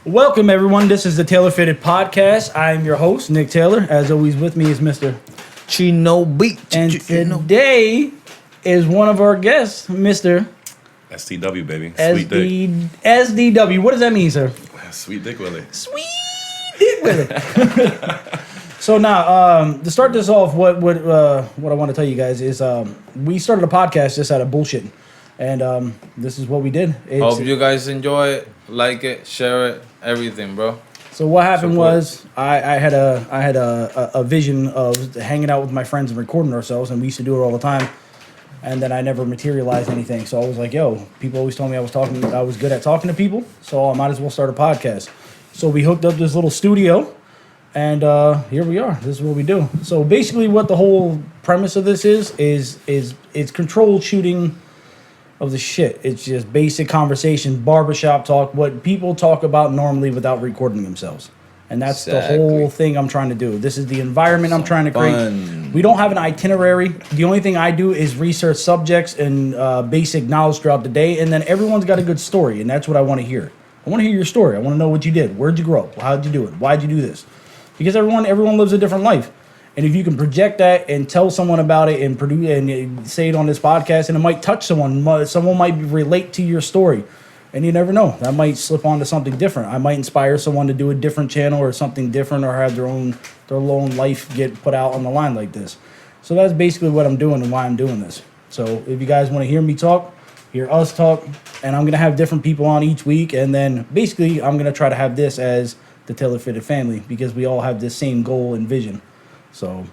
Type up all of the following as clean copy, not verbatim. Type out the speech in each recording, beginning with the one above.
Welcome, everyone. This is the Taylor Fitted Podcast. I am your host, Nick Taylor. As always, with me is Mr. Chino Beat. And today is one of our guests, Mr. SDW, baby. Sweet dick. SDW. What does that mean, sir? Sweet dick Willie. Sweet dick Willie. So now, to start this off, what I want to tell you guys is we started a podcast just out of bullshit. And this is what we did. Hope you guys enjoy it, like it, share it, everything, bro. So what happened was I had a vision of hanging out with my friends and recording ourselves, and we used to do it all the time. And then I never materialized anything. So I was like, yo, people always told me I was good at talking to people, so I might as well start a podcast. So we hooked up this little studio, and here we are. This is what we do. So basically what the whole premise of this is it's controlled shooting of the shit. It's just basic conversation, barbershop talk, what people talk about normally without recording themselves. And that's the whole thing I'm trying to do. This is the environment I'm trying to create. We don't have an itinerary. The only thing I do is research subjects and basic knowledge throughout the day, and then everyone's got a good story, and that's what I want to hear. I want to hear your story. I want to know what you did. Where'd you grow up? How'd you do it? Why'd you do this? Because everyone lives a different life. And if you can project that and tell someone about it and produce and say it on this podcast, and it might touch someone might relate to your story, and you never know, that might slip onto something different. I might inspire someone to do a different channel or something different, or have their own life get put out on the line like this. So that's basically what I'm doing and why I'm doing this. So if you guys want to hear me talk, hear us talk, and I'm gonna have different people on each week, and then basically I'm gonna try to have this as the Taylor Fitted family because we all have this same goal and vision. So,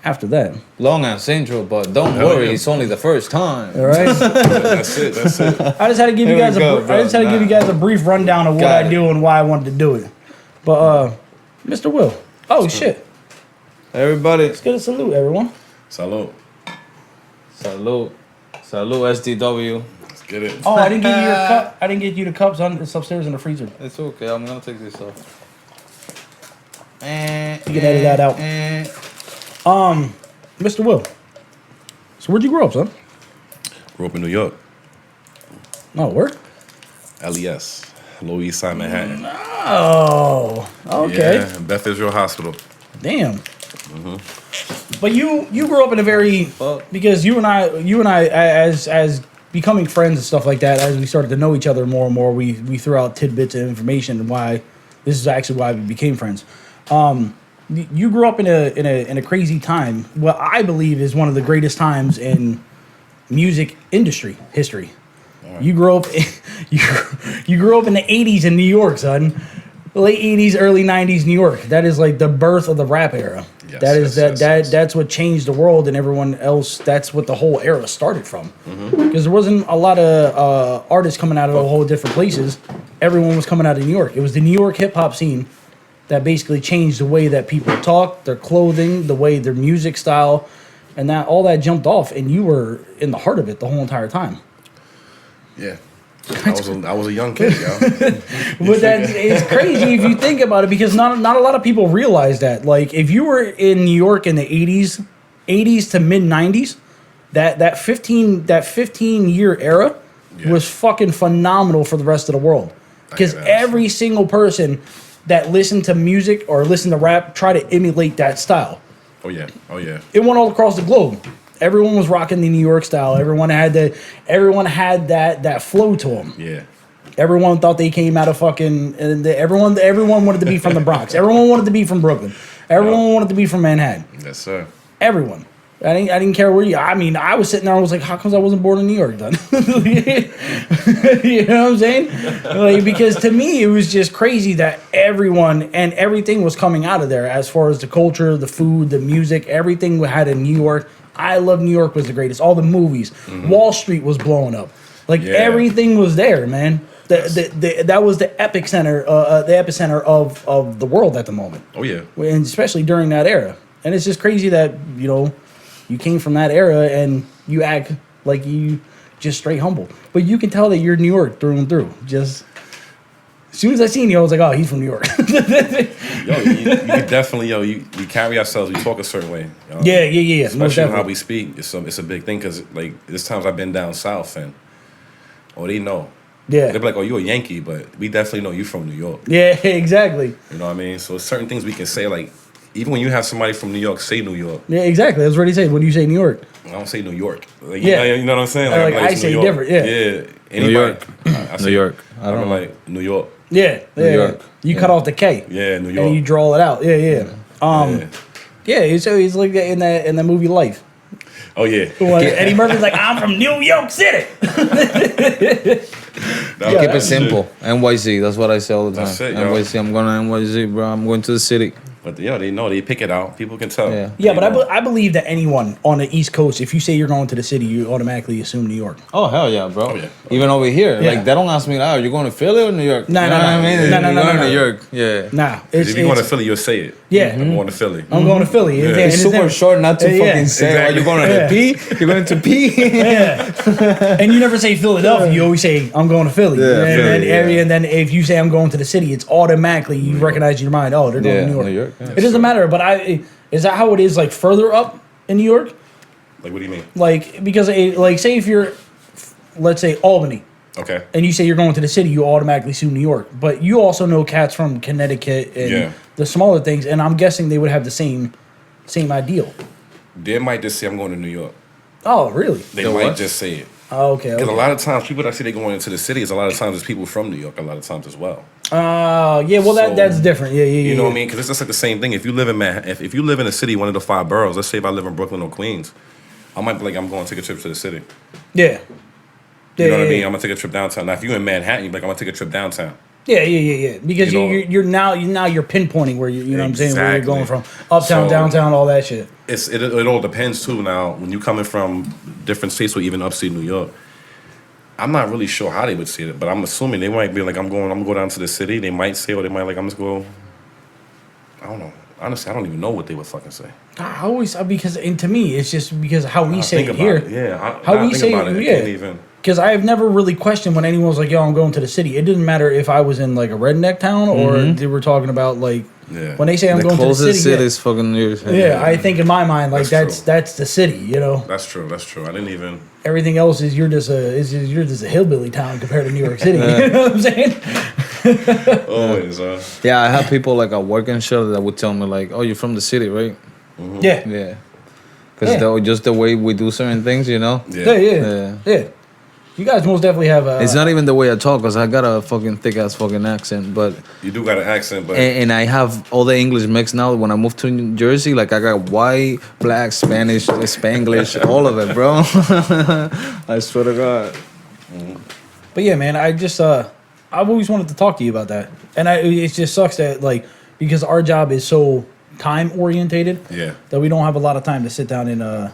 after that, long ass intro, but don't worry, it's only the first time. All right, that's it. I just had to give you guys give you guys a brief rundown of what I do and why I wanted to do it. But Mr. Will, shit, everybody, let's get a salute, everyone. Salute, SDW. Let's get it. Oh, I didn't give you your cup. I didn't get you the cups. It's upstairs in the freezer. It's okay. I'm gonna take this off. You can edit that out. Mr. Will. So where'd you grow up, son? Grew up in New York. Oh, where? LES, Lower East Side, Manhattan. Oh, okay. Yeah, Beth Israel Hospital. Damn. Mm-hmm. But you grew up in a very because you and I as becoming friends and stuff like that, as we started to know each other more and more, we threw out tidbits of information and why this is actually why we became friends. You grew up in a crazy time. What I believe is one of the greatest times in music industry history. Right. You grew up you grew up in the 80s in New York, son. Late 80s, early 90s New York. That is like the birth of the rap era. Yes, that's what changed the world, and everyone else. That's what the whole era started from. Because there wasn't a lot of artists coming out of a whole different places. Everyone was coming out of New York. It was the New York hip hop scene that basically changed the way that people talk, their clothing, the way their music style, and that all that jumped off, and you were in the heart of it the whole entire time. Yeah. I was a young kid, yo. But it's crazy if you think about it, because not a lot of people realize that. Like, if you were in New York in the 80s to mid 90s, that 15 year era was fucking phenomenal for the rest of the world. Because every single person that listened to music or listened to rap tried to emulate that style. Oh yeah. It went all across the globe. Everyone was rocking the New York style. Everyone had that flow to them. Yeah. Everyone thought they came out of fucking. Everyone wanted to be from the Bronx. Everyone wanted to be from Brooklyn. Everyone wanted to be from Manhattan. Yes, sir. Everyone. I didn't care where you. I mean, I was sitting there. I was like, how come I wasn't born in New York then? You know what I'm saying? Like, because to me, it was just crazy that everyone and everything was coming out of there. As far as the culture, the food, the music, everything we had in New York. I Love New York was the greatest. All the movies. Wall Street was blowing up. Like, everything was there, man. That was the epicenter of the world at the moment. Oh yeah. And especially during that era. And it's just crazy that, you know, you came from that era and you act like you just straight humble. But you can tell that you're New York through and through. Just as soon as I seen you, I was like, oh, he's from New York. You definitely, we carry ourselves, we talk a certain way. Yeah. Especially how we speak, it's a big thing, because like there's times I've been down south and they know. Yeah. They'll be like, oh, you a Yankee, but we definitely know you from New York. Yeah, exactly. You know what I mean? So certain things we can say, like, even when you have somebody from New York say New York. Yeah, exactly. That's what he said when you say New York. I don't say New York. Like, Yeah. You know what I'm saying? Like, I'm I it's say New York. different, yeah. Yeah. New York. I New say- York. I don't like New York. Yeah, yeah. York. You cut off the K. Yeah, New York. And you draw it out. Yeah, yeah. Yeah. Yeah, he's like that in that movie Life. Oh, yeah. When Eddie Murphy's like, I'm from New York City. That- Keep it that's simple. NYC. That's what I say all the time. That's it, yo. NYC. I'm going to NYC, bro. I'm going to the city. But they know, they pick it out. People can tell. Yeah. Yeah, but They know. I believe that anyone on the East Coast, if you say you're going to the city, you automatically assume New York. Oh, hell yeah, bro. Oh, yeah. Even over here. Yeah. Like, they don't ask me, oh, you're going to Philly or New York? No, You no, know no. what I mean? No, no, You're no, going no, to no. New York. Yeah. Nah, 'Cause if you going to Philly, you'll say it. Yeah. I'm going to Philly. I'm going to Philly. Yeah. And It's super never- short not to Yeah, fucking say, exactly. oh, you're going Yeah. to pee? You're going to pee? Yeah. And you never say Philadelphia. You always say, I'm going to Philly. Yeah, and, Philly, then, yeah. and then if you say I'm going to the city, it's automatically, you recognize in your mind, oh, they're going Yeah, to New York. New York, yeah. It doesn't matter, but is that how it is like further up in New York? Like, what do you mean? Like, because like say if you're, let's say Albany, Okay. and you say you're going to the city, you automatically assume New York. But you also know cats from Connecticut and Yeah. the smaller things, and I'm guessing they would have the same ideal. They might just say, I'm going to New York. Oh, really? They The might what? just say it. Oh, okay. Because okay. a lot of times, people that say they're going into the cities, a lot of times it's people from New York, a lot of times as well. Yeah. Well, So, that's different. Yeah. You know what I mean? Because it's just like the same thing. If you live in if you live in a city, one of the 5 boroughs, let's say if I live in Brooklyn or Queens, I might be like, I'm going to take a trip to the city. Yeah. You know what I mean? I'm gonna take a trip downtown. Now, if you're in Manhattan, you're like, I'm gonna take a trip downtown. Yeah. Because You know- you're now you're pinpointing where you know what I'm saying, where you're Exactly. going from, uptown, So- downtown, all that shit. It all depends too. Now, when you coming from different states or even upstate New York, I'm not really sure how they would see it, but I'm assuming they might be like, I'm gonna go down to the city. They might say, or they might like, I'm just go. I don't know. Honestly, I don't even know what they would fucking say. I always because and to me it's just because how we I say think it about here. it. Yeah, How I we think say about it, it. I yeah. can't even. Because I have never really questioned when anyone was like, "Yo, I'm going to the city." It didn't matter if I was in like a redneck town or they were talking about like Yeah. when they say I'm The going to the closest city. city is fucking New York City. Yeah, I think in my mind like That's that's true. the city. You know, That's true. That's true. I didn't even. everything else is you're just a hillbilly town compared to New York City. You know what I'm saying? Always. Yeah, I have people like at work and shit that would tell me like, "Oh, you're from the city, right?" Yeah. Yeah, because Yeah. just the way we do certain things, you know. Yeah. You guys most definitely have. It's not even the way I talk, cause I got a fucking thick ass fucking accent, but You do got an accent, but and I have all the English mixed now. When I moved to New Jersey, like I got white, black, Spanish, Spanglish, all of it, bro. I swear to God. But yeah, man, I've always wanted to talk to you about that, and it just sucks that like because our job is so time orientated yeah. that we don't have a lot of time to sit down and bullshit.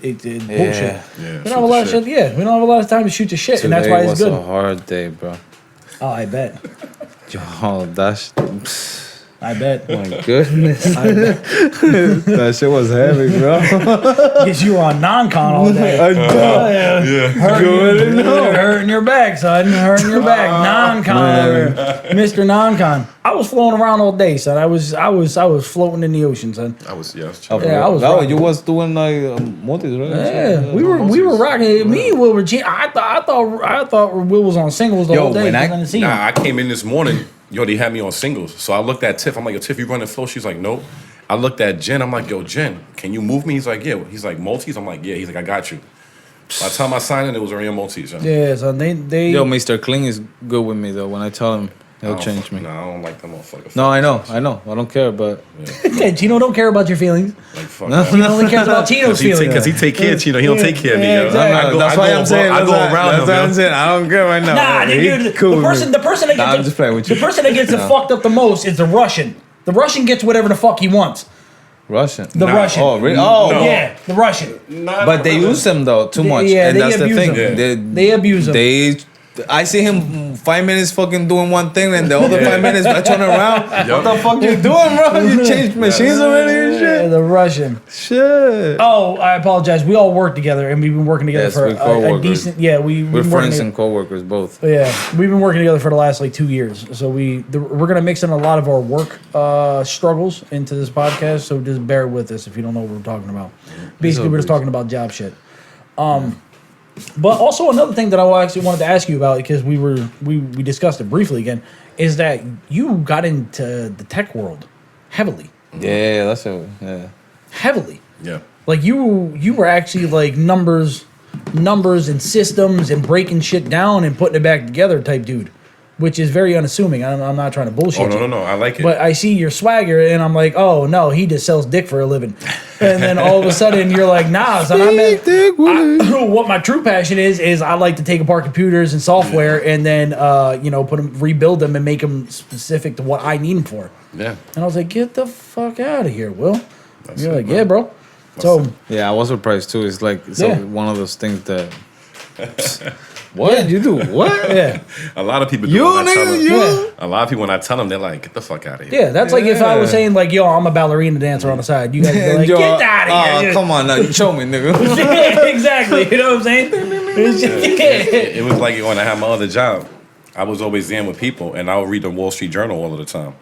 Yeah, We don't have a lot of shit. Yeah, we don't have a lot of time to shoot the shit, and that's why Today it's was good. a hard day, bro. Oh, I bet. Yo, that's. I bet. My goodness. That shit was heavy, bro. Because you were on non-con all day. Yeah. Hurting your back, son. Hurting your back. Non-con over here. Mr. Non-con. I was floating around all day, son. I was floating in the ocean, son. I was chilling. Yeah, I was No, rocking. you was doing like multis, right? Yeah, we were rocking it. Me and Will were. I thought Will was on singles the Yo, whole day. when I- I didn't see him. Nah, I came in this morning. Yo, they had me on singles. So I looked at Tiff. I'm like, yo, Tiff, you running flow? She's like, nope. I looked at Jen. I'm like, yo, Jen, can you move me? He's like, yeah. He's like, multis? I'm like, yeah. He's like, I got you. By the time I signed in, it was already on multis. Yo. Yeah, so they. Yo, Mr. Clean is good with me though. When I tell him, I he'll don't change fuck- me. Nah, I don't like them motherfuckers. No, I know. I don't care, but Yeah, Chino don't care about your feelings. Like, fuck No, that. He only cares about Chino's feelings. Because he take care of Chino. He don't take care of me, Yeah, yo. exactly. I go- that's I why go I'm saying. I go that's around why him, I'm yo. saying. I don't care right now. Nah, He dude, cool the with person me. that Nah, I'm gets just playing with the you. person that gets it fucked up the most is the Russian. The Russian gets whatever the fuck he wants. Russian. The Russian. Oh, really? Oh, No. Yeah, the Russian. But they use them though too much, Yeah, and they that's the abuse thing. them. They abuse them. I see him 5 minutes fucking doing one thing, and the other 5 minutes I turn around. What the fuck you doing, bro? You changed machines already and Yeah, shit. the Russian. Shit. Oh, I apologize. We all work together, and we've been working together Yes, for we're a coworkers. decent. Yeah, we've We're been friends working and coworkers both. Yeah, we've been working together for the last like 2 years. So we're gonna mix in a lot of our work struggles into this podcast. So just bear with us if you don't know what we're talking about. Basically, we're just okay. talking about job shit. But also another thing that I actually wanted to ask you about, because we discussed it briefly again, is that you got into the tech world heavily. Yeah, that's it. Yeah. Heavily. Yeah. Like you were actually like numbers and systems and breaking shit down and putting it back together type dude, which is very unassuming. I'm not trying to bullshit. Oh no, I like it. But I see your swagger and I'm like, oh no, he just sells dick for a living. And then all of a sudden you're like, nah, son, what my true passion is I like to take apart computers and software and then rebuild them and make them specific to what I need them for. Yeah. And I was like, get the fuck out of here, Will. That's You're it, like, bro. yeah, bro. So Yeah, I was surprised too. It's like one of those things that. what What you do? What? Yeah. A lot of people do. You when I tell nigga, them- you. A lot of people when I tell them, they're like, "Get the fuck out of here." Yeah, that's like if I was Yeah. saying like, yo, I'm a ballerina dancer on the side. You guys be like, Yo, get out of here. Come on, now, show me, nigga. Yeah, exactly. You know what I'm saying? It's just- It was like when I had my other job, I was always in with people, and I would read the Wall Street Journal all of the time.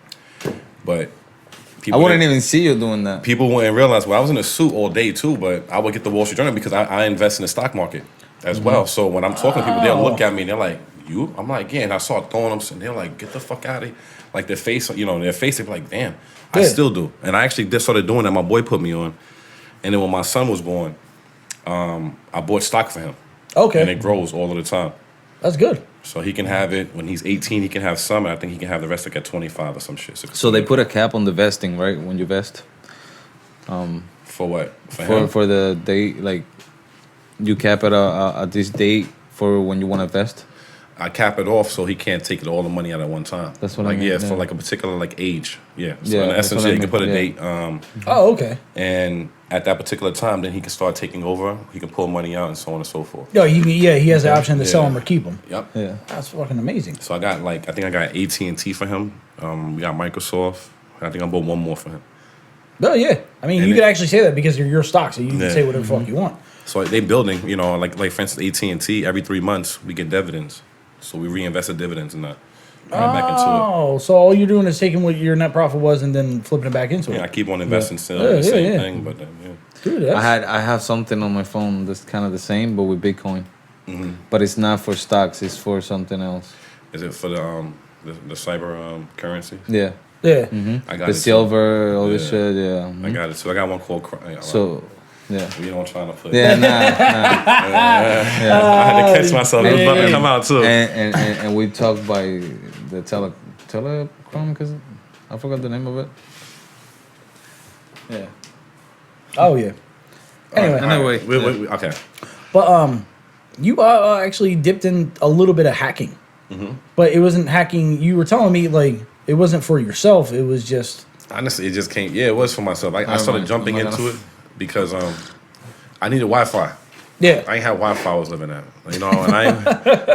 But I people wouldn't didn't- even see you doing that. People wouldn't realize. Well, I was in a suit all day too, but I would get the Wall Street Journal because I invest in the stock market as well. So when I'm talking to people, they'll look at me and they're like, "You?" I'm like, "Yeah." And I start throwing them, and they're like, "Get the fuck out of here!" Like their face, their face, they're like, "Damn." I Yeah. still do, and I actually just started doing that. My boy put me on, and then when my son was born, I bought stock for him, and Okay, it grows all of the time. that's good. So he can have it when he's 18. He can have some, and I think he can have the rest like at 25 or some shit. So they put a cap on the vesting, right? When you vest, for what? For him? for the date, like you cap it at this date for when you want to vest. I cap it off so he can't take all the money out at one time. That's what I like mean, yeah, for yeah. like a particular like age. Yeah. So Yeah, in that's essence, what I yeah, you can mean, put a yeah. date, Oh, okay. and at that particular time, then he can start taking over. He can pull money out and so on and so forth. No, he has the option to sell Yeah. them or keep them. Yep. Yeah. That's fucking amazing. So I got I think I got AT&T for him. We got Microsoft. I think I bought one more for him. No, yeah. I mean, And you it- could actually say that because they're your stock, so you can Yeah. say whatever the fuck you want. So they building, like for instance, AT&T. Every 3 months we get dividends. So we reinvest the dividends and that right back into it. Oh, so all you're doing is taking what your net profit was and then flipping it back into Yeah, I it. keep on investing still Yeah, in the same yeah. thing, but yeah. Dude, that's, I have something on my phone that's kind of the same, but with Bitcoin. Mm-hmm. But it's not for stocks. It's for something else. Is it for the cyber currency? Yeah. yeah. I got The it. silver, all this Yeah. shit. Yeah. I got it. So I got one called. So, yeah. you know, I'm trying to put. Yeah, nah. I had to catch myself. It was about to come out too. And we talked by the telecom, because I forgot the name of it. Yeah. Oh, yeah. Anyway, Anyway, Okay. but you actually dipped in a little bit of hacking, but it wasn't hacking. You were telling me like it wasn't for yourself. It was just Honestly, it just came. Yeah, it was for myself. I started mind. jumping Oh my into God. it because I needed Wi-Fi. yeah. I ain't had Wi-Fi I was living at. And I'm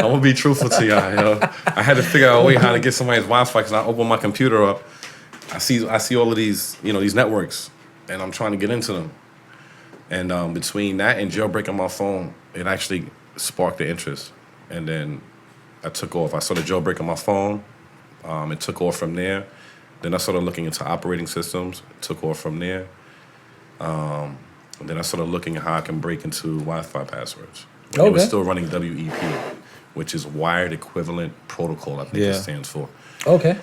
gonna be truthful to y'all. I had to figure out a way how to get somebody's Wi-Fi because I open my computer up. I see all of these, these networks, and I'm trying to get into them. And between that and jailbreaking my phone, it actually sparked the interest. And then I took off. I started jailbreaking my phone. It took off from there. Then I started looking into operating systems. It took off from there. And then I started looking at how I can break into Wi-Fi passwords. But It was Okay. still running WEP, which is Wired Equivalent Protocol, I think it Yeah. stands for. Okay.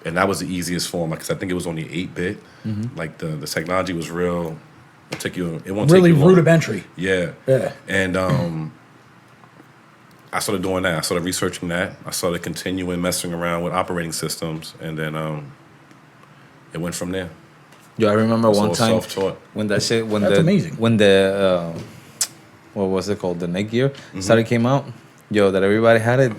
And that was the easiest form because I think it was only 8-bit. Like the technology was real. It won't Really take you long. rudimentary. Yeah. Yeah. And I started doing that. I started researching that. I started continuing messing around with operating systems, and then it went from there. Yo, I remember It's one all time self-taught. when that shit, That's amazing. When the what was it called? The Netgear started came out. Yo, that everybody had it.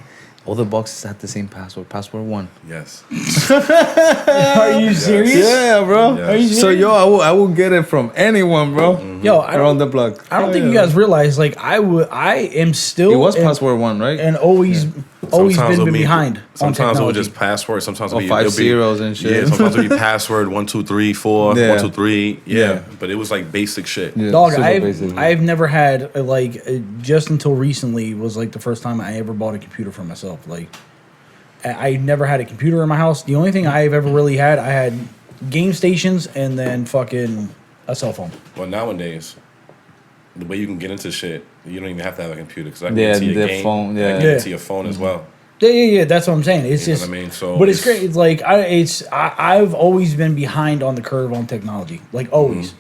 All the boxes had the same password. Password 1. Yes. Are you serious? Yeah, bro. Yeah. Are you So yo, I will get it from anyone, bro. Yo, I Around don't, the block. I don't think you guys realize like I am still It was and, password 1, right? and always Sometimes it'll been be- behind on Sometimes it technology. would just password. Sometimes Or it'll be 5 it'll be- zeros and shit. Yeah. Sometimes it'll be password 1 2 3 4 Yeah. 1 2 3. Yeah. Yeah. But it was like basic shit. Yeah, Dog, super basic. I've never had just until recently was like the first time I ever bought a computer for myself. Like I never had a computer in my house. The only thing I've ever really had, I had game stations and then fucking a cell phone. Well, nowadays, the way you can get into shit, you don't even have to have a computer. Because I can Yeah, get into your the game, phone, I can yeah. get into your phone as well. Yeah. That's what I'm saying. It's You know just, what I mean? So but it's great. It's like I've always been behind on the curve on technology, like always,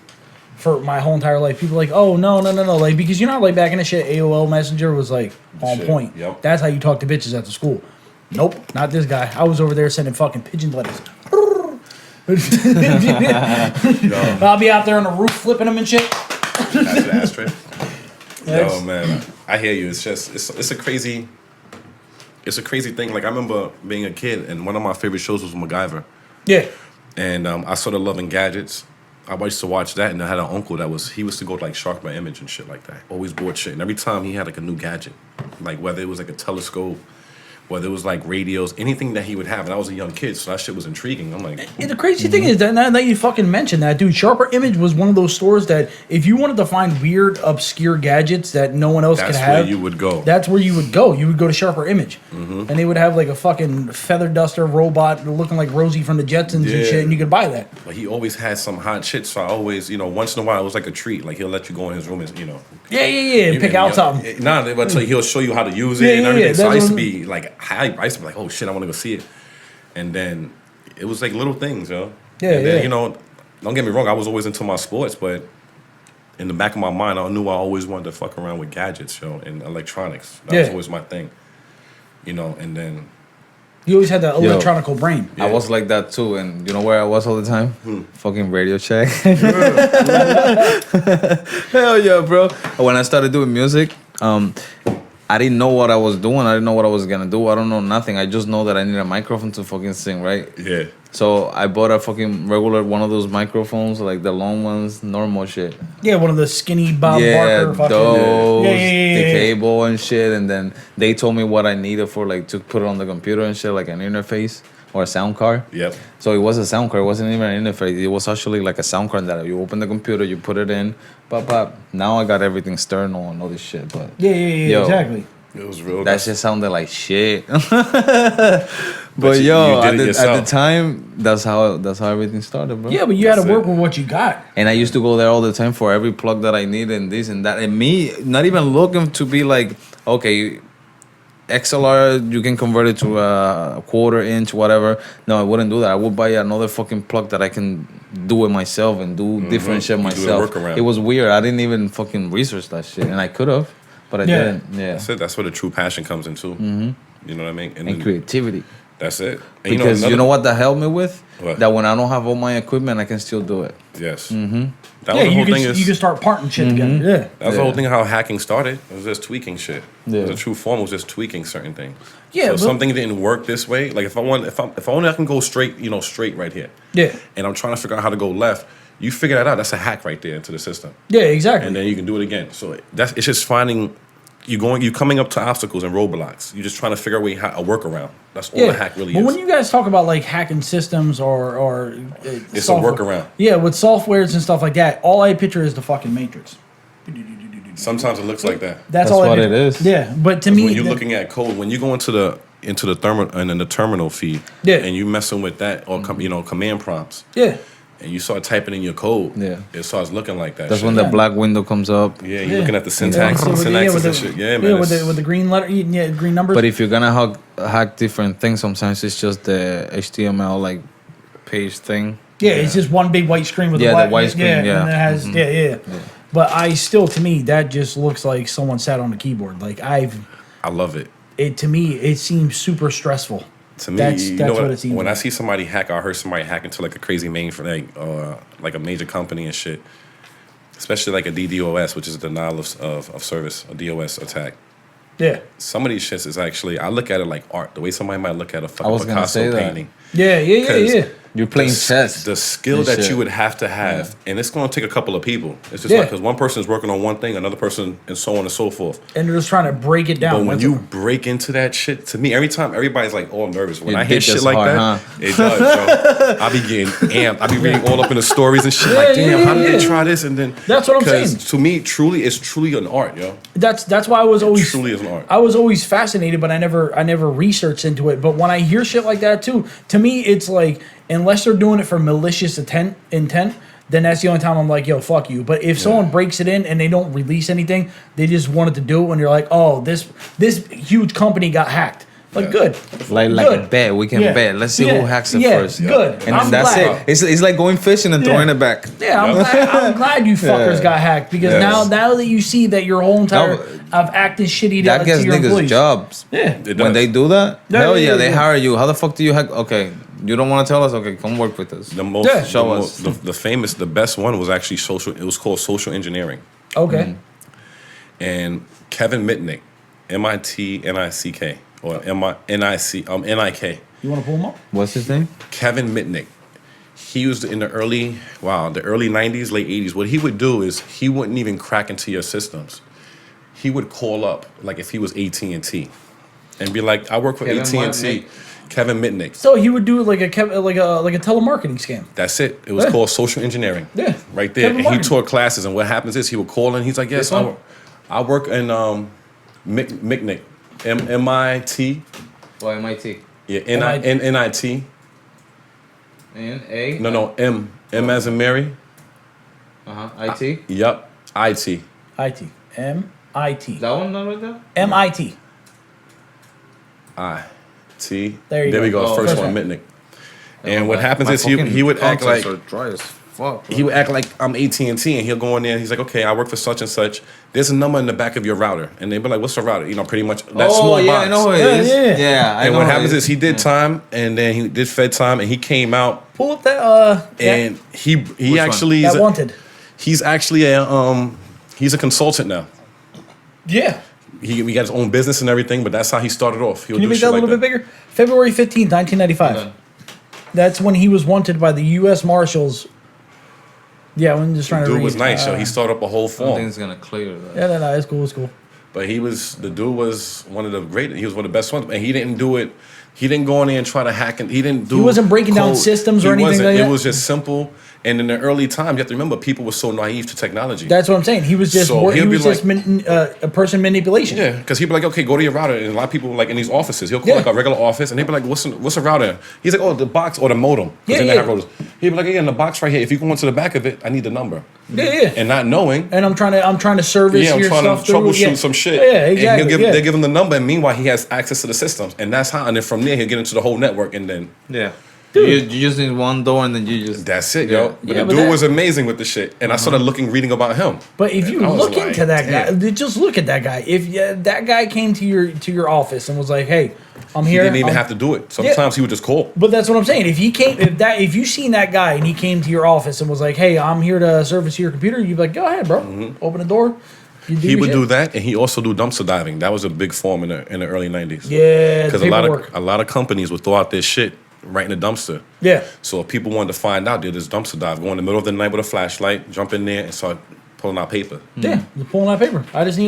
for my whole entire life. People are like, oh no, like because you know how, like back in the shit, AOL Messenger was like on Shit, point. yep. That's how you talk to bitches at the school. Nope, not this guy. I was over there sending fucking pigeon letters. I'll be out there on the roof flipping them and shit. That's an asterisk. Yes. Oh man, I hear you. It's just it's a crazy thing. Like I remember being a kid, and one of my favorite shows was MacGyver. Yeah. And I started loving gadgets. I used to watch that, and I had an uncle he was to go to like Shark My Image and shit like that. Always bought shit, and every time he had like a new gadget, like whether it was like a telescope, whether it was like radios, anything that he would have. And I was a young kid, so that shit was intriguing. I'm like, And the crazy thing is that now that you fucking mentioned that, dude, Sharper Image was one of those stores that if you wanted to find weird, obscure gadgets that no one else that's could have, where you would go. that's where you would go. You would go to Sharper Image, and they would have like a fucking feather duster robot looking like Rosie from the Jetsons and Yeah. shit, and you could buy that. But he always had some hot shit, so I always, once in a while, it was like a treat. Like he'll let you go in his room and, Yeah, pick out something. Nah, but he'll show you how to use it Yeah, and yeah, everything. yeah, So I that's used to what- be like hype. I used to be like, oh shit, I want to go see it. And then it was like little things, yo. Yeah, and then, yeah. don't get me wrong, I was always into my sports, but in the back of my mind, I knew I always wanted to fuck around with gadgets, yo, and electronics. That was Yeah. always my thing. And then You always had that electronical brain. I was like that too, and you know where I was all the time? Fucking Radio Shack. Hell yeah, bro. When I started doing music, I didn't know what I was doing. I didn't know what I was gonna do. I don't know nothing. I just know that I need a microphone to fucking sing, right? yeah. So I bought a fucking regular one of those microphones, like the long ones, normal shit. Yeah, one of the skinny Bob Yeah, Barker fucking. those, Yeah, the yeah. cable and shit, and then they told me what I needed for like to put it on the computer and shit, like an interface or a sound card. Yep. So it was a sound card. It wasn't even an interface. It was actually like a sound card that you open the computer, you put it in, pop, pop. Now I got everything stereo and all this shit, but Yeah, Yo, exactly. It was real. that shit sounded like shit. But you yo, did it at the yourself. time, that's how everything started, bro. Yeah, but you had to That's work it. with what you got. And I used to go there all the time for every plug that I need and this and that. And me, not even looking to be like, okay, XLR, you can convert it to a quarter inch, whatever. No, I wouldn't do that. I would buy another fucking plug that I can do it myself and do different shit You do a myself. workaround. It was weird. I didn't even fucking research that shit. And I could have, but I Yeah. didn't. Yeah. That's it. That's where the true passion comes in too. You know what I mean? And then creativity. that's it. And Because you another- know what that helped me with? What? That when I don't have all my equipment, I can still do it. Yes. That Yeah, was the you whole could thing. you could start parting shit together. Yeah. That was the whole Yeah. thing how hacking started. It was just tweaking shit. Yeah. The true form was just tweaking certain things. Yeah, So but- if something didn't work this way, like if I can go straight, straight right here. Yeah. And I'm trying to figure out how to go left. You figure that out. That's a hack right there into the system. Yeah, exactly. And then you can do it again. So it's just finding you coming up to obstacles and roadblocks. You're just trying to figure out a workaround. That's all yeah. a hack really but is. when you guys talk about like hacking systems or It's a workaround. Yeah, with softwares and stuff like that, all I picture is the fucking Matrix. Sometimes it looks like that. That's That's all I what picture. it is. Yeah, but to me, When you're looking at code, when you go into the terminal and in the terminal feed, Yeah. and you messing with that or command prompts, yeah, and you start typing in your code, Yeah. it starts looking like that. That's shit. when the black window comes up. Yeah, you're looking at the syntax, Yeah, with the- yeah, with and the- shit. Yeah, man. Yeah, with it's- the green letter, yeah, green numbers. But if you're gonna hack different things, sometimes it's just the HTML like page thing. yeah, it's just one big white screen with Yeah, a the black, white screen, and yeah. it has yeah. But I still, to me, that just looks like someone sat on a keyboard. Like I love it. to me, it seems super stressful. To me, That's you know what it seems when I like. see somebody hack, I heard somebody hack into like a crazy mainframe, like a major company and shit. Especially like a DDoS, which is a denial of service, a DOS attack. Yeah, Some of these shits is actually, I look at it like art. The way somebody might look at a I fucking was gonna Picasso say that. painting. yeah. 'Cause You're playing chess. The skill and that shit. you would have to have, and it's going to take a couple of people. It's just Yeah. like because one person is working on one thing, another person, and so on and so forth. And they're just trying to break it down. But when That's you a- break into that shit, to me, every time everybody's like all nervous. When Your I hear dick shit gets like hard, that, huh? it does, bro. I be getting amped. I be reading all up in the stories and shit. Like, Yeah, damn, yeah, how did yeah. they try this? And then That's what I'm 'cause saying. To me, it's truly an art, yo. that's why I was always Truly is an art. I was always fascinated, but I never researched into it. But when I hear shit like that too, to me it's like unless they're doing it for malicious intent, then that's the only time I'm like, yo, fuck you. But if someone breaks it in and they don't release anything, they just wanted to do it when you're like, oh, this huge company got hacked. Like, good. Like Good. a bet. We can bet. Let's see who hacks it first. Good. And I'm then that's glad. it. It's like going fishing and throwing it back. Yeah, I'm glad you fuckers got hacked because now that you see that your whole entire of acting shitty That to gets your niggas employees. jobs. Yeah. When they do that, hell yeah, they yeah. hire you. How the fuck do you hack? Okay, you don't want to tell us? Okay, come work with us. The most, Yeah. Show us. the best one was actually social. It was called social engineering, Okay. and Kevin Mitnick, Mitnick, or Nik. You want to pull them up? What's his name? Kevin Mitnick. He was in the early 90s, late 80s. What he would do is he wouldn't even crack into your systems. He would call up, like if he was AT&T, and be like, "I work for Kevin AT&T." Mitnick. Kevin Mitnick. So he would do it like a telemarketing scam. That's it. It was called social engineering. Yeah. Right there. Kevin And he Martin. taught classes, and what happens is he would call in. He's like, "Yes, This one? I work in Mitnick, MIT, Well, MIT. yeah, NIT. And A. No, M as in Mary. IT. Yup, IT. IT. MIT. That one not right there. MIT. T. There you we go. go. Oh, First first one, one. Mitnick. And what happens is he would act like dry as fuck. he would act like I'm AT&T, and he'll go in there and he's like, "Okay, I work for such and such. There's a number in the back of your router," and they'd be like, "What's the router?" You know, pretty much that small yeah, box. I know who it Yeah, is. yeah. Yeah, I And know what who it happens is he did time, and then he did Fed time, and he came out, Pull up that. and he one? actually is that wanted. he's actually he's a consultant now. Yeah. He got his own business and everything, but that's how he started off. He'll Can you do make shit that a little like bit bigger? February 15th, 1995. Hold on. That's when he was wanted by the U.S. Marshals. Yeah, I'm just trying to Dude read. was nice, yo. He started up a whole I don't think form. it's gonna clear that. Yeah, no, it's cool, it's cool. But the dude was one of the greatest. He was one of the best ones, and he didn't do it. He didn't go in there and try to hack it. He didn't do. He wasn't breaking down code. systems or He anything wasn't. like that? It was just simple. And in the early times, you have to remember, people were so naive to technology. That's what I'm saying. He was just So he he'll be was just a person manipulation. Yeah, because he'd be like, "Okay, go to your router." And a lot of people, like in these offices, he'll call Yeah. like a regular office, and they'd be like, "What's a router?" He's like, "Oh, the box or the modem." 'Cause Yeah, they yeah. have routers. He'd be like, "Yeah, in the box right here. If you go into the back of it, I need the number." Yeah. And not knowing. And I'm trying to service Yeah, I'm your trying stuff to through. troubleshoot some shit. Yeah, exactly. And they give him the number, and meanwhile, he has access to the systems, and that's how. And then from there, he'll get into the whole network, and then Yeah. You just need one door and then you just. that's it, Yeah. yo. But Yeah, the but dude that- was amazing with the shit, and I started reading about him. But if you I was look like, into that damn. guy, just look at that guy. If that guy came to your office and was like, "Hey, I'm He here," didn't even I'm- have to do it. Sometimes he would just call. But that's what I'm saying. If you seen that guy and he came to your office and was like, "Hey, I'm here to service your computer," you'd be like, "Go ahead, bro. Open the door." You do He your would shit. do that, and he also do dumpster diving. That was a big form in the early '90s. Yeah, because paperwork. a lot of companies would throw out their shit right in the dumpster. Yeah. So if people wanted to find out, did this dumpster dive, go in the middle of the night with a flashlight, jump in there, and start pulling out paper. Yeah, just pulling out paper.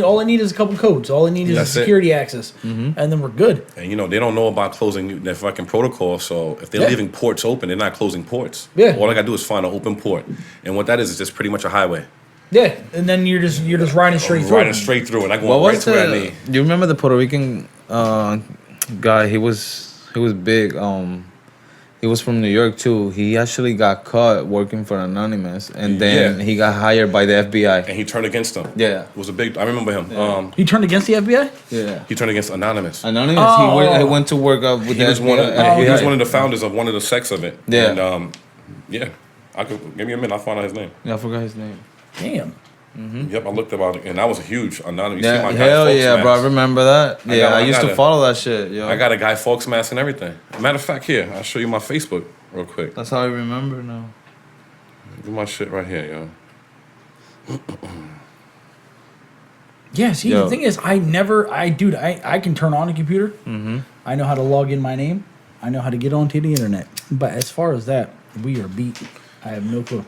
All I need is a couple codes. All I need is That's it. security access, and then we're good. And they don't know about closing their fucking protocol. So if they're Yeah. leaving ports open, they're not closing ports. Yeah. All I gotta do is find an open port, and what that is just pretty much a highway. Yeah, and then you're just riding straight through. Riding straight through, and I go What right was to where I need. you remember the Puerto Rican guy? He was big. He was from New York too. He actually got caught working for Anonymous, and then Yeah. he got hired by the FBI. And he turned against them. Yeah. It was a big. I remember him. He turned against the FBI. Yeah. He turned against Anonymous. Anonymous. Oh. He went to work with He the was FBI. one of FBI. he was one of the founders of one of the sects of it. Yeah. And yeah, I could give me a minute. I'll find out his name. Yeah, I forgot his name. Damn. Yep, I looked about it, and that was a huge anonymous. Yeah, guy hell Folks yeah, mask. bro. I remember that. Yeah, I used to got it. follow that shit, yo. I got a Guy Fawkes mask and everything. Matter of fact, here I'll show you my Facebook real quick. That's how I remember now. Do my shit right here, yo. Yeah. See, Yo. the thing is, I can turn on a computer. Mm-hmm. I know how to log in my name. I know how to get onto the internet. But as far as that, we are beat. I have no clue.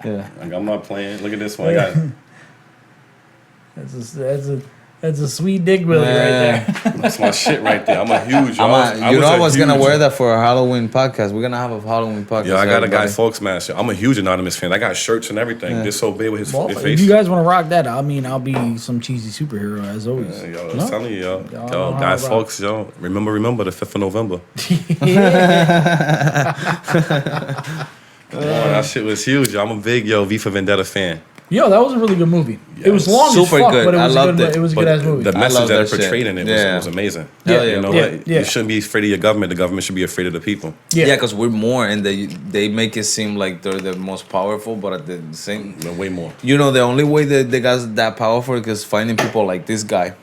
Yeah. Like, I'm not playing. Look at this one. I got That's a sweet dick willy right there. that's my shit right there. I'm a huge. I was gonna wear that for a Halloween podcast. We're gonna have a Halloween podcast. Yeah, I got a Guy everybody. Fawkes mask. Yo. I'm a huge Anonymous fan. I got shirts and everything. Just so big with his Well, face. if you guys want to rock that, I mean, I'll be some cheesy superhero as always. Yo, I'm No? telling you, yo. Y'all know Yo, how Guy to rock. Fawkes, yo. Remember the 5th of November. Oh, that shit was huge. I'm a big V for Vendetta fan. Yo, that was a really good movie. Yeah, it was it was long super as fuck, good. but it was I a loved good. it. It was a But good ass movie. the message love that it that portrayed shit. in it Yeah. was amazing. Hell You yeah. know Yeah, what? yeah. You shouldn't be afraid of your government. The government should be afraid of the people. Yeah, because we're more, and they make it seem like they're the most powerful, but at the same, No, way more. you know, the only way that they got that powerful is finding people like this guy.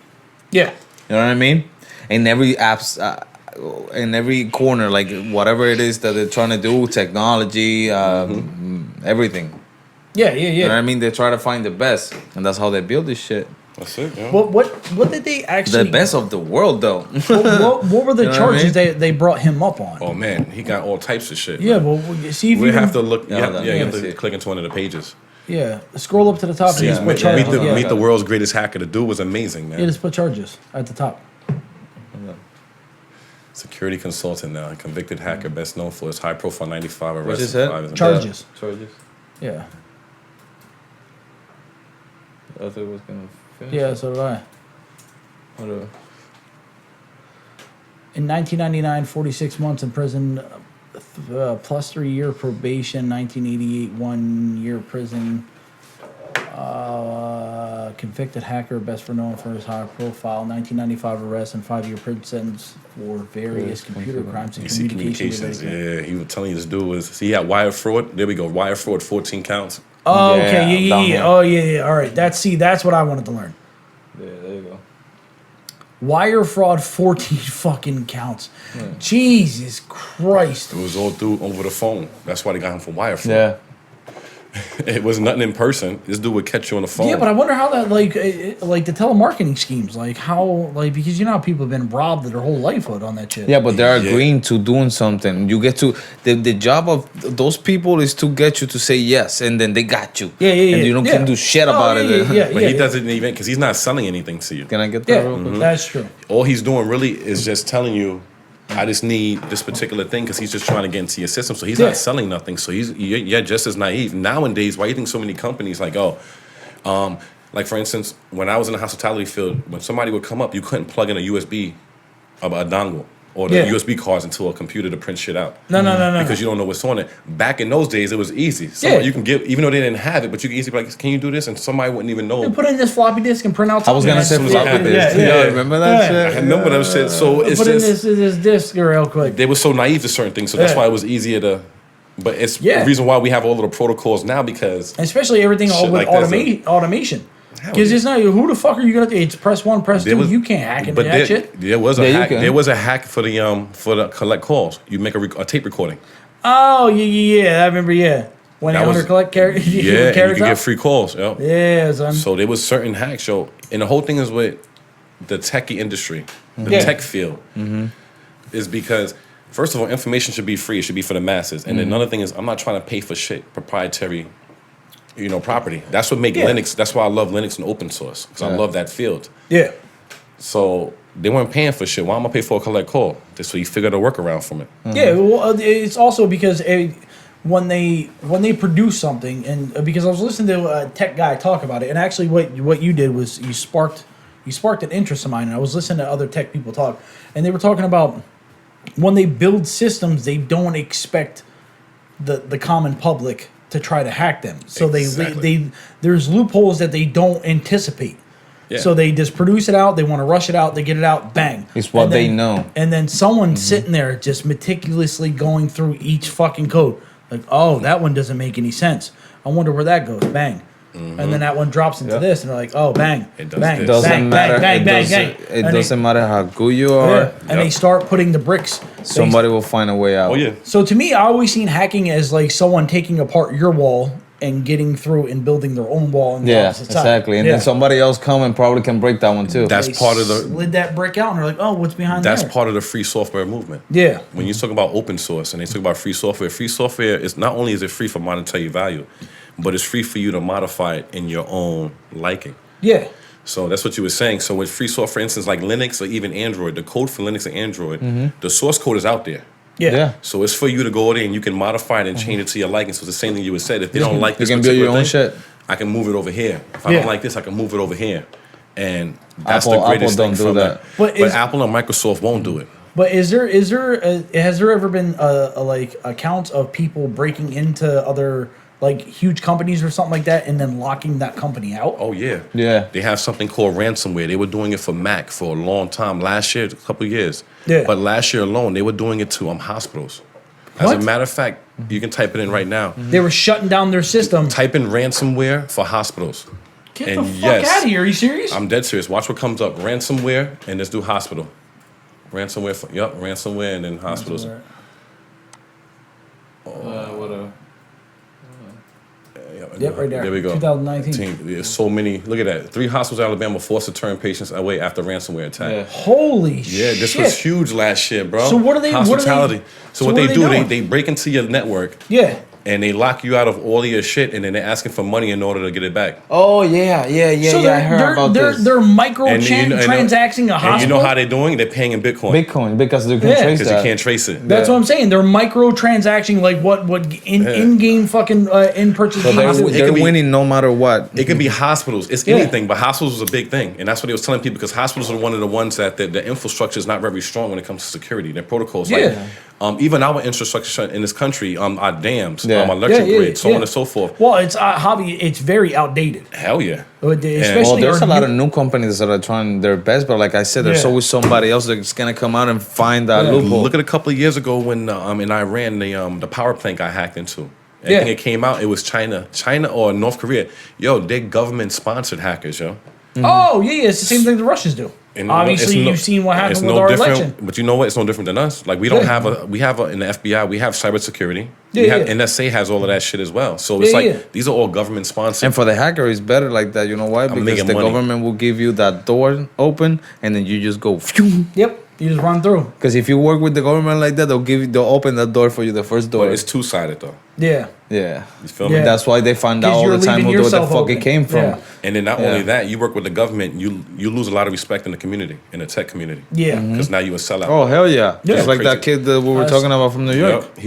Yeah. You know what I mean? In every apps, in every corner, like whatever it is that they're trying to do, technology, everything. Yeah, yeah, You know yeah. what I mean? They try to find the best, and that's how they build this shit. That's it. Yeah. What did they actually? The best of the world, though. What were the You know what I charges mean? they brought him up on? Oh man, he got all types of shit. Yeah, well, see if We you have to can- look. Yeah, Yeah, hold on, you let have me to see. click into one of the pages. Yeah, scroll up to the top and See, just put meet, charges. the, Yeah, world's greatest hacker. The dude was amazing, man. yeah, just put charges at the top. Security consultant now, a convicted hacker, best known for his high-profile 95 What's arrests. his head? and Charges. Charges. Yeah, I thought it was gonna finish. yeah, so did I. Whatever. In 1999, 46 months in prison, plus 3 year probation. 1988, 1 year prison. Convicted hacker, best known for his high profile. 1995 arrest and 5 year prison sentence for various computer crimes and You see communications. communications. Yeah, he was telling you this dude was. See, he had wire fraud. There we go. Wire fraud, 14 counts. Oh, Yeah, okay, yeah, down yeah. here. Oh, yeah. All right, that's what I wanted to learn. Yeah, there you go. Wire fraud, 14 fucking counts. Jesus Christ. It was all through over the phone. That's why they got him for wire fraud. Yeah. It was nothing in person. This dude would catch you on the phone. Yeah, but I wonder how that like the telemarketing schemes, like how because you know how people have been robbed their whole lifehood on that shit. Yeah, but they're Yeah. agreeing to doing something. You get to the job of those people is to get you to say yes, and then they got you. Yeah, yeah, And yeah, you don't yeah. can do shit Oh, about yeah, it. yeah, But he doesn't even because he's not selling anything to you. Can I get that Yeah, real quick? that's true. All he's doing really is just telling you, I just need this particular thing because he's just trying to get into your system. So he's Yeah. not selling nothing. So you're just as naive. Nowadays, why you think so many companies like, like for instance, when I was in the hospitality field, when somebody would come up, you couldn't plug in a USB, a dongle, or the Yeah. USB cards into a computer to print shit out. No. Because you don't know what's on it. Back in those days, it was easy. Yeah. You can give, even though they didn't have it, but you can easily be like, can you do this? And somebody wouldn't even know. You put in this floppy disk and print out. I was gonna say As soon as I floppy had disk. this. Yeah, Yeah. remember that Yeah. I shit? remember that shit. So it's Put in just this disk real quick. they were so naive to certain things, so that's Yeah. why it was easier to. But it's Yeah. the reason why we have all of the protocols now because Especially everything all Shit with like that's automation. Hell Because yeah. it's not who the fuck are you gonna? It's press 1, press 2. There was- You can't hack into but that shit. there was a Yeah, you hack. can. There was a hack for the collect calls. You make a tape recording. Oh yeah. I remember. Yeah, when That 800 was- collect carry. Yeah, and you carries could out? get free calls. Yeah. Yeah, son. So there was certain hacks, yo, and the whole thing is with the techie industry, the Yeah. tech field, is because first of all, information should be free. It should be for the masses. And then another thing is, I'm not trying to pay for shit proprietary, property. That's what make Yeah. Linux. That's why I love Linux and open source because I Yeah. love that field. Yeah. So they weren't paying for shit. Why am I pay for a collect call? Just so you figured a workaround from it. Yeah, well, it's also because when they produce something, and because I was listening to a tech guy talk about it, and actually what you did was you sparked an interest of mine, and I was listening to other tech people talk, and they were talking about when they build systems, they don't expect the common public to try to hack them, so Exactly. they there's loopholes that they don't anticipate. Yeah. So they just produce it out. They want to rush it out. They get it out. Bang. It's what And they then- know. And then someone sitting there just meticulously going through each fucking code. Like, oh, that one doesn't make any sense. I wonder where that goes. Bang. And then that one drops into Yeah. this, and they're like, oh, bang. It does bang. this. Doesn't bang, matter. Bang, bang, bang, It bang. And doesn't matter how good you they, are. yeah, and they start putting the bricks. Somebody will find a way out. Oh yeah. So to me, I always seen hacking as like someone taking apart your wall and getting through and building their own wall. On the Yeah, opposite side. exactly. And Yeah. then somebody else come and probably can break that one too. That's They part of the. slid that brick out, and they're like, oh, what's behind That's there? part of the free software movement. Yeah. When you talk about open source and they talk about free software is not only is it free for monetary value, but it's free for you to modify it in your own liking. Yeah. So that's what you were saying. So with free software, for instance, like Linux or even Android, the code for Linux and Android, the source code is out there. Yeah. Yeah. So it's for you to go there and you can modify it and change it to your liking. So it's the same thing you would said. If they don't like You this can build your particular own thing, shit. I can move it over here. If I Yeah. don't like this, I can move it over here. And that's Apple the greatest don't thing do from that. it. But But is- Apple and Microsoft won't do it. But has there ever been like accounts of people breaking into other like huge companies or something like that and then locking that company out? Oh yeah. Yeah. They have something called ransomware. They were doing it for Mac for a long time. Last year, a couple of years. Yeah. But last year alone, they were doing it to hospitals. As What? a matter of fact, you can type it in right now. They were shutting down their system. Type in ransomware for hospitals. Get and the fuck yes, out of here! Are you serious? I'm dead serious. Watch what comes up. Ransomware and let's do hospital. Ransomware for ransomware and then hospitals. Whatever. Yep, right there. There we go. 2019. There's so many. Look at that. 3 hospitals in Alabama forced to turn patients away after ransomware attack. Yeah. Holy Yeah, shit! this was huge last year, bro. So what are they- Hospitality. So what they do, doing? they break into your network Yeah. and they lock you out of all of your shit, and then they're asking for money in order to get it back. Oh yeah. So I heard about this. they're micro And transacting a hospital. And you know how they're doing? They're paying in Bitcoin Bitcoin because they can Yeah. trace because that. you can't trace it. That's Yeah. what I'm saying. They're micro transacting like what in-game fucking in purchase. So It they're could be- winning no matter what. It could be hospitals. It's Yeah. anything, but hospitals is a big thing, and that's what they was telling people because hospitals are one of the ones that the infrastructure is not very strong when it comes to security. Their protocols, Yeah. even our infrastructure in this country, our dams, Yeah. our electric Yeah, grid, so yeah. on and so forth. Well, it's hobby. It's very outdated. Hell yeah. Especially Well, there's a our lot of new- new companies that are trying their best, but like I said, there's Yeah. always somebody else that's gonna come out and find that Yeah. loophole. Look at a couple of years ago when in Iran the power plant got hacked into. I Yeah. think it came out. It was China or North Korea. Yo, they're government sponsored hackers, yo. Oh yeah, it's the same thing the Russians do. And Obviously, it's you've seen what it's happened no with our different, election. But you know what? It's no different than us. Like we don't Yeah. have in the FBI we have cybersecurity. Yeah, we have yeah. NSA has all of that shit as well. So it's Yeah, like yeah. these are all government sponsored. And for the hacker, it's better like that. You know why? Because making the money. government will give you that door open, and then you just go. Phew. Yep, you just run through. Because if you work with the government like that, they'll open that door for you, the first door. but it's two sided though. Yeah, Yeah. You feel me? Yeah. That's why they find out 'Cause all you're the time leaving who the yourself fuck it open. came from. Yeah. And then not Yeah. only that, you work with the government, you lose a lot of respect in the community, in the tech community. yeah. Because now you a sellout. Oh hell yeah! Yeah. Just like that Crazy. kid that we were That's- talking about from New York. Yep.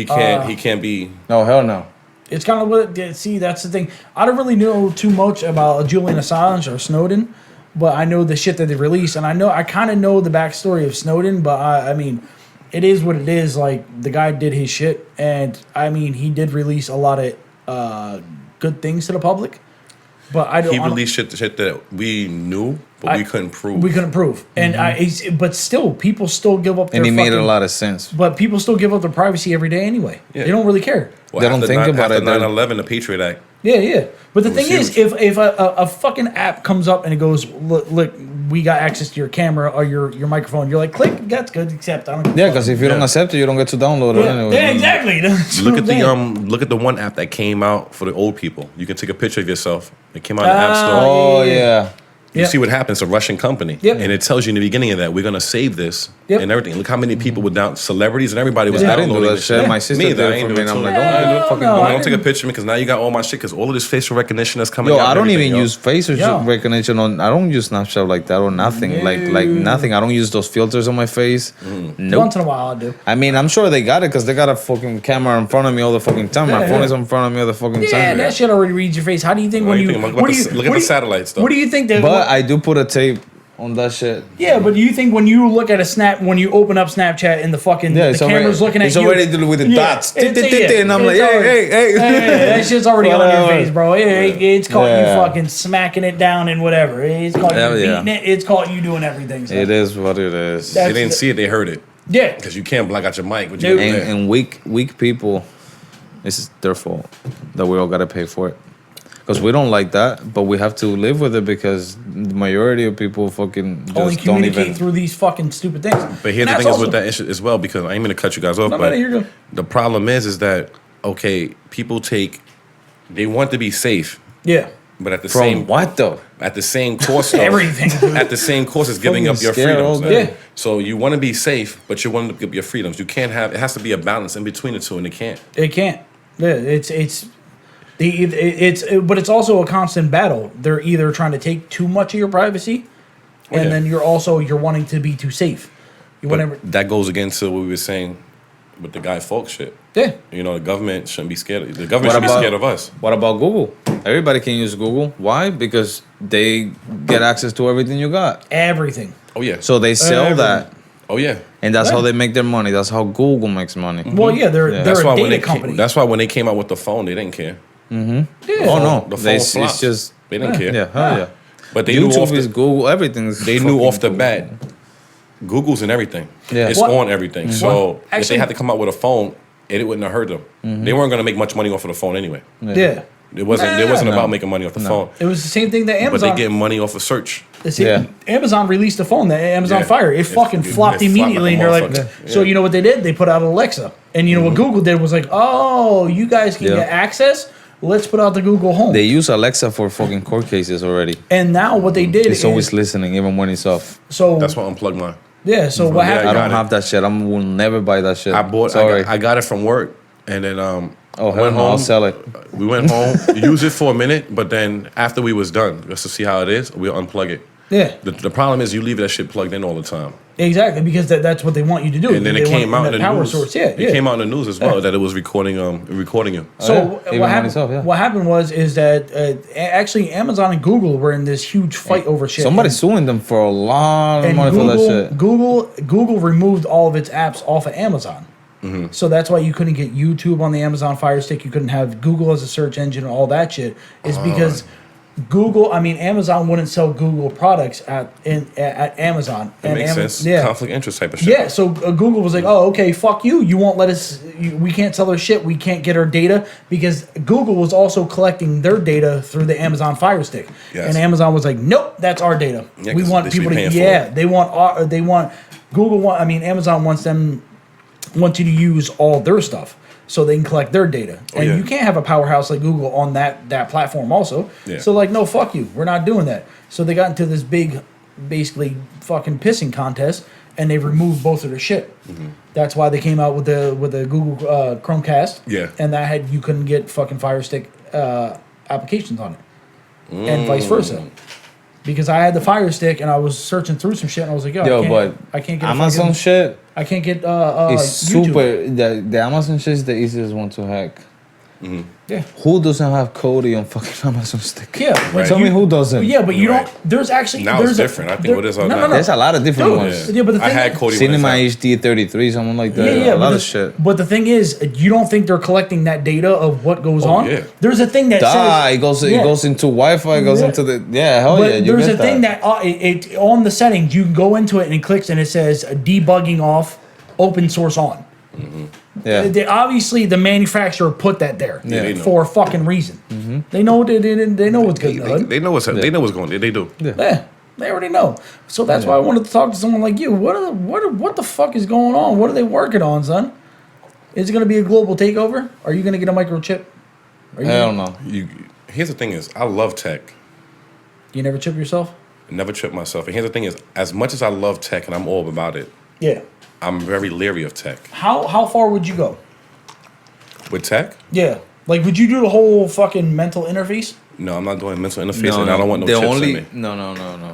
He can't be. No hell no. It's kind of what. See, that's the thing. I don't really know too much about Julian Assange or Snowden, but I know the shit that they released, and I kind of know the backstory of Snowden. But I mean, it is what it is. Like the guy did his shit, and I mean, he did release a lot of good things to the public. But I don't. He I don't- released shit that we knew, but we couldn't prove. We couldn't prove, and but still, people still give up. Their And he made a fucking- lot of sense. But people still give up their privacy every day anyway. Yeah. They don't really care. Well, They don't after think about after it, they're- 9/11, the Patriot Act. Yeah, yeah. But the It was thing is, huge. if a fucking app comes up and it goes, look, we got access to your camera or your microphone, you're like, click, that's good, accept. I don't give a Yeah, fuck. because if you don't Yeah. accept it, you don't get to download it yeah, anyway. yeah, exactly. That's Look what at I'm the saying. look at the one app that came out for the old people. You can take a picture of yourself. It came out in the App Store. Oh Yeah. yeah. You Yep. see what happens? A Russian company, Yep. and it tells you in the beginning of that we're gonna save this Yep. and everything. Look how many people were down, celebrities and everybody was I didn't do downloading that this shit. shit. My sister Me did either. I it ain't for do me, it and I'm too. like, Hell oh, fucking no, go. I Don't take a didn't- picture because now you got all my shit because all of this facial recognition that's coming Yo, out. I and don't everything, even yo. use face Yo. recognition on. I don't use Snapchat like that or nothing. Like nothing. I don't use those filters on my face. Nope. Once in a while, I do. I mean, I'm sure they got it because they got a fucking camera in front of me all the fucking time. My Yeah, phone yeah. is in front of me all the fucking Yeah, time. that shit already reads your face. How do you think What when do you you think? Look what at do the- you- look at what the do you- satellite stuff. What do you think that? But I do put a tape on that shit. Yeah, but do you think when you look at a snap, when you open up Snapchat and the fucking Yeah, the it's camera's already, looking at it's you, already with the dots. it's- And I'm like, it's hey, already- hey, hey. that shit's already on your Whatever. face, bro. It's caught Yeah. you fucking smacking it down and whatever. It's caught Hell you yeah. beating it. It's caught you doing everything. So. It is what it is. That- They didn't see it; they heard it Yeah, because you can't block out your mic. What you Dude. do there? And weak people, this is their fault that we all gotta pay for it. Because we don't like that, but we have to live with it because the majority of people fucking just only don't communicate even. through these fucking stupid things. But here's And the that's thing is with also- that issue as well, because I ain't gonna cut you guys off, No, but no, you're good. the problem is that okay, people they want to be safe, Yeah, but at the From same what though? at the same course, though, everything. at the same course is giving up Fucking your scared all freedoms. day. Yeah. So you want to be safe, but you want to give up your freedoms. You can't have. It has to be a balance in between the two, and it can't. It can't. Yeah, but it's also a constant battle. They're either trying to take too much of your privacy, and yeah. then you're wanting to be too safe. You But whatever. that goes against what we were saying with the guy Falk shit. Yeah. You know, the government shouldn't be scared. The government What should be about- scared of us. What about Google? Everybody can use Google. Why? Because they get access to everything you got. Everything. Oh yeah. So they sell Everything. that. Oh yeah. And that's Yeah. how they make their money. That's how Google makes money. Well, yeah, they're That's a why when data they company. that's why when they came out with the phone, they didn't care. yeah. Oh no, The they, phone flopped. it's just They didn't care. yeah, hell yeah. But they knew YouTube off is the, Google. Everything's they knew fucking off the Google. bat. Google's in everything. Yeah. It's What- on everything. So Well, if they actually- had to come out with a phone, it wouldn't have hurt them. They weren't going to make much money off of the phone anyway. Yeah. It wasn't No. about making money off the phone. It was the same thing that But Amazon. they getting money off of search. Yeah. Amazon released a phone, the Amazon Yeah. Fire. It fucking it flopped flopped immediately, like and a they're like, motherfucker. so Yeah. you know what they did? They put out Alexa, and you know what Google did was like, oh, you guys can Yeah. get access. Let's put out the Google Home. They use Alexa for fucking court cases already. And now what they did It's is always listening, even when it's off. so That's why I unplugged mine. yeah. So what Yeah, happened? I got don't it. have that shit. I will never buy that shit. I got it from work, and then Oh hell went no, I'll home. sell it. We went home, used it for a minute, but then after we was done, just to see how it is, we'll unplug it. Yeah, The problem is you leave that shit plugged in all the time. exactly, because that's what they want you to do. And then They it want came out in the power news. source. Yeah, It came out in the news as well that it was recording you. So yeah. Even what when happened? it's off, yeah. What happened is that actually Amazon and Google were in this huge fight over shit. Somebody's suing them for a lot of and money for that shit. Google removed all of its apps off of Amazon. So that's why you couldn't get YouTube on the Amazon Fire Stick. You couldn't have Google as a search engine and all that shit. Is because Amazon wouldn't sell Google products at Amazon. It makes sense. Yeah. Conflict interest type of shit. Yeah, so Google was like, "Oh, okay, fuck you. You won't let us. We can't sell our shit. We can't get our data because Google was also collecting their data through the Amazon Fire Stick, Yes. and Amazon was like, "Nope, that's our data. Yeah, we 'cause want they should people be to. paying for Yeah, it. they want Google. Amazon wants you to use all their stuff." So they can collect their data, and yeah. you can't have a powerhouse like Google on that platform also. Yeah. So like, no, fuck you, we're not doing that. So they got into this big, basically fucking pissing contest, and they removed both of their shit. That's why they came out with the Google Chromecast. Yeah. And that you couldn't get fucking Fire Stick applications on it, and vice versa. Because I had the Fire Stick and I was searching through some shit and I was like, Yo, I can't get Amazon shit I can't get is YouTube. super. The Amazon shit is the easiest one to hack. Yeah. Who doesn't have Cody on fucking Amazon Stick? Yeah, but Tell me who doesn't. Yeah, but you Right. don't. There's actually Now there's it's different. I think what is all that? There's a lot of different Dude, ones. yeah, but the I thing had is- Cody. Cinema when it's HD 33, something like that. Yeah, a lot but of shit. But the thing is, you don't think they're collecting that data of what goes on? yeah. There's a thing that Ah, says it goes. yeah. It goes into Wi-Fi. It goes Yeah. into the. Yeah, hell But yeah. You there's get a thing that it on the settings you can go into it and it clicks and it says debugging off, open source on. Yeah. Obviously, the manufacturer put that there they know. for a fucking reason. They know they know what's good. They know what's they know what's going on. They do. Yeah, they already know. So that's why I wanted to talk to someone like you. What the fuck is going on? What are they working on, son? Is it going to be a global takeover? Are you going to get a microchip? Are you Hell no. Here's the thing: is I love tech. You never chip yourself? Never trip myself. And here's the thing: is as much as I love tech and I'm all about it, Yeah. I'm very leery of tech. How far would you go? With tech, Yeah. Like, would you do the whole fucking mental interface? no, I'm not doing mental interface, and I don't want no the chips only, in me. No.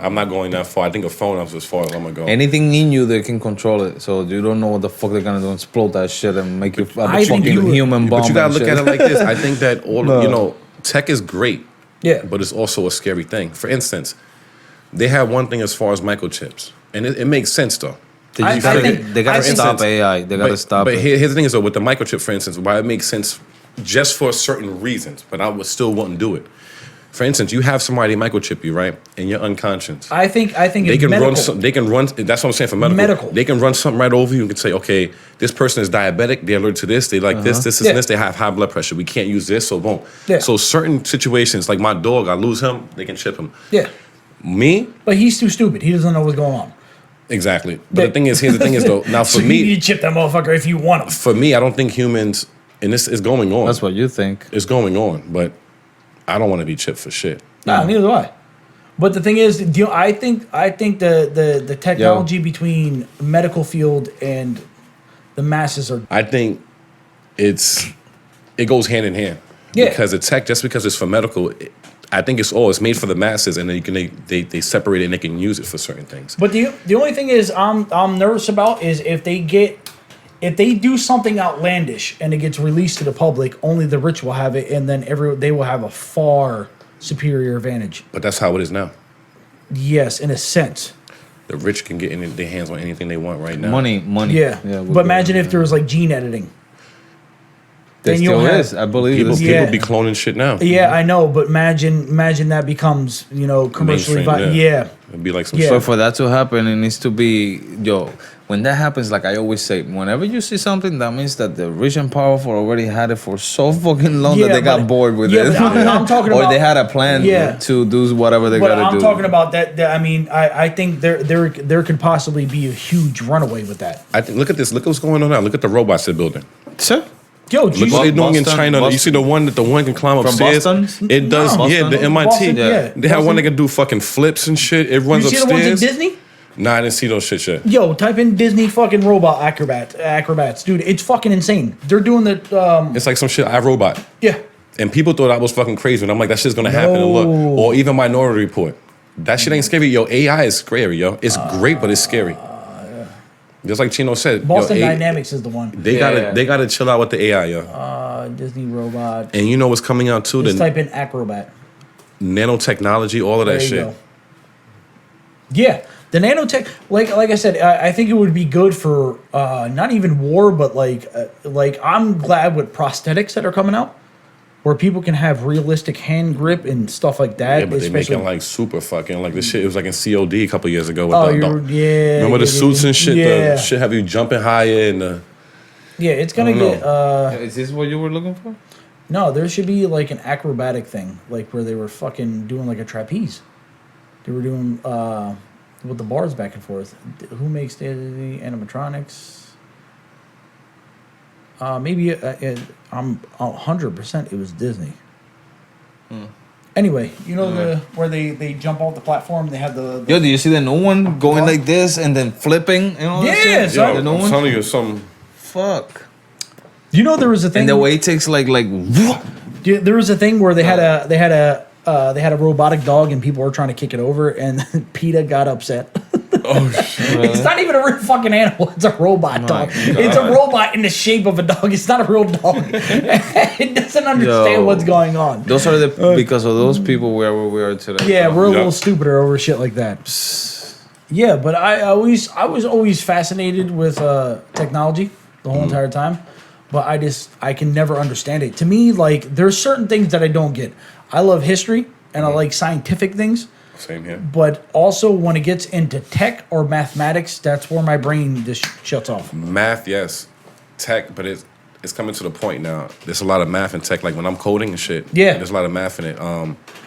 I'm not going that far. I think a phone is as far as I'm gonna go. Anything in you, they can control it. So you don't know what the fuck they're gonna do. Explode that shit and make you a I think fucking you would- human bomb. But you gotta and look shit. at it like this. I think that No. tech is great, Yeah. but it's also a scary thing. For instance, they have one thing as far as microchips, and it makes sense though. They, I gotta, think- they gotta I think- stop AI. They gotta stop But it. here's the thing is though, with the microchip, for instance, why it makes sense just for certain reasons, but I would still wouldn't do it. For instance, you have somebody microchip you, right, and you're unconscious. I think They it's can medical. run some. They can run. That's what I'm saying for medical. Medical. They can run something right over you and can say, okay, this person is diabetic. They're allergic to this. They like this, Yeah. and this. They have high blood pressure. We can't use this, so boom. Yeah. So certain situations, like my dog, I lose him. They can chip him. Yeah. Me, But he's too stupid. He doesn't know what's going on. exactly. But the thing is, here's the thing is though. Now for So you me, need to chip that motherfucker if you want him. for me, I don't think humans, and this is going on. That's what you think. It's going on, but I don't want to be chipped for shit. Nah, neither do I. But the thing is, I think the technology between medical field and the masses are I think it goes hand in hand. Yeah. Because the tech, just because it's for medical, I think it's made for the masses, and then you can they separate it and they can use it for certain things. But the only thing is I'm nervous about is if they do something outlandish and it gets released to the public, only the rich will have it, and then they will have a far superior advantage. But that's how it is now. Yes, in a sense. the rich can get in their hands on anything they want right now. Money. Yeah. we're But imagine good. if there was like gene editing. There then you'll still have- is. I believe People, it's Yeah. people be cloning shit now. Yeah, I know, but imagine that becomes, commercially Mainstream, yeah. It'd be like some Yeah. shit. But for that to happen, it needs to be, when that happens, like I always say, whenever you see something, that means that the rich and powerful already had it for so fucking long Yeah, that they got but- bored with yeah, it. but I'm talking or about- they had a plan Yeah. to do whatever they But got to I'm do. talking about that I mean, I think there could possibly be a huge runaway with that. I think, look at this. Look what's going on now. Look at the robots they're building. Sure. Yo, Look what they're doing in Boston- China. You see the one can climb From upstairs. Boston? It does. No. Yeah, the Boston? MIT. Boston, yeah. They have one Boston. that can do fucking flips and shit. It runs you see the ones upstairs. in Disney? Nah, I didn't see those shit yet. Yo, type in Disney fucking robot acrobats, dude. It's fucking insane. They're doing the It's like some shit. iRobot. yeah. And people thought I was fucking crazy. And I'm like, that shit's gonna happen. And look, No. or even Minority Report. That shit ain't scary. Yo, AI is scary, yo. It's great, but it's scary. Just like Chino said, Boston yo, Dynamics is the one. they Yeah. gotta chill out with the AI, yo. Disney robot. And you know what's coming out too? Just The type in acrobat. nanotechnology, all of that There you shit. go. Yeah, the nanotech, like I said, I think it would be good for not even war, but like I'm glad with prosthetics that are coming out, where people can have realistic hand grip and stuff like that. Yeah, but they especially- making like super fucking like this shit. It was like in COD a couple years ago. With Oh, the, yeah. remember the yeah, suits and shit? Yeah, The shit have you jumping higher and the. yeah. It's gonna I don't get. Is this what you were looking for? No, there should be like an acrobatic thing, like where they were fucking doing like a trapeze. They were doing with the bars back and forth. Who makes the animatronics? Maybe I'm 100%. It was Disney. Anyway, the where they jump off the platform. They have the Yo, do you see the new one going like this and then flipping and all that Yeah, shit? son. The new I'm one? telling you some. Fuck. there was a thing. And the way it takes like There was a thing where they had a robotic dog and people were trying to kick it over and PETA got upset. Oh shit! It's not even a real fucking animal. It's a robot dog. It's a robot in the shape of a dog. It's not a real dog. It doesn't understand Yo. what's going on. those are the because of those people where we are today. Yeah, we're a Yeah. little stupider over shit like that. Yeah, but I was always fascinated with technology the whole entire time, but I can never understand it. To me, like there's certain things that I don't get. I love history and I like scientific things. Same here. But also when it gets into tech or mathematics, that's where my brain just shuts off. Math, yes. Tech, but it's coming to the point now. There's a lot of math in tech. Like when I'm coding and shit. Yeah. There's a lot of math in it.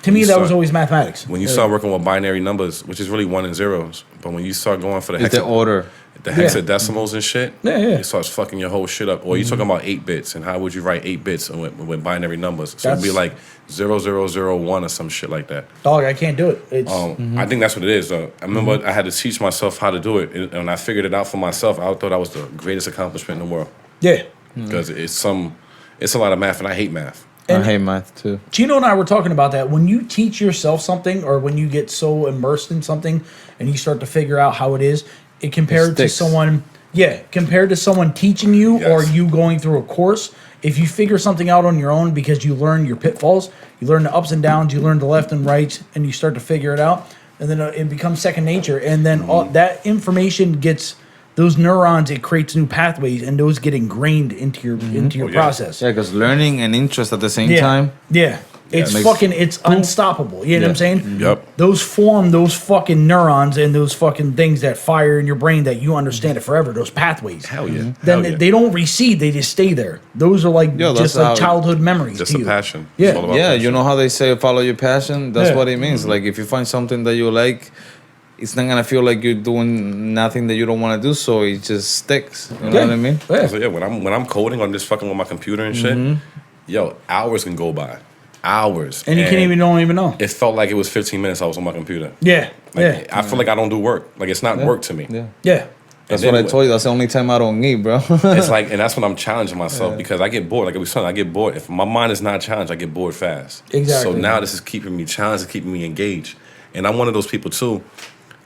To me, that was always mathematics. when you start working with binary numbers, which is really 1 and 0s, but when you start going for It's the order. the Yeah. hexadecimals and shit, Yeah, yeah. it starts fucking your whole shit up. Or you're talking about 8 bits, and how would you write 8 bits with binary numbers? So it'd be That's- like 0001 or some shit like that. Dog, I can't do it. It's I think that's what it is, though. I remember I had to teach myself how to do it, and when I figured it out for myself, I thought that was the greatest accomplishment in the world. yeah. Because it's a lot of math, and I hate math. And- I hate math too. Chino and I were talking about that. When you teach yourself something, or when you get so immersed in something, and you start to figure out how it is, it compared to sticks. someone. Yeah, compared to someone teaching you or Yes. you going through a course. If you figure something out on your own because you learn your pitfalls, you learn the ups and downs, you learn the left and rights, and you start to figure it out, and then it becomes second nature. And then all that information gets those neurons. It creates new pathways, and those get ingrained into your Oh, yeah. process. Yeah, because learning and interest at the same Yeah. time. Yeah. It's makes- fucking, it's unstoppable. You know what I'm saying? Yep. Those form those fucking neurons and those fucking things that fire in your brain that you understand it forever, those pathways. Hell yeah. Then Hell yeah. they don't recede, they just stay there. Those are like Yo, just that's like how- childhood memories. Just to a you. passion. Yeah. It's all about Yeah, passion. you know how they say follow your passion? That's Yeah. what it means. Like if you find something that you like, it's not gonna feel like you're doing nothing that you don't want to do, so it just sticks. You know Yeah. what I mean? Yeah. So yeah, when I'm coding on this fucking with my computer and shit, yo, hours can go by, hours, And you don't even know. It felt like it was 15 minutes I was on my computer. Yeah. Like, Yeah. I feel like I don't do work. Like it's not work to me. Yeah. Yeah. That's And what I then told you. That's the only time I don't eat, bro. It's like, and that's when I'm challenging myself because I get bored. Like I was saying, I get bored. If my mind is not challenged, I get bored fast. Exactly. So now this is keeping me challenged and keeping me engaged. And I'm one of those people too.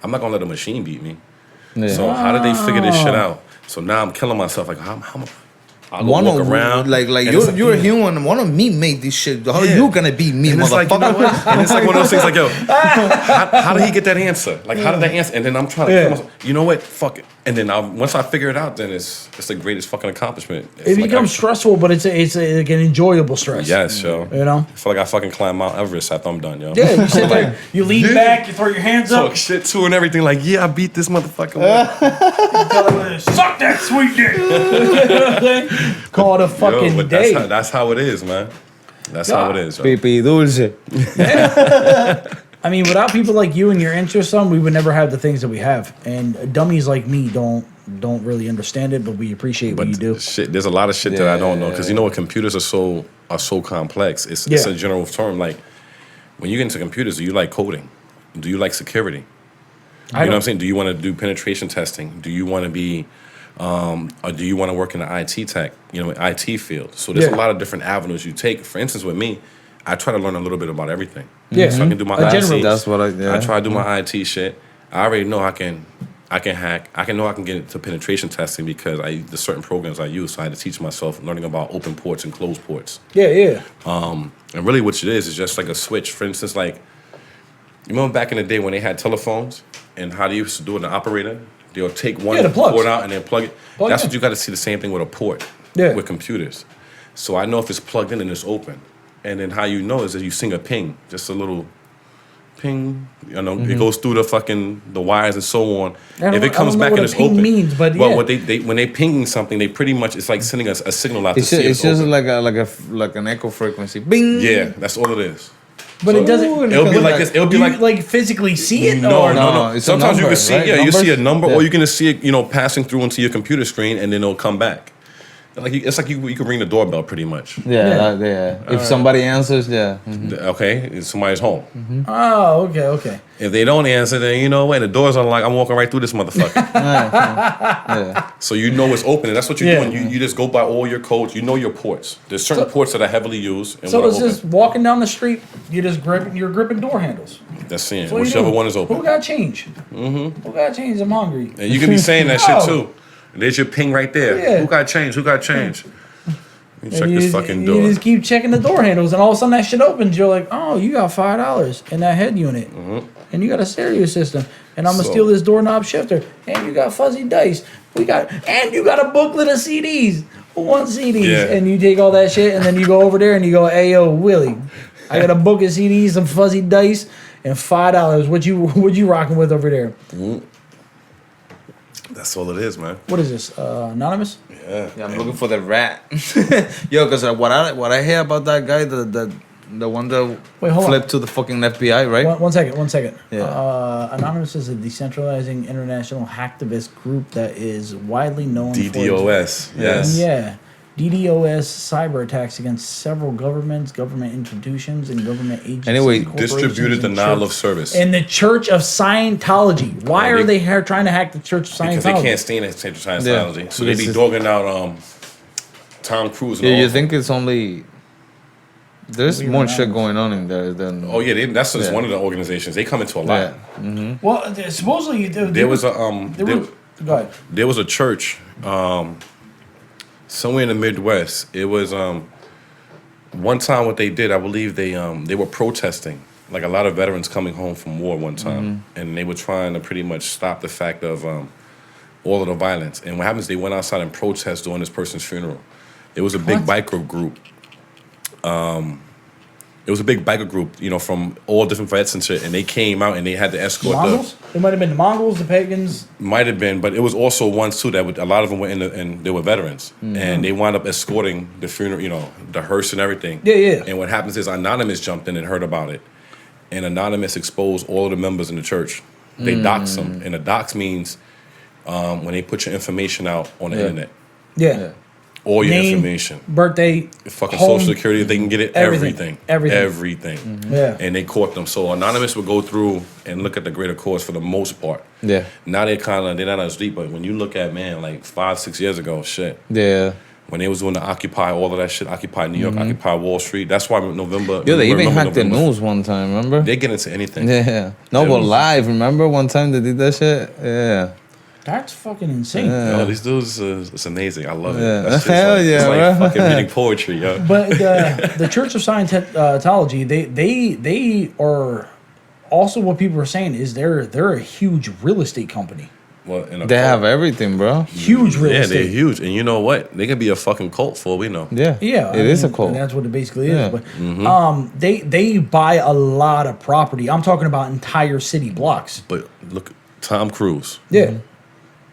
I'm not gonna let a machine beat me. Yeah. So how did they figure this shit out? So now I'm killing myself. Like how I'll go walk around. Like and it's you're a human. One of me made this shit. How you gonna be me, and it's like, motherfucker? you know what? And it's like one of those things like, yo, how did he get that answer? Like, how did that answer? And then I'm trying to, kill myself. You know what? Fuck it. And then once I figure it out, then it's the greatest fucking accomplishment. It becomes stressful, but it's like an enjoyable stress. Yes, yo. You know? I feel like I fucking climbed Mount Everest after I'm done, yo. Yeah, you sit there, you lean back, you throw your hands up. Talk shit too and everything. Like, yeah, I beat this motherfucker. Suck that sweet dick. Call it a fucking but day. that's how it is, man. That's how it is. Yo. Pipi dulce. I mean, without people like you and your interests, we would never have the things that we have. And dummies like me don't really understand it, but we appreciate what you do. Shit, there's a lot of shit that I don't know because you know what, computers are so complex. It's a general term. Like when you get into computers, do you like coding? Do you like security? You know what I'm saying? Do you want to do penetration testing? Do you want to be, or do you want to work in the IT tech? You know, IT field. So there's a lot of different avenues you take. For instance, with me, I try to learn a little bit about everything. Yeah, so I can do my IT. That's what I try to do my IT shit. I already know I can hack. I can get into penetration testing because the certain programs I use. So I had to teach myself learning about open ports and closed ports. Yeah. And really, what it is just like a switch. For instance, like you remember back in the day when they had telephones and how they used to do it, the operator. They'll take one the plugs. port out and then plug it. That's what you got to see the same thing with a port. With computers. So I know if it's plugged in and it's open. And then how you know is that you sing a ping, just a little ping. You know, it goes through the wires and so on. If it comes back and it's open, means, but what they when they pinging something, they pretty much it's like sending us a signal out to see it's just open. like an echo frequency. Bing. Yeah, that's all it is. But it doesn't. It'll be like this. It'll be like physically see it. No. It's Sometimes you can see. right? Yeah, you see a number, Yeah. or you can see it. Passing through into your computer screen, and then it'll come back. It's like you can ring the doorbell pretty much. Yeah. If somebody answers, Okay, somebody's home. Oh, okay. If they don't answer, then you know what? The door's unlocked. I'm walking right through this motherfucker. So you know it's open, and that's what you're doing. You just go by all your codes. You know your ports. There's certain ports that are heavily used. And So it's open. just walking down the street. You're gripping door handles. That's seeing That's what you whichever do. one is open. Who got change? Who got change? I'm hungry. And you can be saying that No. shit too. There's your ping right there. Yeah. Who got change? Who got change? You check this fucking You door. just keep checking the door handles, and all of a sudden that shit opens. You're like, oh, you got $5 in that head unit, and you got a stereo system, and I'm gonna steal this doorknob shifter, and you got fuzzy dice. You got a booklet of CDs. Who wants CDs? Yeah. And you take all that shit, and then you go over there and you go, hey yo, Willie, I got a book of CDs, some fuzzy dice, and $5. What you rocking with over there? That's all it is, man. What is this? Anonymous? Yeah. I'm looking for the rat. Yo, because what I hear about that guy, the one that Wait, hold on. flipped to the fucking FBI, right? One second. Yeah. Anonymous is a decentralizing international hacktivist group that is widely known for DDoS. Yes. Yeah. DDoS cyber attacks against several governments, government institutions, and government agencies. Anyway, corporations, Distributed and denial church- of service. And the Church of Scientology. Why are they trying to hack the Church of Scientology? Because they can't stand Central Scientology. Yeah. So they be Because dogging out Tom Cruise and Yeah, all. you think it's only... There's Weird more amounts. shit going on in there than... Oh yeah, that's just Yeah. one of the organizations. They come into a lot. Yeah. Well, supposedly There was a Go ahead. there was a church somewhere in the Midwest. It was one time what they did. I believe they were protesting, like a lot of veterans coming home from war one time, and they were trying to pretty much stop the fact of all of the violence. And what happens? They went outside and protest during this person's funeral. It was a big biker group. It was a big biker group, from all different vets and shit, and they came out and they had to escort Mongols? It might have been the Mongols, the pagans. Might have been, but it was also ones too a lot of them were and they were veterans, and they wound up escorting the funeral, the hearse and everything. Yeah. And what happens is Anonymous jumped in and heard about it, and Anonymous exposed all of the members in the church. They doxed them, and the dox means when they put your information out on the internet, Yeah. all your Name, information, birthday, fucking home, social security, they can get it, everything. everything. Yeah. And they caught them. So Anonymous would go through and look at the greater cause for the most part. Yeah. Now they're not as deep, but when you look at, man, like 5-6 years ago, shit, Yeah. when they was doing the Occupy, all of that shit, Occupy New York, Occupy Wall Street, that's why November. Yo, they even remember hacked the November- news one time, remember? They get into anything. Yeah. No, It but was- live, remember one time they did that shit? Yeah. That's fucking insane. Yo, these dudes, it's amazing. I love it. Yeah. That's just Hell like, yeah, it's like bro. fucking reading poetry, yo. But the Church of Scientology, they are also what people are saying is they're a huge real estate company. Well, in a They cult. have everything, bro. Huge real Yeah, estate. they're huge. And you know what? They could be a fucking cult for all we know. Yeah, Yeah, it is a and cult. that's what it basically Yeah. is. But they buy a lot of property. I'm talking about entire city blocks. But look, Tom Cruise, Yeah,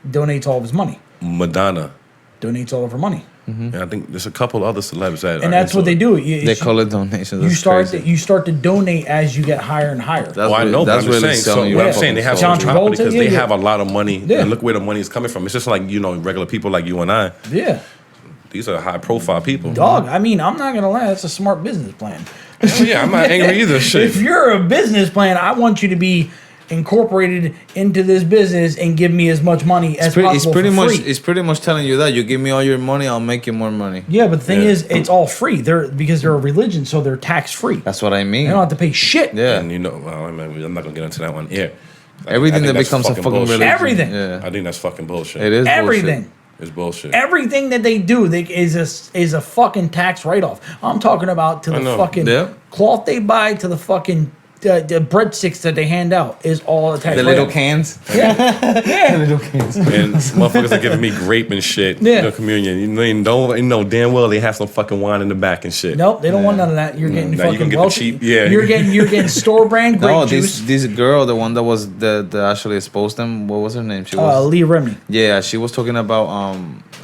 donates all of his money. Madonna, Donates all of her money, and I think there's a couple other celebs that and that's what they do. They call it donations. You That's start crazy. you start to donate as you get higher and higher. That's Well, I really- know, but that's I'm just really saying. So selling you what I'm fucking saying, they have soul. some John property Travolta, because yeah, they yeah. have a lot of money. Yeah. And look where the money is coming from. It's just like regular people like you and I. Yeah, These are high profile people. dog. I mean, I'm not gonna lie. That's a smart business plan. Oh, yeah, I'm not angry either. Shit. If you're a business plan, I want you to be incorporated into this business and give me as much money as possible. It's pretty for much free. it's pretty much telling you that you give me all your money, I'll make you more money. Yeah, but the thing Yeah. is, it's all free. Because they're a religion, so they're tax free. That's what I mean. They don't have to pay shit. Yeah, And you know, well, I'm not gonna get into that one. Yeah. everything I think that that's becomes a fucking bullshit. religion. Everything. Yeah, I think that's fucking bullshit. it is Everything. bullshit. It's bullshit. Everything that they do is a fucking tax write off. I'm talking about to I the know. fucking Yeah. cloth they buy to the fucking the breadsticks that they hand out is all a tax The write little off. cans. Yeah. Little cans. And motherfuckers are giving me grape and shit. Yeah. Communion. You know damn well they have some fucking wine in the back and shit. Nope, they don't want none of that. You're getting Now you fucking can get the wealthy. cheap- yeah. You're getting store brand grape No, juice. this girl, the one that was the actually exposed them. What was her name? She was Leah Remini. yeah. She was talking about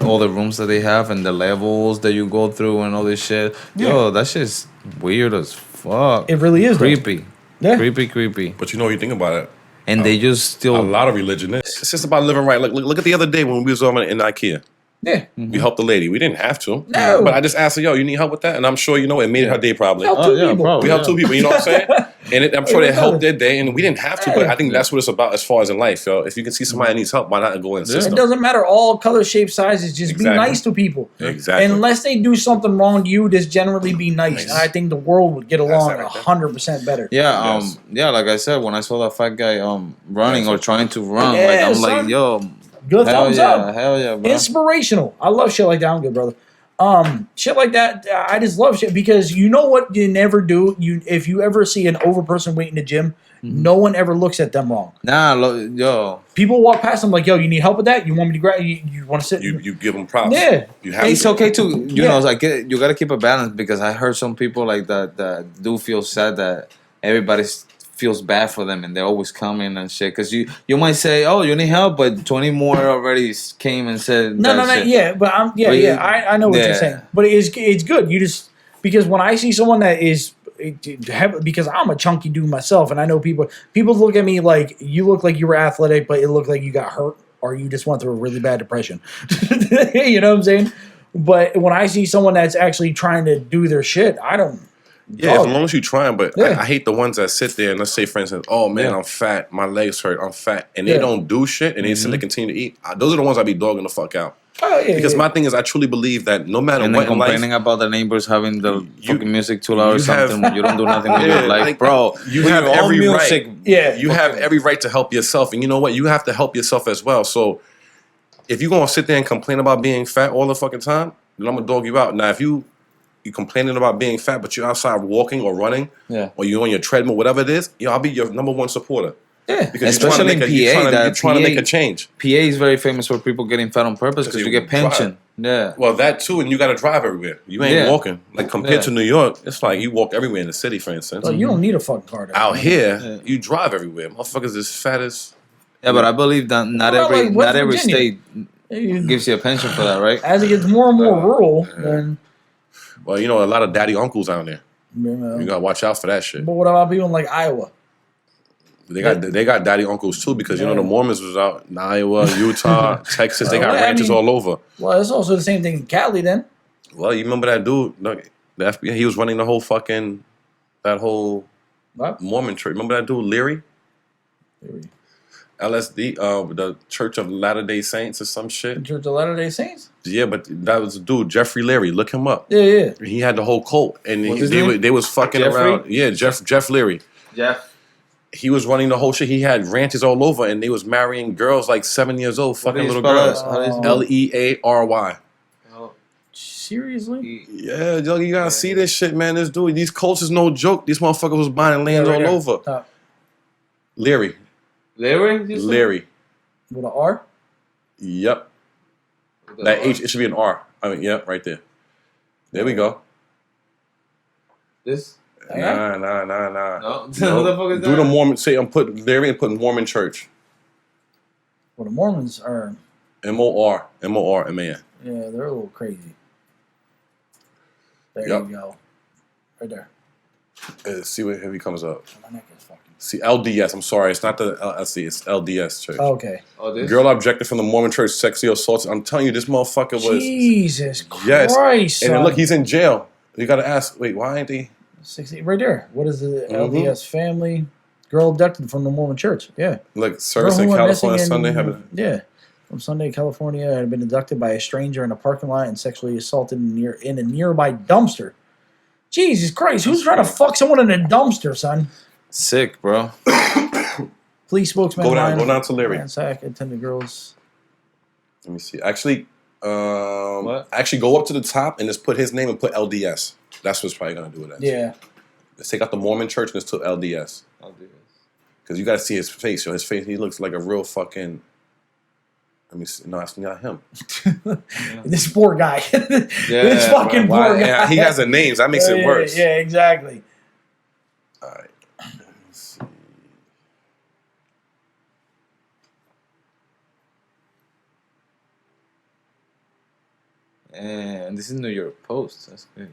all the rooms that they have and the levels that you go through and all this shit. Yo, that shit's weird as fuck. It really is, though. creepy. Yeah. Creepy. But you know, you think about it. And they just A still lot of religion is. It's just about living right. Look at the other day when we was over in IKEA. Yeah. We helped the lady. We didn't have to. No. But I just asked her, yo, you need help with that? And I'm sure, it made her day probably. Help two people. We helped two people, you know what I'm saying? And I'm sure It they was helped better. their day, and we didn't have to, but I think that's what it's about as far as in life, yo. If you can see somebody that needs help, why not go and assist It them? doesn't matter all color, shape, sizes. Just Exactly. be nice to people. Exactly. Unless they do something wrong to you, just generally be nice. And I think the world would get along that right there. 100% better. yeah, Yes. yeah, like I said, when I saw that fat guy running or trying to run, Yeah, like I'm son. like, yo, Good hell thumbs yeah, up. hell yeah, bro. Inspirational. I love shit like that. I'm good, brother. Shit like that. I just love shit because you know what you never do. If you ever see an over person waiting in the gym, no one ever looks at them wrong. Nah, yo, People walk past them like, "Yo, you need help with that? You want me to grab? You want to sit?" You give them props. Yeah. You have it's to. okay to you Yeah. know like you gotta keep a balance because I heard some people like that do feel sad that everybody feels bad for them and they're always coming and shit because you might say, oh, you need help, but 20 more already came and said No, shit. yeah, but I'm, But I know what yeah. you're saying, but it's good. You just because when I see someone that is because I'm a chunky dude myself, and I know people look at me like you look like you were athletic, but it looked like you got hurt or you just went through a really bad depression. You know what I'm saying? But when I see someone that's actually trying to do their shit, I don't. Yeah, dog. as long as you're trying, but Yeah. I hate the ones that sit there and let's say, for instance, oh man, Yeah. I'm fat, my legs hurt, I'm fat, and they Yeah. don't do shit, and they sit there continue to eat. Those are the ones I be dogging the fuck out. Oh, yeah, Because yeah. my thing is, I truly believe that no matter And what then in life, complaining about the neighbors having the You- fucking music too loud or you have- something. You don't do nothing with Yeah, your life, like, bro. you With have your own every right. Yeah. you have every right to help yourself, and you know what? You have to help yourself as well. So if you're gonna sit there and complain about being fat all the fucking time, then I'm gonna dog you out. Now, if you complaining about being fat, but you're outside walking or running, Yeah. or you're on your treadmill, whatever it is, I'll be your number one supporter. Yeah. Because Especially in PA, you're trying that to make PA a change. PA is very famous for people getting fat on purpose because you you get drive. pension. Yeah. Well, that too, and you got to drive everywhere. You ain't Yeah. walking. Like compared Yeah. to New York, it's like you walk everywhere in the city, for instance. Like, you don't need a fucking car. to- Out here, you drive everywhere. Motherfuckers is fat as. Yeah, but I believe that not Well, every like West not every Virginia. state You- gives you a pension for that, right? As it gets more and more rural, then Well, a lot of daddy uncles out there. you know. You gotta watch out for that shit. But what about people in like Iowa? They got daddy uncles too because Yeah. the Mormons was out in Iowa, Utah, Texas. They got Well, I ranches mean- all over. Well, it's also the same thing in Cali then. Well, you remember that dude? Look, the FBI. He was running the whole that whole What? Mormon church. Remember that dude, Leary? LSD, the Church of Latter-day Saints or some shit. Church of Latter-day Saints? Yeah, but that was a dude, Jeffrey Leary. Look him up. Yeah. He had the whole cult, and What's his they name? was fucking Jeffrey? around. Yeah, Jeff Leary. Jeff. he was running the whole shit. He had ranches all over, and they was marrying girls like 7 years old, What do fucking you little spell it? girls. How do you spell it? Leary. Oh, Seriously? Yeah, yo, you gotta see this shit, man. This dude, these cults is no joke. These motherfuckers was buying lands right all there. over. Leary. Larry? You said? Leary. With an R? Yep. With the That R? H, it should be an R. I mean, yep, right there. There we go. This? Nah. No? No. What the fuck is that? Do the Mormon, say, I'm put Leary and put Mormon church. Well, the Mormons are, M-O-R-M-A-N. yeah, they're a little crazy. There Yep. you go. Right there. See what here he comes up. My neck is fucking. See, LDS. I'm sorry, it's not the LSC, it's LDS church. Okay. Oh, this? Girl objected from the Mormon church, sexually assaulted. I'm telling you, this motherfucker was. Jesus Yes. Christ. And then son. look, he's in jail. You gotta ask, wait, why ain't he? 60, right there. What is the Mm-hmm. LDS family? Girl abducted from the Mormon church. Yeah. Like, Girl service who in went California missing Sunday. yeah. From Sunday, California, had been abducted by a stranger in a parking lot and sexually assaulted in a nearby dumpster. Jesus Christ, who's trying to fuck someone in a dumpster, son? Sick, bro. Police spokesman. Go down to Leary. Ransack attended girls. Let me see. Actually, What? actually go up to the top and just put his name and put LDS. That's what's probably gonna do with that. Yeah. Let's take out the Mormon church and let's put LDS. I'll do this. Because you gotta see his face. Yo, his face, he looks like a real fucking. Let me see. No, that's not him. This poor guy. Yeah, this fucking Why- poor guy. yeah, he has a name. So that makes it worse. Yeah, exactly. All right. Let's see. And this is New York Post. That's crazy.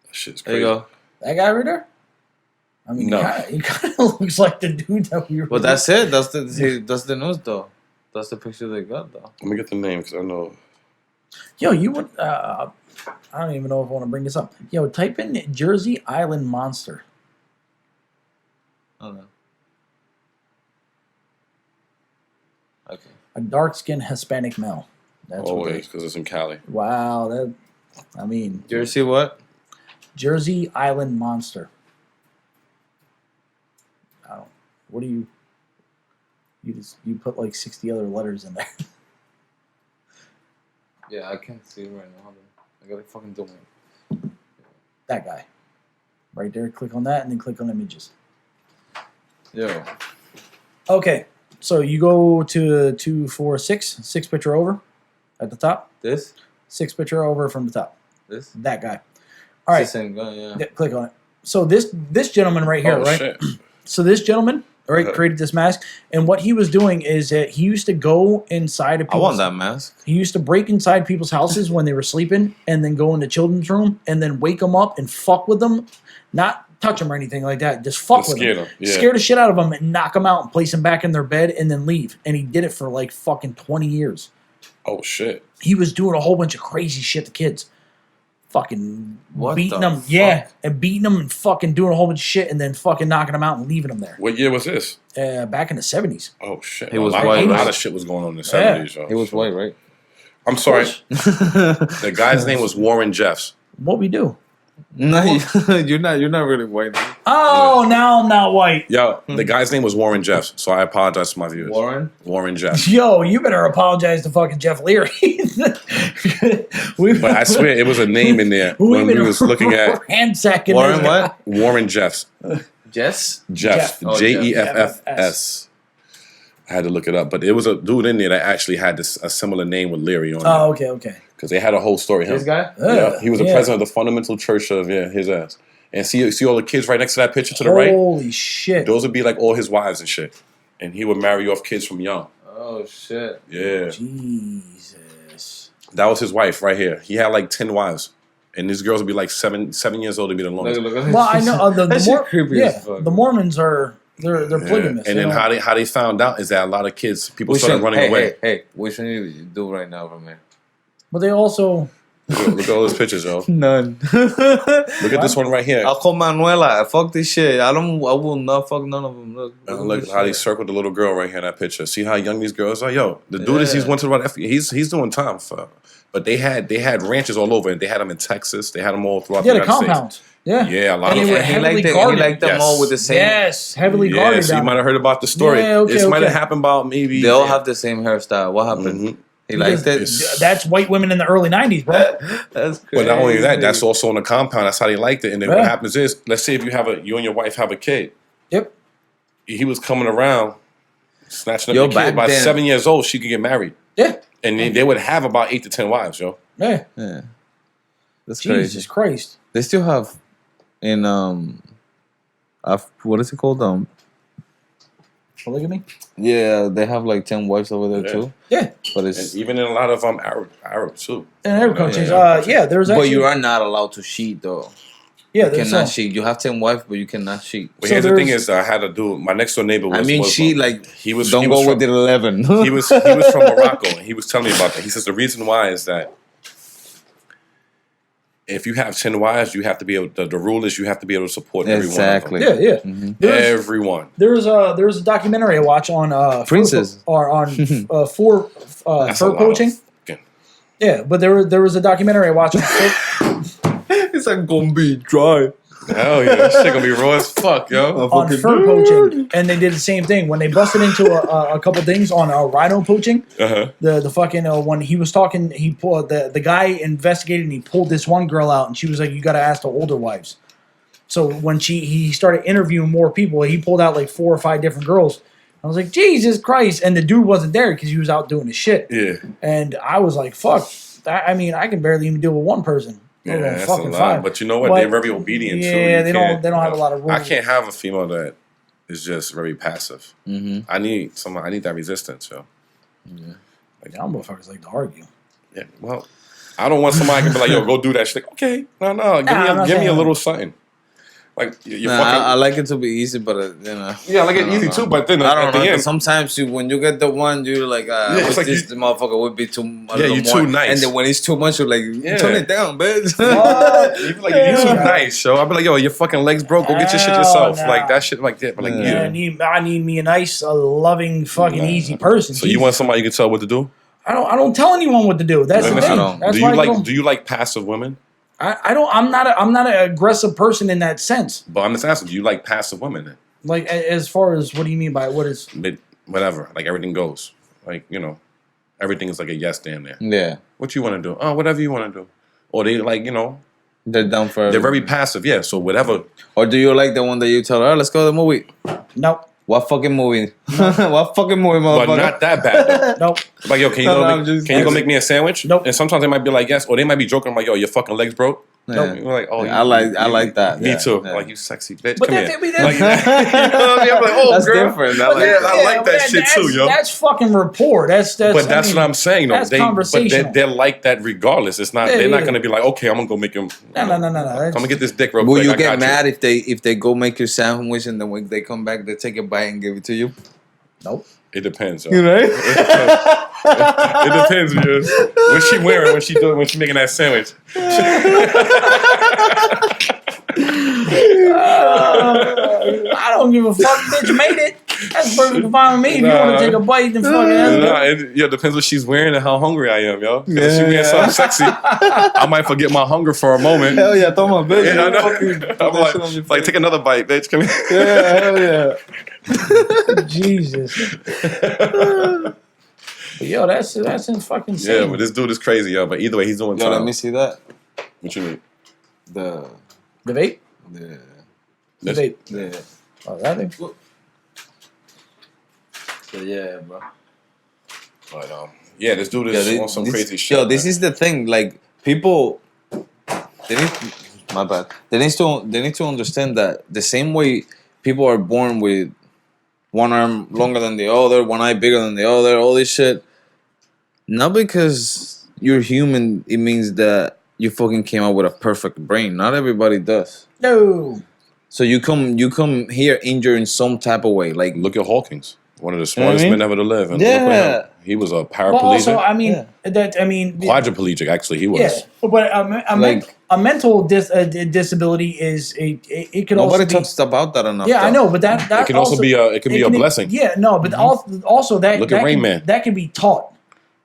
That shit's There crazy. you go. That guy right there? I mean, No. he kind of looks like the dude that we were. Well, that's it. That's the news, though. That's the picture they got, though. Let me get the name because I know. Yo, you would. I don't even know if I want to bring this up. Yo, type in Jersey Island Monster. Oh no. Okay. A dark-skinned Hispanic male. That's what Always it is. because it's in Cali. Wow, that. I mean, Jersey what? Jersey Island Monster. I don't. What do you? You put like 60 other letters in there. Yeah, I can't see it right now. Hold on. I gotta fucking do it. That guy. Right there. Click on that and then click on images. Yo. Okay, so you go to 246, 6 picture over, at the top. This? 6 picture over from the top. This? That guy. All right. It's the same guy, yeah. Yeah, click on it. So this gentleman right here, Oh, right? shit. So this gentleman, right, Okay. created this mask, and what he was doing is that he used to go inside of I people's. want that mask. He used to break inside people's houses when they were sleeping, and then go in the children's room, and then wake them up and fuck with them, not touch them or anything like that. Just fuck Just with scare them, them, yeah. scare the shit out of them, and knock them out and place them back in their bed, and then leave. And he did it for like fucking 20 years. Oh shit. He was doing a whole bunch of crazy shit to kids. Fucking What beating the them, yeah, fuck? and beating them and fucking doing a whole bunch of shit, and then fucking knocking them out and leaving them there. What year was this? Back in the 70s. Oh shit. He was a lot, white, a lot right? of shit was going on in the 70s, yo. He was white, right? I'm sorry. The guy's name was Warren Jeffs. What we do? No, you're not really white. Oh, now I'm not white. Yo, the guy's name was Warren Jeffs, so I apologize to my viewers. Warren? Warren Jeffs. Yo, you better apologize to fucking Jeff Leary. But I swear it was a name in there when we was looking at ransacking Warren this- what? Warren Jeffs. Jess? Jeff. Jeff. Oh, Jeffs. I had to look it up, but it was a dude in there that actually had a similar name with Leary on Oh, it. okay, okay. Because they had a whole story. This guy? Yeah, he was the Yeah. president of the Fundamental Church of his ass. And see all the kids right next to that picture to the right? Holy shit. Those would be like all his wives and shit. And he would marry off kids from young. Oh, shit. Yeah. Jesus. That was his wife right here. He had like 10 wives. And these girls would be like seven years old to be the longest. Look at this. Well, I know the That shit more creepy as fuck. the Mormons are they're polygamous. And you then know? how they found out is that a lot of kids, people Which started one? running away. Hey, which one you do right now from here? But they also Look at all those pictures, yo. None. Look at this one right here. I'll call Manuela. Fuck this shit. I will not fuck none of them. Look And look this how they shit. circled the little girl right here in that picture. See how young these girls are? Yo, the dude is he's Yeah. went to about he's doing time for. But they had ranches all over, and they had them in Texas. They had them all throughout yeah, the the United compounds. States. Yeah. Yeah, a lot And of they were them. He heavily liked it. He guarded. liked them Yes. all with the same. Yes, heavily Yeah, guarded. so you down might there. have heard about the story. Yeah, okay, this might have okay. happened about maybe. They all have the same hairstyle. What happened? Mhm. He Because liked it. That's white women in the early '90s, bro. That's crazy. But not only that, that's also on the compound. That's how they liked it. And then Yeah. what happens is, let's say if you and your wife have a kid, Yep. he was coming around, snatching up Yo, your back kid. By then- 7 years old, she could get married. Yeah. And they would have about 8 to 10 wives, yo. Yeah. Yeah. That's Jesus crazy. Christ. They still have in what is it called? Polygamy. Yeah, they have like 10 wives over there Yeah. too. Yeah. But And it's even in a lot of Arab too. In every country. yeah. There's actually. but you are not allowed to cheat though. Yeah, You there's cannot some. cheat. You have 10 wives, but you cannot cheat. But So here's the thing there's- is, I had to do. My next door neighbor was I mean, Muslim. cheat like He was. don't he go was with from, the 11. he was from Morocco, and he was telling me about that. He says the reason why is that if you have 10 wives, you have to be able. The rule is you have to be able to support Exactly. Yeah, yeah. everyone. There's, Everyone. there's a documentary I watch on Princess. or on That's fur a lot of poaching. fucking- Yeah, but there was a documentary I watched on fur, It's like gonna be dry. Hell yeah, that shit gonna be raw as fuck, yo. on fur poaching, and they did the same thing when they busted into a couple things on rhino poaching. Uh-huh. The fucking when he was talking, he pulled the guy investigated and he pulled this one girl out, and she was like, "You got to ask the older wives." So when he started interviewing more people, he pulled out like 4 or 5 different girls. I was like, Jesus Christ! And the dude wasn't there because he was out doing his shit. Yeah. And I was like, fuck. I mean, I can barely even deal with one person. Yeah, Let alone that's a fucking lot. 5. But you know what? But- They're very obedient too. Yeah, You they can't- don't have a lot of rules. I can't have a female that is just very passive. Mm-hmm. I need that resistance, yo. Y'all motherfuckers like to argue. Yeah. Well, I don't want somebody to be like, yo, go do that shit. Like, okay, no, I'm not give me a saying little something. Like you Nah, fucking. I like it to be easy, but you know. Yeah, I like it I don't easy know. too, but then I at don't the know. 'Cause end, sometimes when you get the one, you're like, it's with like this you- motherfucker would be too. you're too nice. And then when it's too much, you're like, Yeah. turn it down, bitch. you be like, you're too nice, yo. I'll be like, yo, your fucking legs broke. Go get your shit Hell yourself. nah. Like that shit, like that. But like, Yeah. yeah. I need me a nice, loving, fucking easy person. So you want somebody you can tell what to do? I don't tell anyone what to do. That's the Let me thing. see. don't. That's Do why you I don't. do you like passive women? I don't. I'm not an aggressive person in that sense. But I'm just asking, do you like passive women? Then? Like as far as what do you mean by what is? Whatever, like everything goes. Like everything is like a yes, damn there. Yeah, What you want to do? Oh, whatever you want to do. Or they like they're down for. they're very passive. Yeah. So whatever. Or do you like the one that you tell her, let's go to the movie? Nope. What fucking movie? What fucking movie, motherfucker? But not that bad. Though. Nope. Like, yo, can you No, go no, I'm make, just can you go kidding. make me a sandwich? Nope. And sometimes they might be like yes, or they might be joking. I'm like, yo, your fucking legs broke. Yeah. You're like, oh, Yeah, I like that. Me Yeah, too. yeah. Like you sexy bitch. But Come that- here. I mean, that- Like, you know what I mean? I'm like, oh, That's girl. different. I But like Yeah, that. I like that shit too, yo. That's fucking rapport. That's. But that's what I'm saying, though. That's But conversational. they're like that regardless. It's not. Yeah, they're not yeah. gonna be like, okay, I'm gonna go make him. No. I'm gonna get this dick real Will quick. you I get got mad if they go make your sandwich and then when they come back they take a bite and give it to you? Nope. It depends. Yo. Right? It depends, yo. What she wearing when she making that sandwich. I don't give a fuck. Bitch made it. That's perfectly fine with me. If you want to take a bite, then fucking that's good. It depends what she's wearing and how hungry I am, yo. 'Cause if she wearing something sexy, I might forget my hunger for a moment. Hell yeah, toma, bitch. Yeah, I know. Fucking put I'm that shit on your like, face. take another bite, bitch. Come here. Yeah, hell yeah. Jesus. But yo, that's fucking Yeah, insane. but this dude is crazy, yo. But either way, he's doing Yo, time. let me see that. What you mean? The The vape? the The vape. the Oh, that thing? yeah, bro. But yeah, this dude is on some crazy shit. Yo, this is the thing. Like people, they need. My bad. They need to understand that the same way people are born with one arm longer than the other, one eye bigger than the other, all this shit. Not because you're human, it means that you fucking came out with a perfect brain. Not everybody does. No. So you come here injured in some type of way. Like Look at Hawkins, one of the know what I smartest mean? men ever to live. And Yeah. look at him. He was a But also, paraplegic, I mean, quadriplegic. Actually, he was. yeah. But a mental disability is it could also nobody be. talks about that enough. Yeah, I though. know, but that It can also be a blessing. Yeah, no, but also that Look at that Rain can, Man. that can be taught.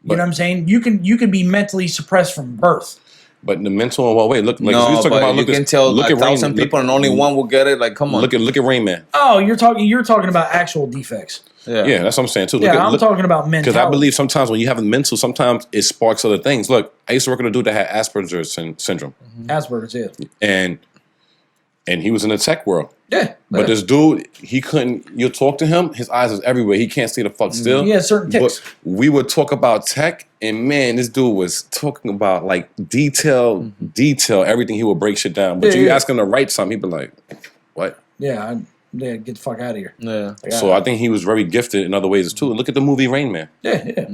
You But- know what I'm saying? You can be mentally suppressed from birth. But the mental in what way? Look, like no, we was talking but about. you can tell look a at thousand people and only one will get it. Like, come on. Look at Rain Man. Oh, you're talking about actual defects. Yeah, that's what I'm saying too. I'm talking about mentality. Because I believe sometimes when you have a mental, sometimes it sparks other things. Look, I used to work with a dude that had Asperger's syndrome. Asperger's, yeah. And he was in the tech world. Yeah. But this dude, he couldn't, you'll talk to him, his eyes is everywhere. He can't stay the fuck still. He has certain tics. But we would talk about tech, and man, this dude was talking about like detail, everything. He would break shit down. But you ask him to write something, he'd be like, what? Yeah, get the fuck out of here. Yeah. So I think he was very gifted in other ways too. Look at the movie Rain Man. Yeah.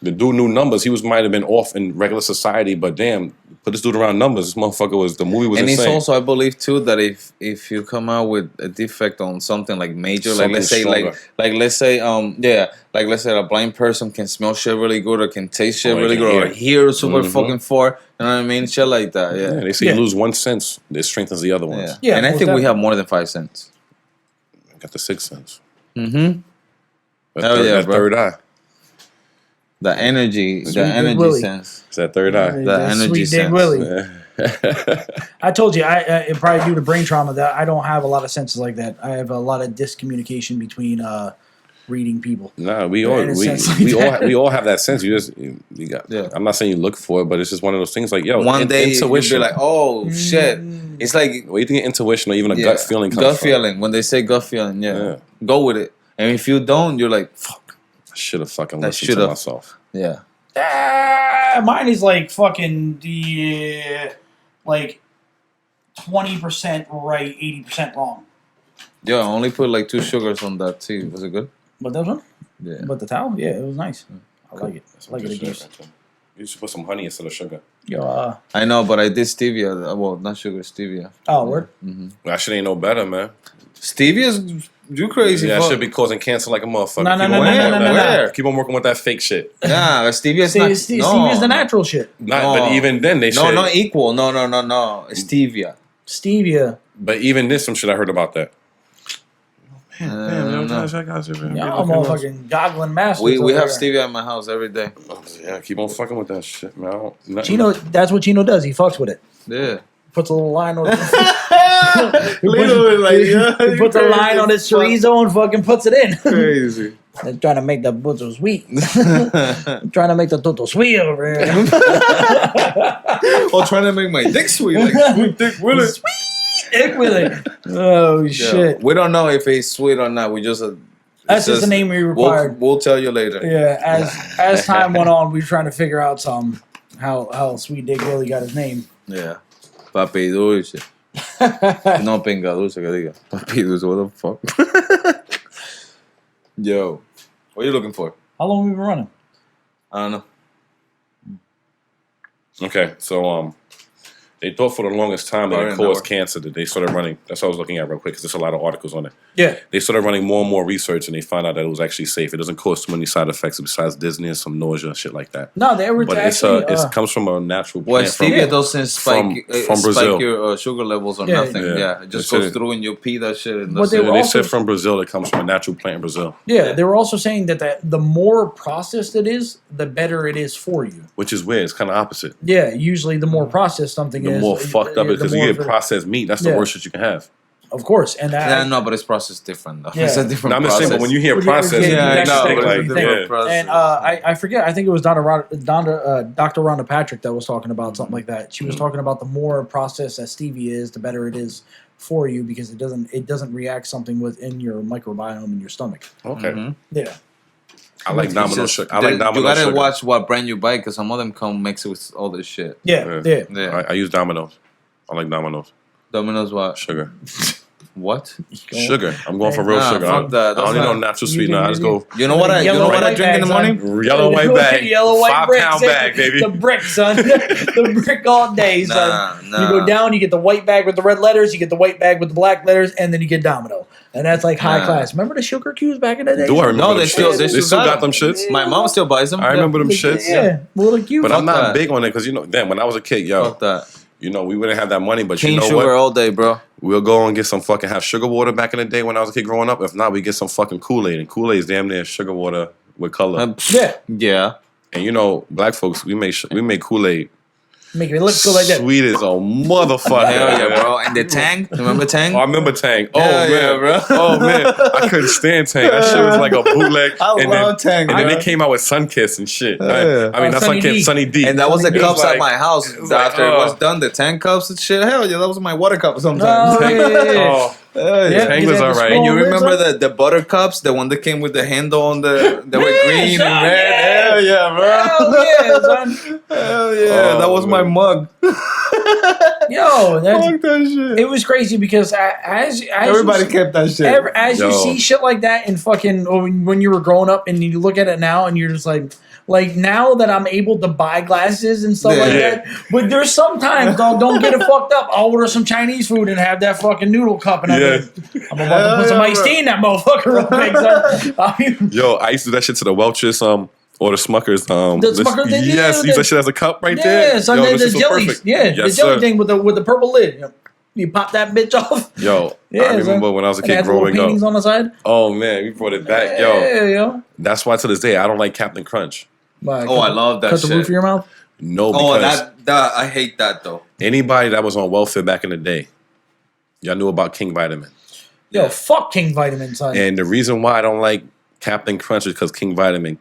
The dude knew numbers. He might have been off in regular society, but damn, put this dude around numbers. This motherfucker the movie was and insane. it's also, I believe too, that if you come out with a defect on something like major, Something like let's say stronger. let's say a blind person can smell shit really good or can taste shit Or really can good or hear. hear super fucking far. You know what I mean? Shit like that. Yeah, Yeah. they say you lose one sense, it strengthens the other ones. Yeah. And I most think we definitely. have more than 5 cents. Got the sixth sense. Mm-hmm. That bro. third eye. The energy Big Willie. sense. It's that third eye. The energy Sweet Dick sense. Willie. I told you, I probably due to brain trauma that I don't have a lot of senses like that. I have a lot of discommunication between reading people. Nah, we Yeah, all in a we, sense like we all that. we all have that sense. You got. Yeah. I'm not saying you look for it, but it's just one of those things. Like One day you'll be intuition. like, oh shit. It's like What do you think? Intuition or even a gut feeling comes gut from? feeling. When they say gut feeling, Yeah. go with it. And if you don't, you're like, fuck. I should have fucking That listened to should've. myself. Yeah. Mine is like fucking like 20% right, 80% wrong. Yo, I only put like 2 sugars on that tea. Was it good? But that one? Yeah. But the towel? Yeah, it was nice. I like it. That's I like what it. you It should gives. do. You should put some honey instead of sugar. Yo, I know, but I did stevia. Well, not sugar, stevia. word? That shit ain't no better, man. Stevia's you crazy. Yeah, I fuck. should be causing cancer like a motherfucker. No, Keep no, on no, working no, with no, that. no. Keep on working with that fake shit. Nah, stevia's not. Stevia's the natural shit. But even then, they No, should. not equal. No. Stevia. Stevia. But even this, some shit I heard about that. Y'all motherfucking goggling masters. We over have here. stevia in my house every day. Yeah, keep on fucking with that shit, man. Nothing- Chino, that's what Chino does. He fucks with it. Yeah. Puts a little line on it. Literally, like, yeah, He puts a line on his chorizo and fucking puts it in. Crazy. They're trying to make the butter sweet. Trying to make the toto sweet over here. Or trying to make my dick sweet, like sweet dick Willie. Sweet dick with it. Oh, shit. We don't know if it's sweet or not. We just That's just the name we required. We'll tell you later. Yeah, as time went on, we were trying to figure out how Sweet Dick Willie got his name. Yeah. Papi dulce. No pinga dulce que diga. Papi dulce, what the fuck? Yo, what are you looking for? How long have we been running? I don't know. Okay, so they thought for the longest time that Probably it an caused hour. cancer. That they started running. That's what I was looking at real quick because there's a lot of articles on it. Yeah. They started running more and more research, and they found out that it was actually safe. It doesn't cause too many side effects besides dizziness, some nausea, shit like that. No, they were But actually. it comes from a natural Well, plant. From, stevia doesn't spike from Brazil. spike your sugar levels or Yeah. nothing. Yeah. Yeah, it just That's goes it. through and you pee that shit. And But that's they it. were they also- said from Brazil. It comes from a natural plant in Brazil, yeah, they were also saying that the more processed it is, the better it is for you. which is weird. It's kind of opposite. Yeah, usually the more processed something The is, more fucked up it the is because you more get for- processed meat. That's the Yeah. worst shit you can have. Of course, and that. Yeah, no, but it's processed different though. Yeah. It's a different No, I'm just process. saying, but when you hear Well, yeah, processed, yeah, you yeah, think no, like, but it's a different yeah. process. And I forget. I think it was Dr. Rhonda Patrick that was talking about something like that. She was talking about the more processed that stevia is, the better it is for you because it doesn't react something within your microbiome in your stomach. Okay, Mhm. Yeah. I like It's Domino just- sugar. I like you Domino gotta sugar. watch what brand you buy because some of them come mixed with all this shit. Yeah. Yeah. Yeah. Yeah. I use Domino's. I like Domino's. Domino's what? Sugar. What? Sugar. I'm going for real Nah, sugar. fuck that. I don't need That's no not- natural sweetener. I just go You know what I Yellow drink in the white morning? yellow white bag. Yellow white 5 brick, pound son. bag, baby. The brick, son. The brick all day, son. Nah. You go down, you get the white bag with the red letters, you get the white bag with the black letters, and then you get Domino. And that's like high Nah. class. Remember the sugar cubes back in the day? Do I remember No, them they still- shits? they They still got got them shits. My mom still buys them. I remember them shits. Yeah, little cubes. But I'm Fuck not that. big on it because, then when I was a kid, Fuck that. we wouldn't have that money. But Cane you know sugar what? all day, bro. We'll go and get some fucking have sugar water back in the day when I was a kid growing up. If not, we get some fucking Kool-Aid. And Kool-Aid is damn near sugar water with color. Yeah. And black folks, we make Kool-Aid. Make your lips go like that. Sweet as a motherfucker. Hell yeah, man. bro. And the Tang, remember Tang? Oh, I remember Tang. Oh Hell man, yeah, bro. Oh man, I couldn't stand Tang. That shit was like a bootleg. I and love then, Tang, And then bro. they came out with Sunkiss and shit. Yeah. I mean, not Sunny Sunkiss, D. Sunny D. And that was the It was cups like- at my house. was like, After it was done, the Tang cups and shit. Hell yeah, that was my water cup sometimes. Oh, yeah. Oh, Hell Yeah, Tang because was they had the alright. small And you lids remember on. the butter cups, the one that came with the handle on the that were Yeah, green son, and red? yeah. Hell yeah, bro. Hell yeah, son. Hell yeah, Oh, that was my man. mug. Yo, that's, Fuck that shit. it was crazy because as Everybody you, kept that shit. as you Yo. see shit like that in fucking when you were growing up and you look at it now and you're just like now that I'm able to buy glasses and stuff like Yeah. that, but there's sometimes dog, don't get it fucked up. I'll order some Chinese food and have that fucking noodle cup and Yeah. I'm about to put some Hell yeah, iced bro. tea in that motherfucker real quick. Son. I mean, Yo, I used to do that shit to the Welch's or the Smuckers. The Smuckers, they- yes, yeah, use that shit as a cup right there. yeah, son, Yo, the this is so jellies, perfect. yeah, Yes, the jelly sir. thing with the purple lid. You pop that bitch off. Yo, Yeah, I remember son. when I was a And it kid had the little growing paintings up. on the side. Oh man, we brought it back. Yeah, Yo, yo. that's why to this day I don't like Captain Crunch. Why, Oh, I love that cut the shit. roof of your mouth. No, Oh, because that I hate that though. anybody that was on welfare back in the day, y'all knew about King Vitamin. Yo, fuck King Vitamin, son. And the reason why I don't like Captain Crunch is because King Vitamin,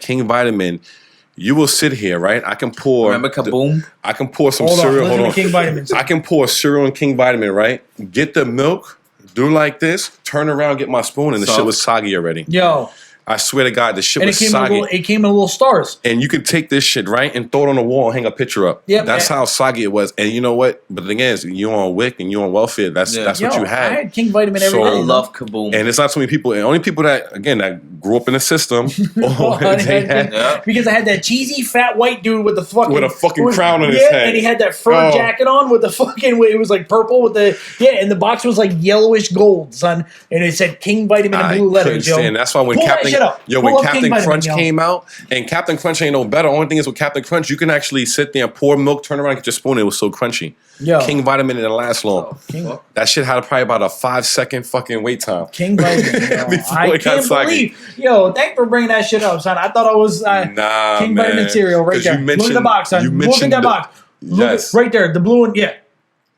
you will sit here, right? I can pour. Remember Kaboom? I can pour some Hold on, cereal. listen Hold to on. King Vitamin. I can pour cereal in King Vitamin, right? Get the milk, do like this, turn around, get my spoon, and the Soft. shit was soggy already. Yo, I swear to God, the shit and was it soggy. came in little stars. And you can take this shit, right, and throw it on the wall and hang a picture up. Yep. That's how soggy it was. And you know what? But the thing is, you on WIC and you on welfare. That's Yeah. that's Yo, what you I had. had King Vitamin every So- day. I son. love Kaboom. And it's not so many people. And only people that, again, that grew up in the system. Oh, they had, Yeah. Because I had that cheesy fat white dude with the fucking With a fucking crown on his yeah, head. and he had that fur Oh. jacket on with the fucking. It was like purple with the and the box was like yellowish gold, son, and it said King Vitamin in I blue couldn't letters, yo. stand. That's why when Pull that Captain, shit up. yo, Pull when up Captain King Vitamin, Crunch yo. came out, and Captain Crunch ain't no better. Only thing is with Captain Crunch, you can actually sit there and pour milk, turn around, get your spoon. It was so crunchy. Yo. King Vitamin didn't last long. King, That shit had probably about a 5-second fucking wait time. King Vitamin. Yo. Before I it got can't soggy. believe. Yo, thanks for bringing that shit up, son. I thought I was Nah, King man. Vitamin cereal right 'Cause you there. Look at mentioned- the box, son. you Look at mentioned that the- box. Look Yes. at, right there, the blue one. Yeah.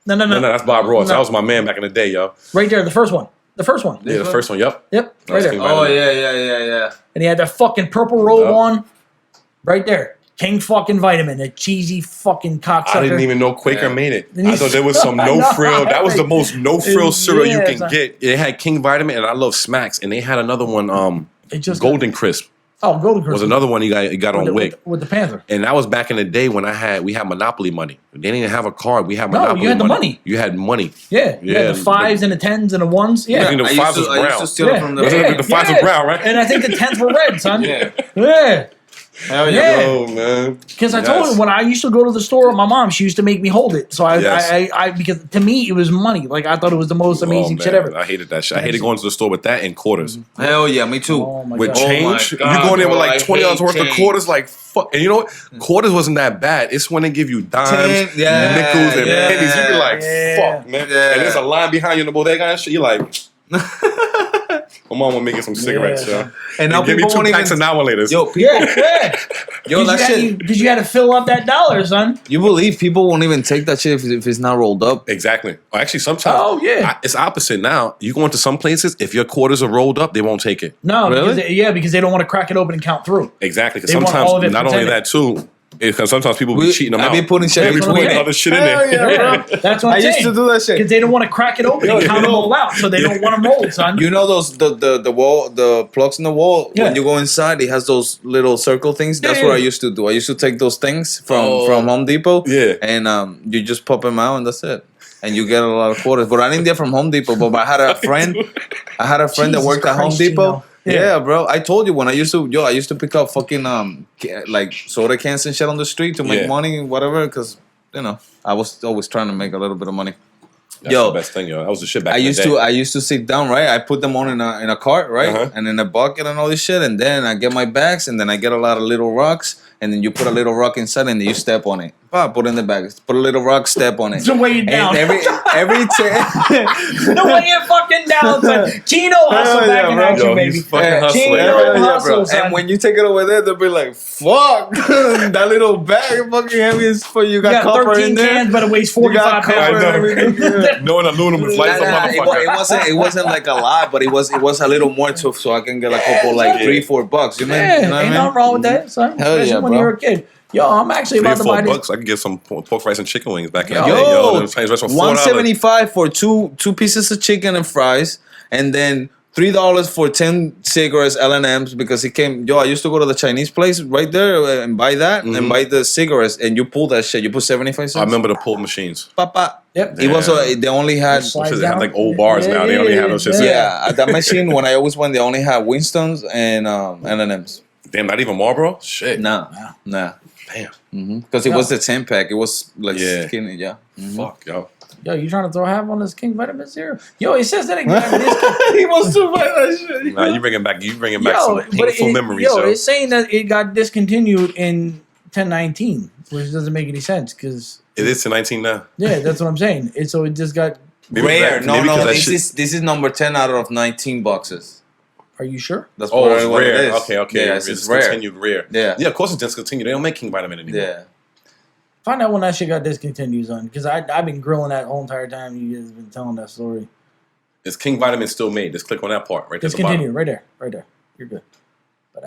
No. No, that's Bob Ross. No. That was my man back in the day, yo. Right there, the first one. The first one. Yeah, the first one. Yep. Yep. That Right was there. King Oh Vitamin. yeah. And he had that fucking purple robe Yup. on. Right there. King fucking Vitamin, a cheesy fucking cocksucker. I didn't even know Quaker Yeah. made it. And I thought there was some I no know. frill. That was the most no frill cereal you Yeah, can son. get. It had King Vitamin, and I love Smacks, and they had another one. It just Golden Crisp Oh, Golden was Crisp. another one you got on WIC. With the Panther. And that was back in the day when we had Monopoly money. They didn't have a card. We had No, Monopoly you had the money. You had money. Yeah. You had Yeah, the fives and the tens and the ones. Yeah. I think the I fives used was to brown. steal it from the. The fives were brown, right? And I think the tens were red, son. Yeah. Yeah. Hell Yeah. Oh man. Because I told Yes. her when I used to go to the store with my mom, she used to make me hold it. So Yes. I because to me it was money. Like I thought it was the most amazing Oh, shit man. ever. I hated that shit. I hated going to the store with that and quarters. Hell yeah, me too. Oh my With god. change, Oh my God, you go in there with bro, like I $20 hate worth of change. quarters, like fuck. And you know what? Quarters wasn't that bad. It's when they give you dimes, Ten, yeah, nickels, and yeah, pennies. You be like, yeah. fuck, man. Yeah. And there's a line behind you in the bodega and shit. You're like, my mom was making some cigarettes, Yeah. yo. And now Give me people 2 won't packs even. an hour later. Yo, people. Yeah. Yo, that shit. Because you had to fill up that dollar, son. You believe people won't even take that shit if it's not rolled up? Exactly. Or actually, sometimes. Oh, yeah. It's opposite now. You go into some places, if your quarters are rolled up, they won't take it. No, Really? because they don't want to crack it open and count through. Exactly. Because They want sometimes, all of it not only pretended. that, too, because sometimes people be cheating them I out. be putting shit They be That's what putting I'm other shit in Hell there. yeah, bro. That's what I I'm used to saying. do that shit. Because they don't want to crack it open and Yo, count you them know- all out, so they don't want them rolled, son. You know those the wall, the plugs in the wall. Yeah. When you go inside, it has those little circle things. That's Yeah, what I yeah. used to do. I used to take those things from Oh. Home Depot. Yeah. And you just pop them out, and that's it. And you get a lot of quarters. But I didn't get from Home Depot. But I had a friend. that Jesus worked at Home Christ, Depot. Chino. Yeah. Yeah. Bro. I told you when I used to pick up fucking like soda cans and shit on the street to make Yeah. money, whatever. Because I was always trying to make a little bit of money. That's Yo. the best thing, yo. That was the shit back I in the used day. to sit down, right? I put them on in a cart, right? Uh-huh. And in a bucket and all this shit, and then I get my bags, and then I get a lot of little rocks, and then you put a little rock inside, and then you step on it. Put it in the bag. Put a little rock, step on it. To weigh it down. And every The way it fucking down, son. Chino hustle Hell back yeah, in bro. action, Yo, baby. he's fucking hustling. Chino Yeah, hustle, bro. son. And when you take it over there, they'll be like, "Fuck, that little bag fucking heavy as fuck. You got, You got copper 13 in there. cans, but it weighs You got 45 copper pounds. and everything." Yeah. Knowing aluminum is light as a motherfucker. It wasn't like a lot, but it was a little more to so I can get a couple like Yeah. $3-4. You know, Yeah, you know what I ain't mean? nothing wrong with that, son. Hell Especially yeah, when bro. you're a kid. Yo, I'm actually about to buy this. $3 or $4, I could get some pork rice and chicken wings back in the Yo. day. Yo, the Chinese restaurant, $4. $175 for two pieces of chicken and fries, and then $3 for 10 cigarettes, L&M's, because it came. Yo, I used to go to the Chinese place right there and buy that and buy the cigarettes, and you pull that shit. You put 75 cents. I remember the pull machines. Papa. Yep. It was they only had. They have like old bars now. They only have those shit. Yeah, at that machine when I always went, they only had Winston's and L&M's. Damn, not even Marlboro? Shit. Nah. Damn. Because it was the 10-pack. It was like Yeah. skinny. Yeah. Fuck, yo. Yo, you trying to throw half on this King Vitamin Zero? Yo, it says that it got discontinued. He wants to buy that shit. Nah, you bringing back some painful memories, yo, yo. it's saying that it got discontinued in 1019, which doesn't make any sense because It is to 19 now. yeah, that's what I'm saying. So it just got. Maybe Rare. that- No, maybe no. 'cause that This shit- is number 10 out of 19 boxes. Are you sure? That's Oh, it's what rare. it is. Okay. Yeah, It's it's rare. discontinued rare. Yeah. Yeah, of course it's discontinued. They don't make King Vitamin anymore. Yeah. Find out when that shit got discontinued, son. Because I've been grilling that whole entire time you guys have been telling that story. Is King Vitamin still made? Just click on that part right there. Discontinued, right there. You're good. But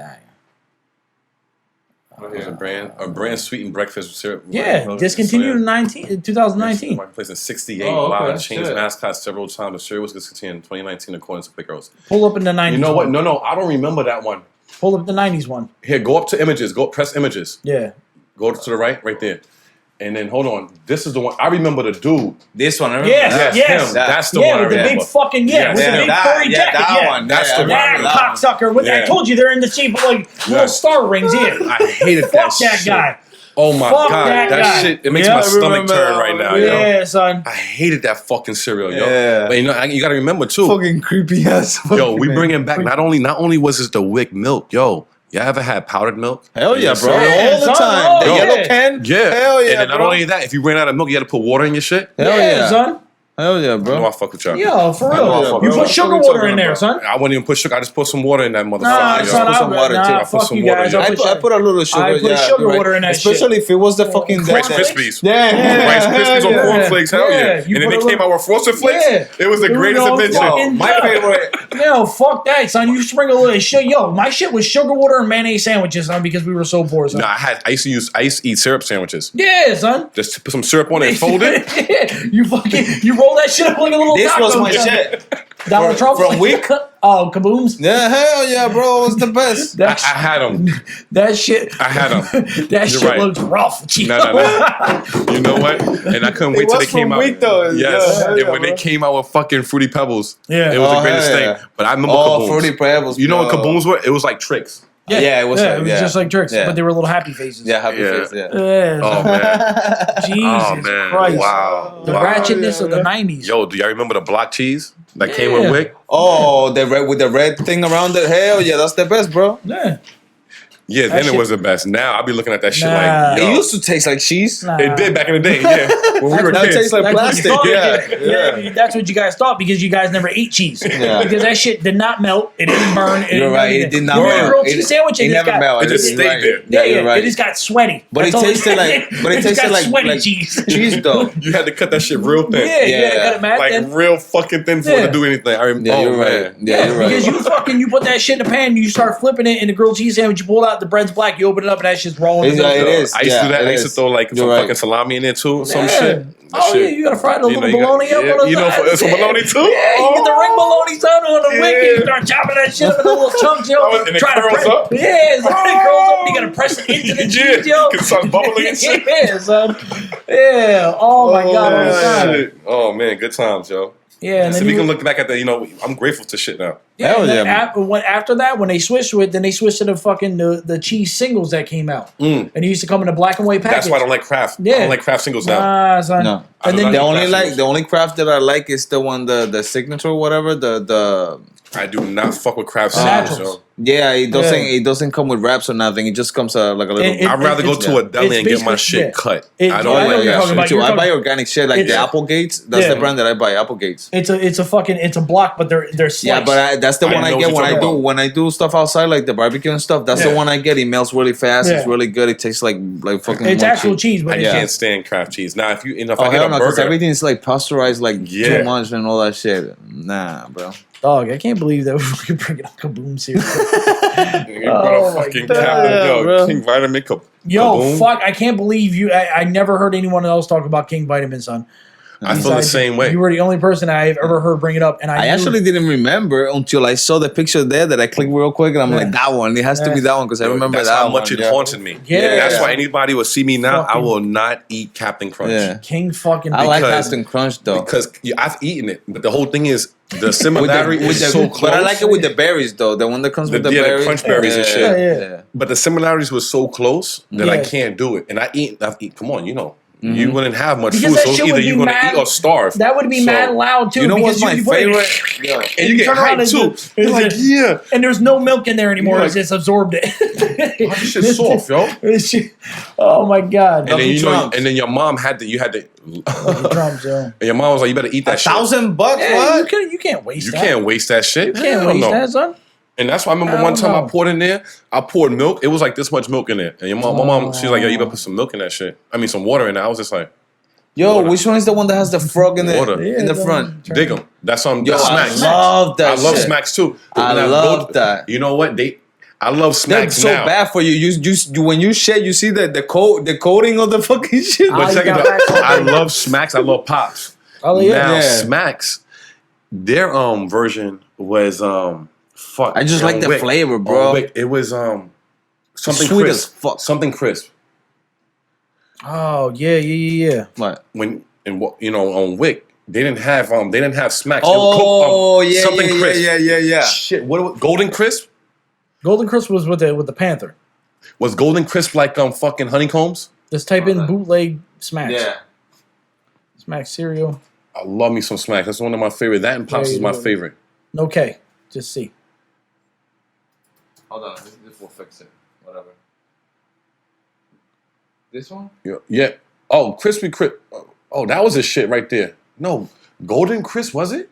There's a brand sweetened breakfast syrup. yeah, discontinued in 2019. Marketplace in 68. Oh, Wow, okay, it changed shit. mascot several times. The cereal was discontinued in 2019 according to Quick Rose. Pull up in the 90s. You know what? one. No, I don't remember that one. Pull up the 90s one. Here, go up to images. Press images. Yeah. Go to the right there. And then hold on. This is the one. I remember the dude. This one, I remember. Yes, yes. him. That's the Yeah, one I with the remember. big fucking, Yes, with the yeah, big that- furry yeah, jacket. that Yeah. one. That's the one. Yeah, cocksucker. I Yeah. told you they're in the shape of like little star rings here. I hated that Fuck that shit. guy. Oh my Fuck god, that that guy. shit! It makes Yeah, my I stomach remember turn that right one. now, yo. Yeah, son. I hated that fucking cereal, yo. Yeah. But you got to remember too, Fucking creepy ass. yo. We bringing back not only was this the Wick milk, yo. Y'all ever had powdered milk? Hell yeah, bro. Yeah, All the son, time. oh, The yeah. yellow can? Yeah. Hell yeah, And then not bro. only that, if you ran out of milk, you had to put water in your shit. Hell yeah, yeah. son. Hell yeah, No, bro. I fuck with y'all. Yo, for I know I real. fuck You with put y'all. sugar What we water talking in there, about? son. I wouldn't even put sugar. I just put some water in that motherfucker. Nah, yo. son, put some water, too. I put fuck some you water, guys. yo. I I put a little sugar. I put yeah, sugar right. water in that Especially shit. if it was the fucking Rice that- Krispies. Yeah. Rice Krispies on Yeah. cornflakes, hell Yeah. yeah. You And then put they a came little- out with Frosted Flakes. Yeah. It was the Dude, greatest no invention. fucking- My favorite. No, fuck that, son. You sprinkle a little sugar. Yo, my shit was sugar water and mayonnaise sandwiches, son, because we were so poor, son. No, I used to eat syrup sandwiches. Yeah, son. Just to put some syrup on it and fold it. You roll that shit up like a little This taco, was my son. shit. Donald Trump from Wick? Oh, kabooms. Yeah, hell yeah, bro. It was the best. I That, had them. that shit. I had them. That You're shit right. looks rough. No. You know what? And I couldn't wait till was they came from out. Wick, though. Yes. Yeah, and yeah, when they bro. came out with fucking Fruity Pebbles, Yeah. it was Oh, the greatest hell thing. yeah. But I remember Oh, Kabooms. Fruity Pebbles. You know what bro. Kabooms were? It was like tricks. Yeah, it was like- it was yeah. just like tricks, Yeah. but they were little happy faces. Yeah, happy Yeah. face. Yeah. Yeah. Oh man. Jesus Oh man. Christ. Wow. The Wow. ratchetness of the 90s. Yo, do y'all remember the block cheese that came Yeah. with Wick? Oh, the red with the red thing around it. Hell yeah, that's the best, bro. Yeah. Yeah, That then shit- it was the best. Now I'll be looking at that shit Nah. like, It yo. used to taste like cheese. Nah. It did back in the day, yeah. When we were Now it kids. tastes like That's what you plastic. thought, Yeah, yeah. That's what you guys thought because you guys never ate cheese. Yeah. Because that shit did not melt. It didn't burn. It You're didn't right. do It anything. did not You want a melt. grilled cheese sandwich? It just never got- melted. It just stayed Right. there. Yeah, you're right. It just got sweaty. But it That's all tasted like, but it just tasted got like sweaty cheese. cheese though. You had to cut that shit real thin. Yeah, Yeah. cut it mad Like thin. real fucking thin for it Yeah. to do anything. Yeah, oh you're man. right. Yeah, you're right. Because you put that shit in the pan, you start flipping it in the grilled cheese sandwich, you pull it out, the bread's black, you open it up, and that shit's rolling. It's- it is. I used to do that. Yeah, I it used to is. throw like You're some right. fucking salami in there too. Some Yeah. shit. Oh yeah, you gotta fry the little you got- bologna up yeah, on the you know, side. some bologna too? Yeah, you get the ring bologna son on the wick, and you start chopping that shit up in little chunks, yo. And it Try to curls press- up? Yeah, it's like it curls up. You gotta press it into the Yeah, cheese, yo. 'cause it starts bubbling and shit. Yeah, son. Yeah. Oh my god, all the time. shit. Oh man, good times, yo. Yeah, and So then we you can look back at the, I'm grateful to shit now. Hell and then yeah. after that, when they switched to it, then they switched to the fucking the cheese singles that came out, and it used to come in a black and white package. That's why I don't like Kraft. I Yeah. don't like Kraft singles now. Nah, son. No. I And don't then like The only Kraft like singles. the only craft that I like is the one the signature or whatever the I do not fuck with craft Naturals. sandwiches, yo. Yeah, it doesn't come with wraps or nothing. It just comes like a little. I'd rather go to a deli and get my basically- shit cut. I I don't know like what you're that talking shit. about. Me too. You're I buy talking- organic shit like the It's- Applegates. That's Yeah. the brand that I buy. Applegates. It's a block, but they're sliced. Yeah, but that's the I one I know get what you're talking about. when I do stuff outside like the barbecue and stuff. That's the Yeah. one I get. It melts really fast. It's Yeah. really good. It tastes like fucking. it's mochi. actual cheese, but I it's can't stand Kraft cheese. Now, if Oh I get hell a no! Because burger, everything's like pasteurized like Yeah. too much and all that shit. Nah, bro. dog. I can't believe that we're bringing up Kaboom cereal. you Oh brought a my fucking God. Captain, Yeah, yo, bro. King Vitamin Yo, Kaboom. fuck! I can't believe you. I never heard anyone else talk about King Vitamin, son. I feel the Besides same way. You were the only person I've ever heard bring it up, and I I knew- actually didn't remember until I saw the picture there that I clicked real quick and I'm Yeah. like, that one. It has to be that one because I remember That's that how one. much it yeah. haunted me. Yeah. That's why anybody will see me now. I Fucking- will not eat Captain Crunch. Yeah. King fucking. I like Because- Captain Crunch though. Because I've eaten it, but the whole thing is the With similarity is so close. but I like it with the berries though. The one that comes with the The berries. crunch berries and shit. Yeah. But the similarities were so close that I Yeah. can't do it. And I've eaten. Come on, you know, you wouldn't have much Because food, that so shit either would be you're gonna mad- eat or starve. That would be So- mad loud too. You know because what's my you put it- favorite? Yeah. And you get turn around hyped and too. do- You're like, yeah, And there's no milk in there anymore. You're It's like- just absorbed it. oh, this shit's soft, yo. This shit- oh my god. And then you know, Trumps. and then your mom had to. You had to. Lucky Trumps, yo. And your mom was like, "You better eat that shit. $1,000? Yeah, What? you can't waste You that. can't waste that shit. You can't Hell waste no. that, son. And that's why I remember Hell one time no. I poured in there. I poured milk. It was like this much milk in there. And my mom, she's like, "Yo, you better put some milk in that shit. I mean, some water in there." I was just like, Yo, Water. which one is the one that has the frog in Water. the in the front? "Dig them." That's Yo, that's I smacks. love that. I love shit. smacks too. I When love go- that. You know what? I love They're smacks so now. bad for you. You when you shit, you see the coating of the fucking shit. But you check it got out. back on I it. love smacks. I love pops. Oh yeah. Now Yeah. smacks, their version was fuck. I just like the Wick. flavor, bro. Wick. It was something Sweet crisp. as fuck. Something crisp. Oh yeah. What? When and what you know on Wick, they didn't have smacks. They would Oh cook, yeah, something yeah, crisp. yeah. Shit, Golden Crisp? Golden Crisp was with the Panther. Was Golden Crisp like fucking honeycombs? Just type in bootleg smacks. Yeah. Smack cereal. I love me some smacks. That's one of my favorite. That and Pops Yeah, is my yeah. favorite. No K. Just C. Hold on, this will fix it. Whatever. This one? Yeah. Oh, Crispy Crisp. Oh, that was a shit right there. No, Golden Crisp was it?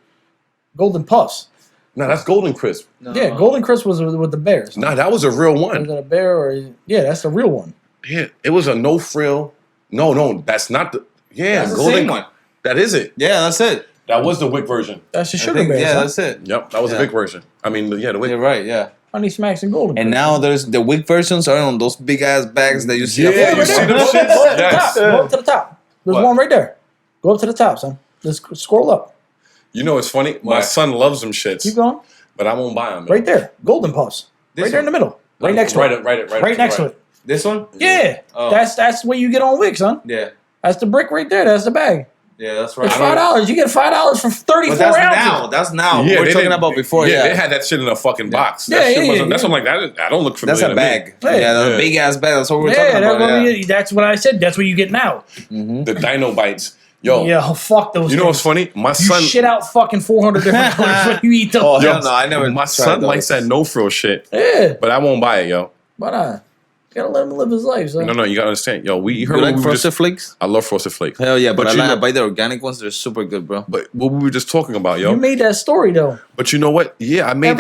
Golden Puffs. No, that's Golden Crisp. No. Yeah, Golden Crisp was with the Bears. Nah, that was a real Was one. that a bear or yeah? That's the real one. Yeah, it was a no frill. No, that's not the. Yeah, That's the Golden. same one. That is it. Yeah, that's it. That was the Wick version. That's the I sugar think- bears. yeah, huh? that's it. Yep, that was Yeah. the Wick version. I mean, yeah, the Wick. You're right, yeah. Honey Smacks and Golden. And Crisp. now there's the wick versions are on those big ass bags that you see. Yeah, up Yeah, you right see there. them Go up shits? to the Yes. top. Go up to the top. There's What? one right there. Go up to the top, son. Just scroll up. You know, it's funny. My What? son loves them shits, Keep going. but I won't buy them. Right there. Golden Puffs. This Right there in the middle. Right next to it. Right Next to it. This one? Yeah. Oh. That's what you get on Wick, son. Yeah. That's the brick right there. That's the bag. Yeah, that's right. It's $5. You get $5 for 34 But that's ounces. now. That's now. Yeah, We're they talking didn't- about before. Yeah, Yeah, they had that shit in a fucking box. Yeah, That shit yeah, wasn't, yeah. That's what I'm like. That don't look familiar. that's a to bag. Yeah. Yeah, that's Yeah. a big ass bag. That's what we're Yeah, talking that's about. what, Yeah. that's what I said. That's what you get now. Me. The Dino Bites. Yo, Yeah, fuck those. you know what's things. funny? My You son. shit out fucking 400 different colors when you eat them. Oh, Yo, hell no, I never. My tried son those. likes that no frill shit, Yeah, but I won't buy it, yo. why not? Gotta let him live his life, son. No, you gotta understand, yo. You heard You what like we were Frosted just. Flakes? I love Frosted Flakes. Hell yeah, but you I know- buy the organic ones. They're super good, bro. But what we were just talking about, yo. You made that story though. But you know what? Yeah, I made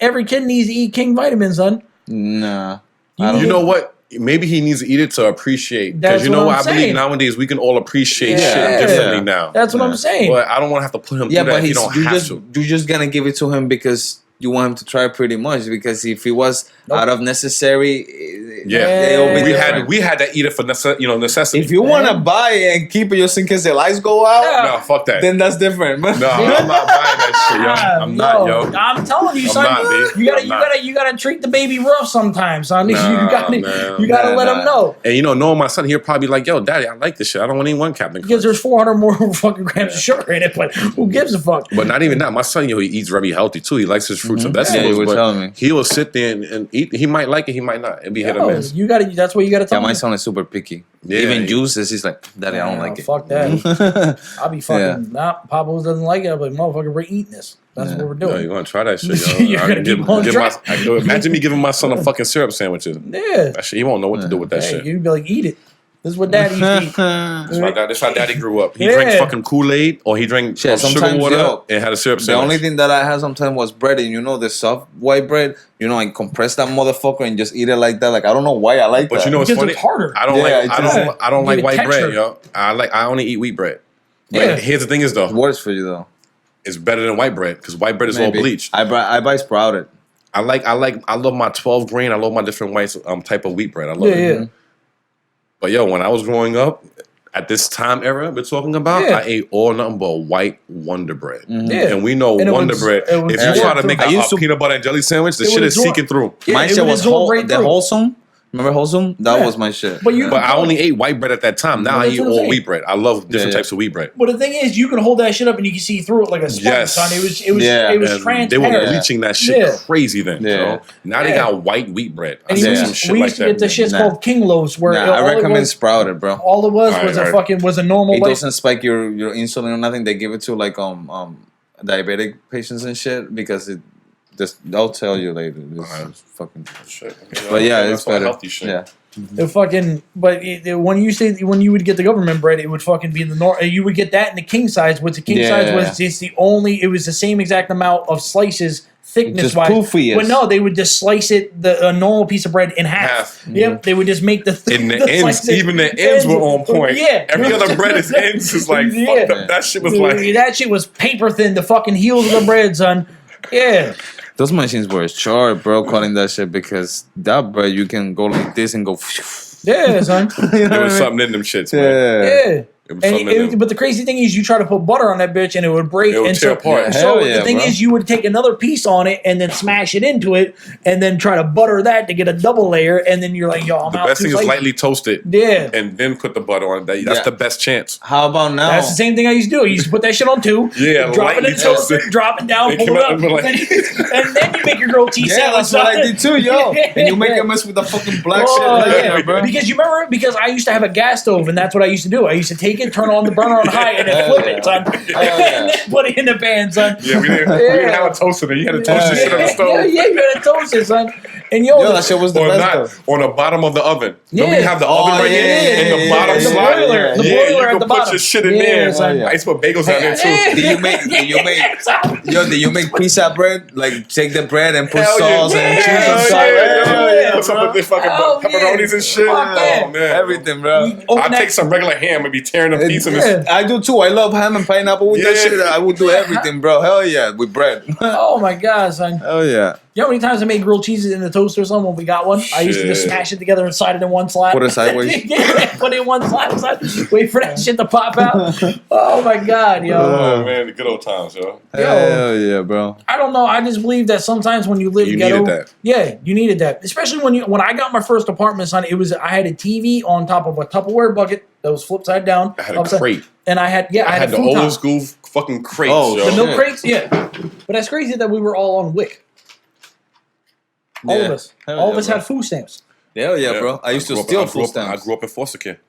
Every kid needs to eat King vitamins, son. Nah, You know what? Maybe he needs to eat it to appreciate. That's Because you know what what? I'm I believe saying. nowadays we can all appreciate Yeah. shit differently now. That's what Yeah. I'm saying. But I don't want to have to put him yeah, through that but if you don't have to. you're just gonna give it to him because you want him to try pretty much. Because if it was Nope. out of necessary, Yeah. it'll be We different. had to eat it for necessity. If you want to buy it and keep it just in case the lights go out, Yeah. No, fuck that. then that's different. No, I'm not buying that shit, yo. I'm not, yo. I'm telling you, I'm son. not, B. you I'm not. you gotta treat the baby rough sometimes, son. Nah, you gotta man. let him know. And you know, knowing my son, he'll probably be like, yo, daddy, I like this shit. I don't want anyone Captain Because Crunch. there's 400 more fucking grams of sugar in it, but who gives a fuck? But not even that. My son, he eats very healthy too. He likes his fruits and Yeah, vegetables. you were but telling me. he will sit there and eat. He might like it. He might not. It'd be hit or Yo, vitamins. you got to. That's what you got to tell Yeah, my me. son is super picky. Yeah, Even he- juices, he's like, Daddy, I don't like it. Fuck that. I'll be fucking. Yeah. Nah, Papa doesn't like it. I'm like, motherfucker, we're eating this. That's what we're Yo, doing. you gonna try that shit, yo? You're I gonna give- keep on give trying. imagine me giving my son a fucking syrup sandwiches. Yeah. That shit, he won't know what to do with that Hey, shit. you'd be like, eat it. This is what Daddy used to eat. That's how daddy grew up. He Yeah. drank fucking Kool-Aid or he drank Shit, sugar sometimes, water yo, and had a syrup The sandwich. only thing that I had sometimes was bread, and you know the soft white bread. You know, I compress that motherfucker and just eat it like that. Like I don't know why I like But that. you know what's Because funny? it's harder. I don't Yeah, like it's I don't Give like it white texture. bread, yo. I only eat wheat bread. But Yeah. here's the thing is though, It works for you though. it's better than white bread because white bread is all Maybe. bleached. I buy sprouted. I love my 12 grain. I love my different white type of wheat bread. I love Yeah, it. yeah. But yo, when I was growing up, at this time era we're talking about, Yeah. I ate all nothing but white Wonder Bread. Yeah. And we know And it Wonder was- Bread. it was If you try to absorbed make through. a I used to- peanut butter and jelly sandwich, the It shit would is absorb- seeking through. Yeah, My it shit would was absorb right the through. wholesome. Remember wholesome? That Yeah. was my shit. But you But I only ate white bread at that time. Now I That's eat what I'm all saying. wheat bread. I love different Yeah. types of wheat bread. But the thing is, you can hold that shit up and you can see through it like a sponge, Yes. son. It was Yeah. it was And transparent. they were Yeah. bleaching that shit Yeah. crazy then. Yeah. You know? Now they Yeah. got white wheat bread. I And seen Yeah. some shit we like used to get the that. shits Nah. called King Loaves, where Nah, I all it recommend was, sprouted, bro. all it was Alright, a alright. fucking was a normal It white. doesn't spike your insulin or nothing. They give it to like diabetic patients and shit because it just they'll tell you later. It's fucking. Shit. You know, But yeah, that's it's all better. healthy shit. Yeah. The fucking, but when you would get the government bread, it would fucking be you would get that in the king size. Which the king Yeah. size was just it was the same exact amount of slices thickness Just wise. poofy, But yes. no, they would just slice it a normal piece of bread in half. Half. Yep, they would just make the And the ends, slices- even the ends were on point. Yeah, Every other bread is ends is like Yeah. fucked up. That shit was like that shit was paper thin. The fucking heels of the bread, son. Yeah. Those machines were sharp, bro, cutting that shit because that bread you can go like this and go. Yeah, son. there was something in them shits, man. Yeah. It was And something in them. but the crazy thing is, you try to put butter on that bitch, and it would break. It would and tear so, apart. Yeah, so hell the yeah, thing bro. is, you would take another piece on it and then smash it into it, and then try to butter that to get a double layer, and then you're like, "Yo, I'm The out." best thing is lightly toasted Yeah. and then put the butter on. That's Yeah. the best chance. How about now? That's the same thing I used to do. I used to put that shit on two, Yeah, drop it lightly in the toaster, toasted. drop it down, It pull came it out up, and be like- and then you make your grilled cheese Yeah, sandwich. that's what I son. did too, yo. And you make a mess with the fucking black shit Oh, later, yeah, bro. Because you remember, because I used to have a gas stove, and that's what I used to do. I used to take it, turn on the burner on high, and then Hell flip yeah. it, son, yeah. and then put it in the pan, son. Yeah, we didn't have a toaster there. You had to toast your shit on the stove. Yeah, you gotta toast it, son. And yo, Yo, that shit was the Or best not, though. on the bottom of the oven. Yeah. Don't we have the oven right yeah, here? yeah, In the yeah, bottom yeah, the slot? boiler, yeah, the Yeah, boiler you at can the put bottom. your shit in Yeah, there. son. yeah. I used to put bagels down there too. Did you make pizza bread? Like take the bread and put Hell sauce yeah. and cheese Hell and yeah, sauce. yeah, Hell yeah. yeah, Put some bro. of the fucking Oh, yeah. pepperonis and shit. Fuck yeah. Oh man, Everything, bro. Open I take some regular ham and be tearing a piece of Yeah. this. I do too. I love ham and pineapple with that Yeah. shit. I would do everything, bro. Hell yeah, with bread. Oh my god, son. Hell yeah. You know how many times I made grilled cheeses in the toaster or something when we got one? I used to just Shit. smash it together and slide it in one slot. Put it sideways. Yeah, put it in one slot, wait for that shit to pop out. Oh my god, yo. Oh man, the good old times, yo. Hell yeah, bro. I don't know. I just believe that sometimes when you live You ghetto, needed that. yeah, you needed that. Especially when I got my first apartment, son. I had a TV on top of a Tupperware bucket that was flipped side down. I had a upside- crate. and I had I had the a old futon. school fucking crates, Oh, yo. The milk Shit. crates, yeah. But that's crazy that we were all on WIC. All of Yeah. us. Hell All of yeah, us bro. had food stamps. Hell yeah, bro. I used to grew up- steal I grew food up- stamps. I grew up in foster care.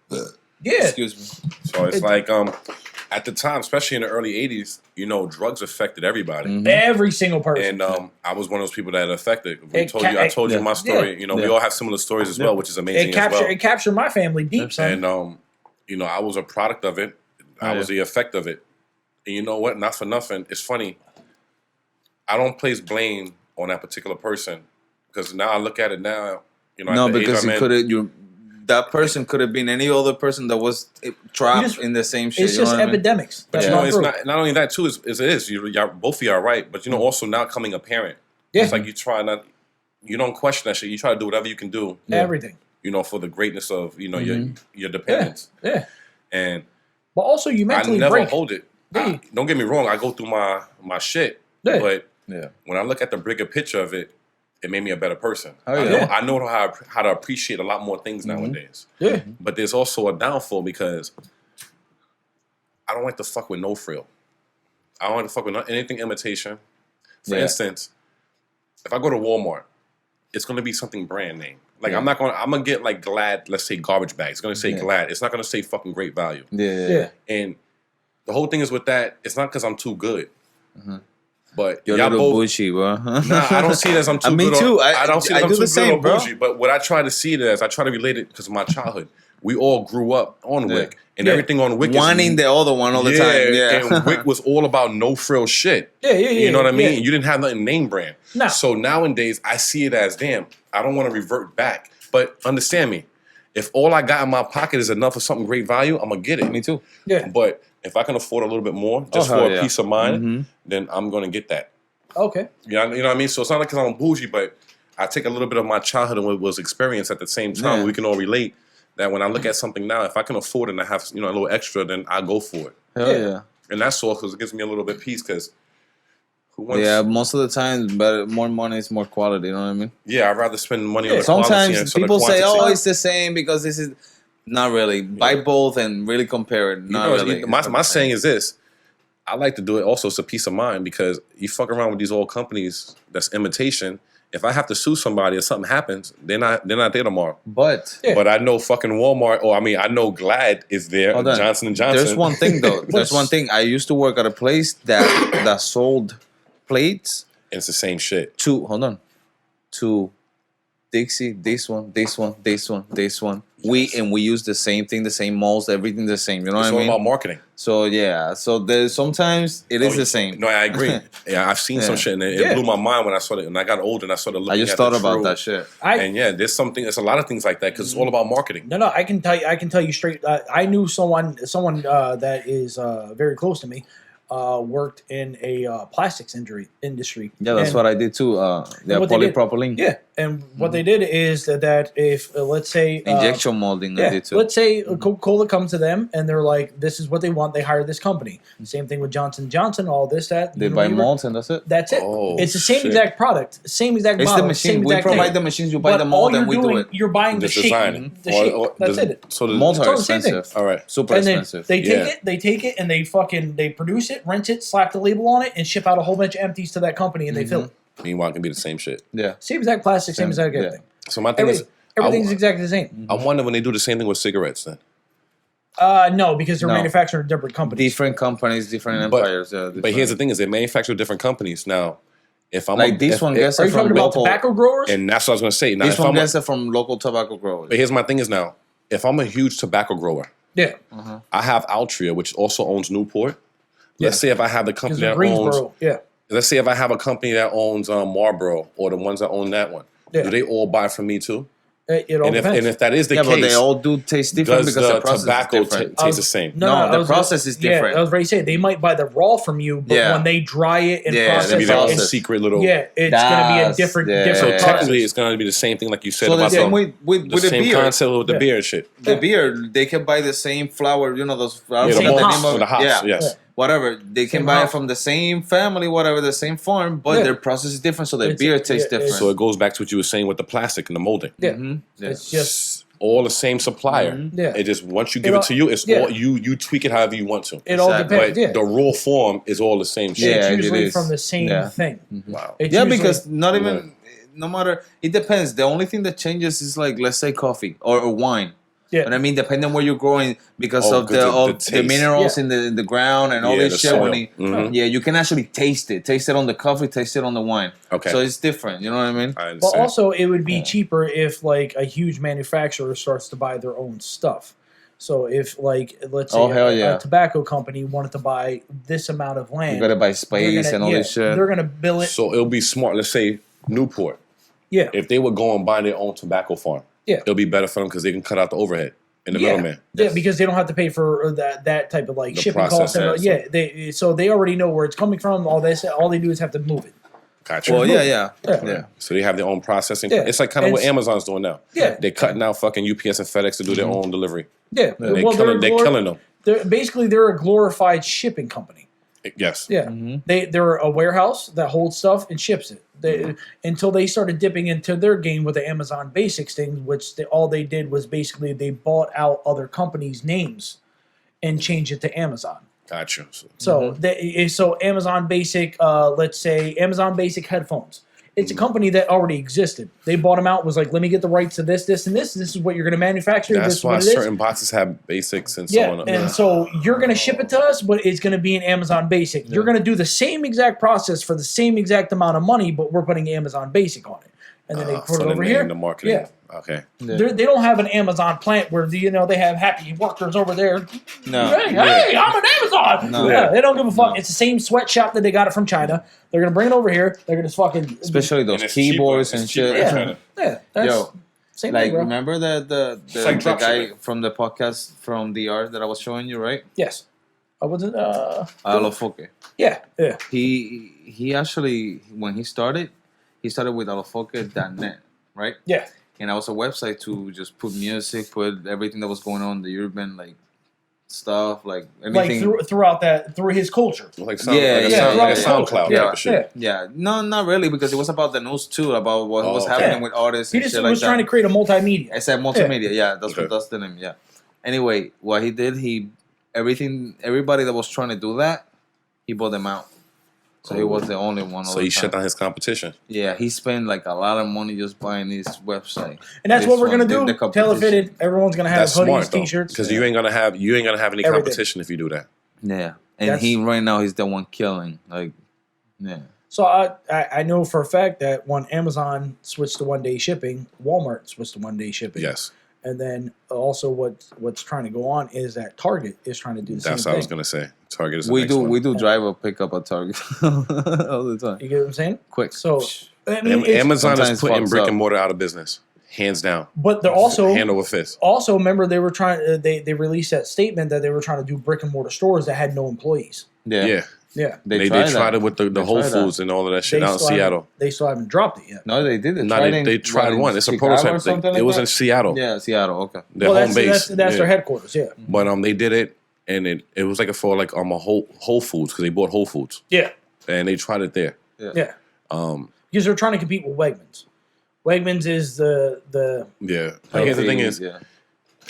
Yeah. Excuse me. So it's like at the time, especially in the early '80s, you know, drugs affected everybody. Every single person. And I was one of those people that affected. I It told you yeah. my story. You know, we Yeah. all have similar stories as well, which is amazing It captured my family deep, son. And you know, I was a product of it. I was the effect of it. And you know what? Not for nothing. It's funny. I don't place blame on that particular person because now I look at it now. You know, No, at the because age I'm it in, could have that person could have been any other person that was trapped just- in the same shit. It's you know just what I mean? epidemics. But That's you know, not it's true. not only that too. It is. Y'all, both of you are right. But you know, also now coming a parent, Yeah. it's like you try not. You don't question that shit. You try to do whatever you can do. Everything. You know, for the greatness of your Yeah. dependents. Yeah. And But also, you I mentally never break. hold it. Yeah. Don't get me wrong. I go through my shit, Yeah. but Yeah. when I look at the bigger picture of it, it made me a better person. Oh, I yeah. know how to appreciate a lot more things nowadays. Yeah. But there's also a downfall because I don't like to fuck with no frill. I don't like to fuck with anything imitation. For Yeah. instance, if I go to Walmart, it's going to be something brand name. Like I'm gonna get like Glad, let's say garbage bags. It's gonna say Glad. It's not gonna say fucking great value. Yeah. And the whole thing is with that, it's not because I'm too good. But You're a y'all little both, bushy, bro. nah, I don't see it as I'm too Me good. too. I don't see it as I I'm do too the good same, or bro. bougie. But what I try to see it as, I try to relate it because of my childhood. We all grew up on Wick. And everything on Wick Wanting is... the other one all the time. Yeah. And Wick was all about no frill shit. Yeah. You know what I mean? Yeah. You didn't have nothing name brand. No. So nowadays, I see it as, damn, I don't want to revert back. But understand me. If all I got in my pocket is enough of something great value, I'm going to get it. Me too. Yeah. But if I can afford a little bit more, just hell for a yeah. peace of mind, then I'm going to get that. Okay. You know what I mean? So it's not like because I'm bougie, but I take a little bit of my childhood and what was experienced at the same time. Yeah. We can all relate that when I look at something now, if I can afford it and I have a little extra, then I go for it. Hell yeah. And that's all because it gives me a little bit of peace because who wants... Yeah, most of the time, better, more money is more quality. You know what I mean? Yeah, I'd rather spend money on the quality Sometimes instead of people say, quantity. "Oh, it's the same because this is." Not really. Buy both and really compare it. Not really. My saying is this. I like to do it also. It's a peace of mind because you fuck around with these old companies that's imitation. If I have to sue somebody or something happens, they're not there tomorrow. But But I know fucking Walmart, I know Glad is there, Hold on. Johnson & Johnson. There's one thing though. There's one thing. I used to work at a place that sold plates And it's the same shit. to Dixie, this one. We use the same thing, the same molds, everything the same. You know It's what I all mean? about marketing. So yeah. So there's sometimes it is the same. No, I agree. Yeah, I've seen some Yeah. shit and it Yeah. blew my mind when I saw it. And I got older and I started looking I at just thought the about true- that shit. And yeah, there's a lot of things like that because it's all about marketing. No, I can tell you straight. I knew someone that is very close to me. Worked in a plastics industry. Yeah, that's And- what I did too. what they did- Polypropylene. Yeah, and what they did is that if let's say Injection molding. I yeah, did too. let's say Coca-Cola comes to them and they're like, "This is what they want." They hire this company. Same thing with Johnson & Johnson. All this, that They buy Unilever. molds and that's it. That's it. Oh, It's the same shit. exact product, same exact It's bottle, the machine. same We exact provide thing. the machines. You buy But the all mold you're and we do doing, it. you're buying the Just shape. design. The shape. That's it. So the Molds are It's all the same thing. expensive. all right. Super And then expensive. they Yeah. take it, and they produce it, rinse it, slap the label on it, and ship out a whole bunch of empties to that company, and they fill it. Meanwhile, it can be the same shit. Yeah. Same exact plastic, same exact yeah. everything. So my thing is, Everything's exactly the same. I wonder when they do the same thing with cigarettes then. No, because they're No. manufactured in different companies. Different companies, different But- empires. Yeah, But here's the thing: is they manufacture different companies now. If I'm like this one gets Are it you talking from about local. tobacco growers? and that's what I was gonna say. Now, This if one I'm gets it from local tobacco growers. but here's my thing: is now, if I'm a huge tobacco grower, Yeah, I have Altria, which also owns Newport. Let's say if I have the because company they're that owns, Greensboro. Yeah, let's say if I have a company that owns Marlboro or the ones that own that one, Yeah. do they all buy from me too? it all depends. And if that is the Yeah, case, but they all do taste different does because the the process tobacco is different. taste the same? No, I the was process is different. Yeah, I was ready to say they might buy the raw from you, but Yeah. when they dry it and Yeah, process Maybe it, their own process. secret little. yeah, it's going to be a That's- different yeah. So different technically, process. it's going to be the same thing like you said So the about same the with the same beer. concept with the Yeah. beer and shit. The beer, they can buy the same flour. You know those flowers. Yeah, the Same malts, hops. the hops, Yeah. yes. Yeah. Whatever. They can Same buy it hops. from the same family, whatever, the same farm, but Yeah. their process is different, so their It's- beer tastes yeah, different. So it goes back to what you were saying with the plastic and the molding. Yeah, Yeah. it's just All the same supplier. Yeah. It just once you give It it, all- to you, it's yeah. all you tweak it however you want to. it all Exactly. depends. But Yeah, the raw form is all the same shit. Yeah, it's it usually is. from the same Yeah. thing. Wow. It's Yeah, usually- because not even, no matter, it depends. The only thing that changes is like, let's say coffee or wine. yeah, And I mean, depending on where you're growing, because Oh, of good, the the taste. minerals Yeah. in the ground and all Yeah, this the shit. soil. When Mhm. yeah, you can actually taste it. Taste it on the coffee. Taste it on the wine. Okay. So it's different. You know what I mean? I But understand. also, it would be cheaper if like a huge manufacturer starts to buy their own stuff. So if like let's say Oh, hell yeah. a tobacco company wanted to buy this amount of land, You gotta buy they're space gonna- and all yeah, this shit. They're gonna bill it. So it'll be smart. Let's say Newport. Yeah, If they would go and buy their own tobacco farm, Yeah. it'll be better for them because they can cut out the overhead and the yeah, middleman. yeah, because they don't have to pay for that type of like The shipping costs. And, process, yeah, they already know where it's coming from. All this, all they do is have to move it. Gotcha. Well, yeah. Yeah. So they have their own processing. Yeah. It's like kind of And what s- Amazon's doing now. Yeah. They're cutting out fucking UPS and FedEx to do their own delivery. Yeah, They're well, killing them. They're a glorified shipping company. Yes. Yeah, they're a warehouse that holds stuff and ships it. Until they started dipping into their game with the Amazon Basics thing, which all they did was basically they bought out other companies' names and changed it to Amazon. Gotcha. So so Amazon Basic, let's say Amazon Basic headphones. It's a company that already existed. They bought them out. Was like, let me get the rights to this, this, and this. This is what you're going to manufacture. This That's is why what it is. certain boxes have basics and so Yeah, on. and so you're going to ship it to us, but it's going to be an Amazon Basic. You're going to do the same exact process for the same exact amount of money, but we're putting Amazon Basic on it. And then they put for it the over name, here. the marketing. Yeah. Okay. They don't have an Amazon plant where they have happy workers over there. No. Hey, I'm an Amazon. No. Yeah, they don't give a fuck. It's the same sweatshop that they got it from China. They're gonna bring it over here. They're gonna fucking Especially those And it's keyboards cheaper. and It's cheaper shit. in yeah, China. yeah. That's Yo, same like thing, bro. remember the like guy dropshipping. from the podcast from the art that I was showing you, right? Yes, I wasn't. Alofoque. Yeah, yeah. He actually when he started with alofoque.net, right? Yeah. And that was a website to just put music, put everything that was going on, the urban stuff, anything. Like through his culture. Like yeah, a SoundCloud yeah, type of shit. Yeah, no, not really, because it was about the news too, about what was okay. happening with artists He and just shit was like that. trying to create a multimedia. I said multimedia. Yeah, that's Okay. that's the name. Yeah. Anyway, what he did, everybody that was trying to do that, he bought them out. So he was the only one. So he shut down his competition. Yeah, he spent like a lot of money just buying this website. And that's This what we're one gonna did do. the competition. Telefitted. Everyone's gonna have That's hoodies, smart though, t-shirts. because you ain't gonna have any Everything. competition if you do that. Yeah, and That's- he right now he's the one killing. Yeah. So I know for a fact that when Amazon switched to 1 day shipping, Walmart switched to 1 day shipping. Yes, And then also what's trying to go on is that Target is trying to do the that's same what I was thing. gonna say. Target is the We next do one. we do drive a pickup at Target all the time. You get what I'm saying? Quick. So I mean, it's, Amazon is sometimes putting fucks brick up. and mortar out of business, hands down. but they're also Hand over fist. also remember they were trying they released that statement that they were trying to do brick and mortar stores that had no employees. Yeah. Yeah, Yeah, they tried tried that. it with the They Whole tried that. Foods and all of that shit out in still Seattle. they still haven't dropped it yet. No, they did it. No, they tried one. It's a prototype. It was in Seattle. Yeah, Seattle. Okay. Their home base. That's Yeah. their headquarters. Yeah, But they did it, and it was like a Whole Foods because they bought Whole Foods yeah, and they tried it there. yeah. Because they're trying to compete with Wegmans. Wegmans is the Yeah. But here's the thing is, yeah.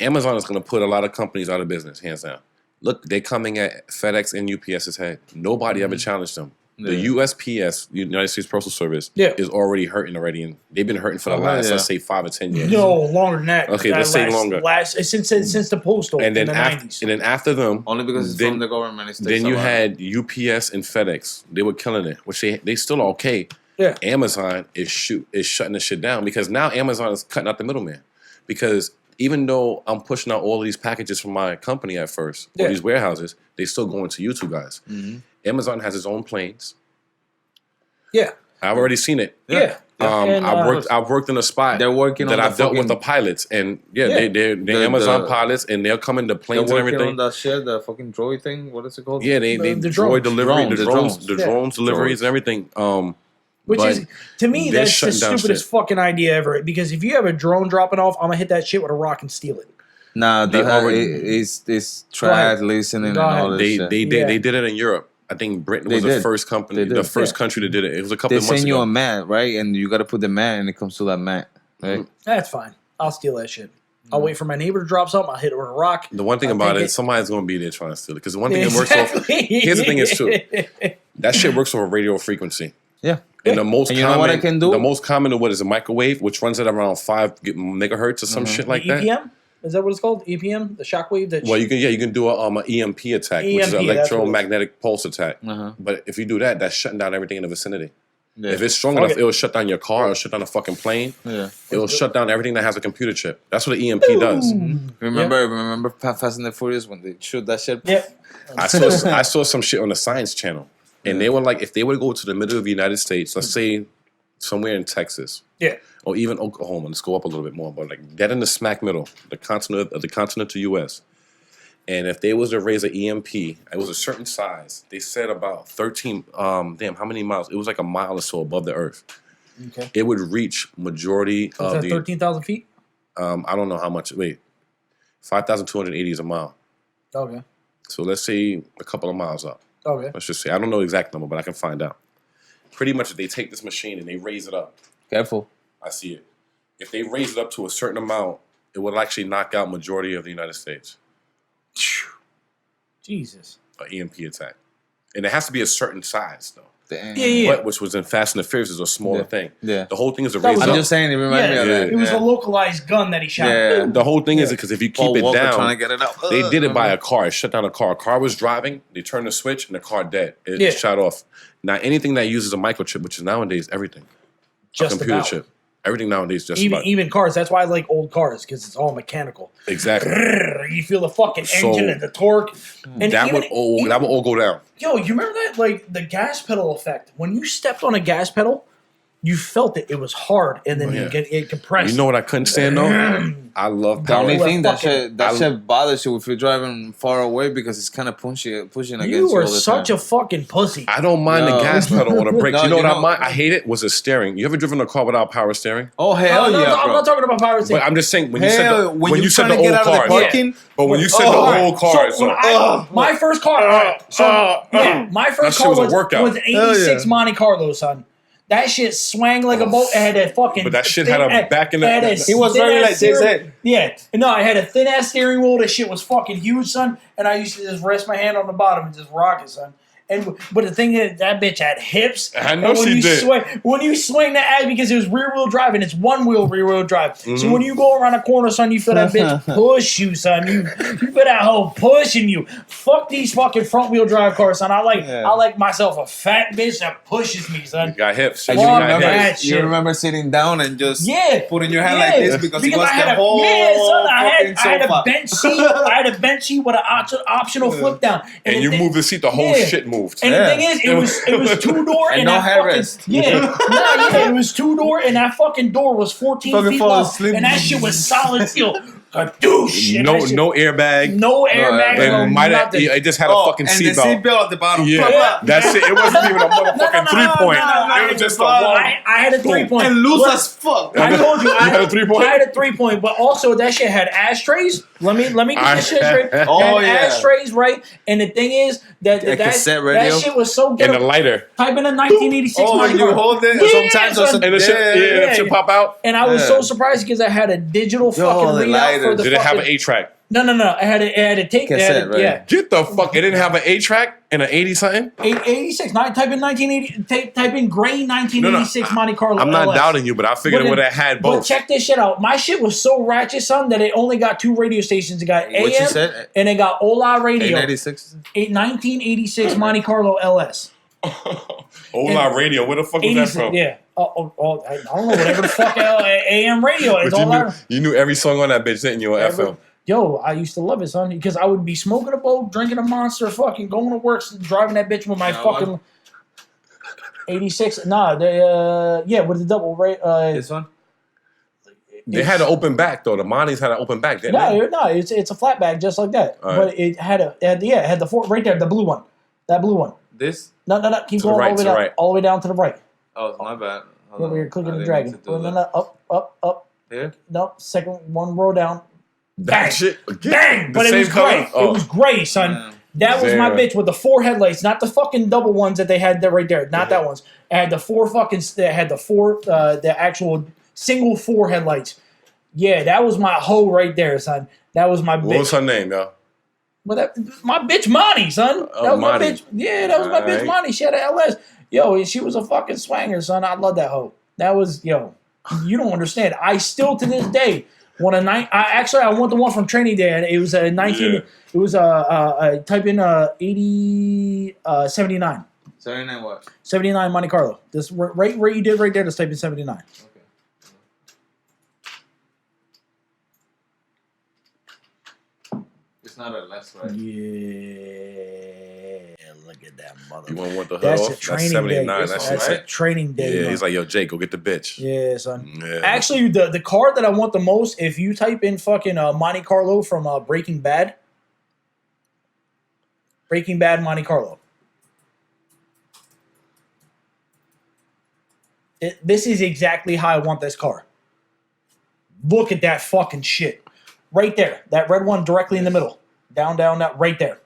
Amazon is going to put a lot of companies out of business, hands down. Look, they're coming at FedEx and UPS's head. Nobody ever challenged them. The Yeah. USPS, United States Postal Service, Yeah. is already hurting already, and they've been hurting for the Oh, last, yeah. let's say, 5 or 10 years. no longer than that. Okay, let's say longer. Since the postal And then in the after, 90s. and then after them, Only because it's then- from the government. It stays then you alive. had UPS and FedEx. They were killing it, which they still okay. Yeah. Amazon is shutting the shit down because now Amazon is cutting out the middleman. Because even though I'm pushing out all of these packages from my company at first, Yeah. or these warehouses, they still going to you two guys. Amazon has its own planes. Yeah, I've already seen it. yeah. And, I've worked in a spot They're working that on I've the dealt with the fucking- pilots, and Yeah. they're The- Amazon the- pilots, and they'll come in the They're planes and working everything. on that shit, the fucking droid thing. What is it called? Yeah, they The droid drones. delivery, Drones, the the drones, drones. the Yeah. drones deliveries Droids. and everything. Which but is, to me, they're that's the shutting down stupidest shit. fucking idea ever. Because if you have a drone dropping off, I'm gonna hit that shit with a rock and steal it. Nah, They already- it's Go ahead. trad listening and Go ahead. all this shit. Yeah. They did it in Europe. I think Britain They was the did. first company, They did. the first Yeah. country that did it. It was a couple They of months send you ago. a mat, right? And you got to put the mat, and it comes to that mat, right? That's fine. I'll steal that shit. I'll wait for my neighbor to drop something. I'll hit it with a rock. The one thing I'll about take it, somebody's going to be there trying to steal it. Because the one thing that works off, Exactly. here's the thing is too, that shit works off a radio frequency. Yeah. And the most And you common, know what I can do? the most common what is a microwave, which runs at around 5 megahertz or some Mm-hmm. shit like The that. EPM? Is that what it's called? EPM? The shockwave? That Well, you can do a EMP attack, which is an EMP, that's what it is. electromagnetic pulse attack. Uh-huh. But if you do that, that's shutting down everything in the vicinity. Yeah. If it's strong Fuck enough, it. it'll shut down your car. It'll shut down a fucking plane. Yeah. It'll shut down everything that has a computer chip. That's what an EMP does. Remember Fast and the Furious when they shoot that shit? yeah. I saw some shit on the Science Channel, and they were like, if they were to go to the middle of the United States, let's say somewhere in Texas, Yeah. or even Oklahoma, let's go up a little bit more, but like get in the smack middle, the continental U.S. And if they was to raise an EMP, it was a certain size. They said about 13. How many miles? It was like a mile or so above the Earth. Okay. It would reach majority Is of that the. 13,000 feet? I don't know how much. Wait, 5,280 is a mile. Okay. So let's say a couple of miles up. Okay. Let's just say I don't know the exact number, but I can find out. Pretty much, if they take this machine and they raise it up, Careful. I see it. If they raise it up to a certain amount, it will actually knock out majority of the United States. Jesus. An EMP attack, and it has to be a certain size though. Damn. Yeah. But which was in Fast and the Furious is a smaller thing. Yeah. The whole thing is a That raise was I'm up. just saying, it reminded me of that. It was a localized gun that he shot. Yeah. The whole thing is because if you keep Paul it Walker down, trying to get it out. they did it by a car. It shut down a car. A car was driving. They turned the switch and the car dead. It Yeah. shut off. Now anything that uses a microchip, which is nowadays everything, Just a computer about. chip. Everything nowadays just Even about. even cars. That's why I like old cars because it's all mechanical. Exactly. You feel the fucking engine So, and the torque. And That even, would all go down. Yo, you remember that? Like the gas pedal effect. When you stepped on a gas pedal, you felt it. It was hard, and then Oh, yeah. you get it compressed. You know what I couldn't stand though? I love The only power. thing that fucking- shit bothers you if you're driving far away because it's kind of pushing against you you all are the such time. a fucking pussy. I don't mind No. the gas pedal or the brakes. No, you know you what I know- mind? I hate it was the steering. You ever driven a car without power steering? Oh hell No, yeah, I'm bro. not talking about power steering. But I'm just saying when you Hell, said when you said trying the to get old out of the cars, parking- but when you said Oh, the alright. old cars, So when my first car, my That first shit car was a was workout. an '86 yeah. Monte Carlo, son. That shit swang like a boat. It had a fucking. But that shit had a back in the- had a He was thin very ass like Jay's steering- head. Yeah, no, it had a thin ass steering wheel. That shit was fucking huge, son. And I used to just rest my hand on the bottom and just rock it, son. And but the thing is, that bitch had hips. I know and when she you did. When you swing the ass, because it was rear wheel drive and it's one wheel rear wheel drive. Mm-hmm. So when you go around a corner, son, you feel that bitch push you, son. You feel that hoe pushing you. Fuck these fucking front wheel drive cars, son. I like myself a fat bitch that pushes me, son. You got hips. Fuck You got that hips. shit. You remember sitting down and just Yeah, putting your hand like this because it was I had the whole I fucking had a sofa. bench seat. I had a bench seat with an optional flip down, And the you thing- move the seat, the whole Yeah. shit moved. And Yeah. the thing is, it was 2-door And and no that fucking headrest. it was 2-door and that fucking door was 14 Fucking feet fall long, asleep. and that shit was solid steel. Kadoosh! And No that shit- airbag. no airbag, no nothing. It just had a fucking and the seatbelt. seatbelt at the bottom. Yeah, Blah, blah. that's it. It wasn't even a motherfucking no, 3-point. no, It was just a no, one. I had a 3-point. And loose But- as fuck. I told you, I had a 3-point? I had a 3-point, but also that shit had ashtrays. Let me get this shit straight. Oh, Had yeah. ashtrays, right? And the thing is that A cassette radio? that shit was so good. And a lighter. Type in a 1986 Oh, Monte you Carlo. hold it. Yeah, Sometimes son. And the shit, Yeah. that shit pop out. And I was Yeah. so surprised because I had a digital fucking the readout lighter. for the Did it have an fucking. 8-track? No. It had a tape. Cassette, right? Yeah. Get the fuck. It didn't have an 8-track and an 80 something? 86. Type in 1980. Type in gray 1986 Monte Carlo. I'm not LS. doubting you, but I figured it would have had But both. check this shit out. My shit was so ratchet, son, that it only got 2 radio stations. It got AM What you said? and it got Ola Radio. 896. 1986 Monte Carlo LS. Ola Radio. Where the fuck was that 86, from? yeah. I don't know, whatever the fuck AM radio is. But you knew every song on that bitch, didn't you, on FM? Yo, I used to love it, son, because I would be smoking a boat, drinking a Monster, fucking going to work, driving that bitch with my fucking 86. Nah, with the double right. This one? They had an open back, though. The Monties had an open back, didn't they? No, it's a flat bag just like that. All right. But it had the four right there, the blue one, that blue one. This? No, keep To the going right, all the way to the down, right. all the way down to the right. Oh, my bad. Hold Over on. here, clicking I and didn't dragging. mean to do No, that. up. Here? No, second one row down. That Bang. shit. Bang! The But it same was color? gray. Oh. It was gray, son. Yeah. That was my Zero. bitch with the 4 headlights, not the fucking double ones that they had there right there. Not that ones. It had the 4 fucking. It had the 4, the actual single 4 headlights. Yeah, that was my hoe right there, son. That was my bitch. What was her name, yo? But my bitch Monty, son. Oh, That was Monty. my bitch. Yeah, that was my bitch Alright. Monty. She had an LS. Yo, and she was a fucking swanger, son. I love that hoe. That was, yo, you don't understand. I still to this day want a night. I want the one from Training Day. And it was a 19. Yeah. It was type in 80 79. 79 what? 79 Monte Carlo. This right where you did right there. Just type in 79. Okay. It's not a less, right? Yeah, look at that mother. You want the hood That's off? a That's training 79. day. That shit's That's a sick. training day. Yeah, man. he's like, yo, Jake, go get the bitch. Yeah, son. Yeah. Actually, the car that I want the most, if you type in fucking Monte Carlo from Breaking Bad Monte Carlo. This is exactly how I want this car. Look at that fucking shit. Right there. That red one directly in the middle. Down, right there.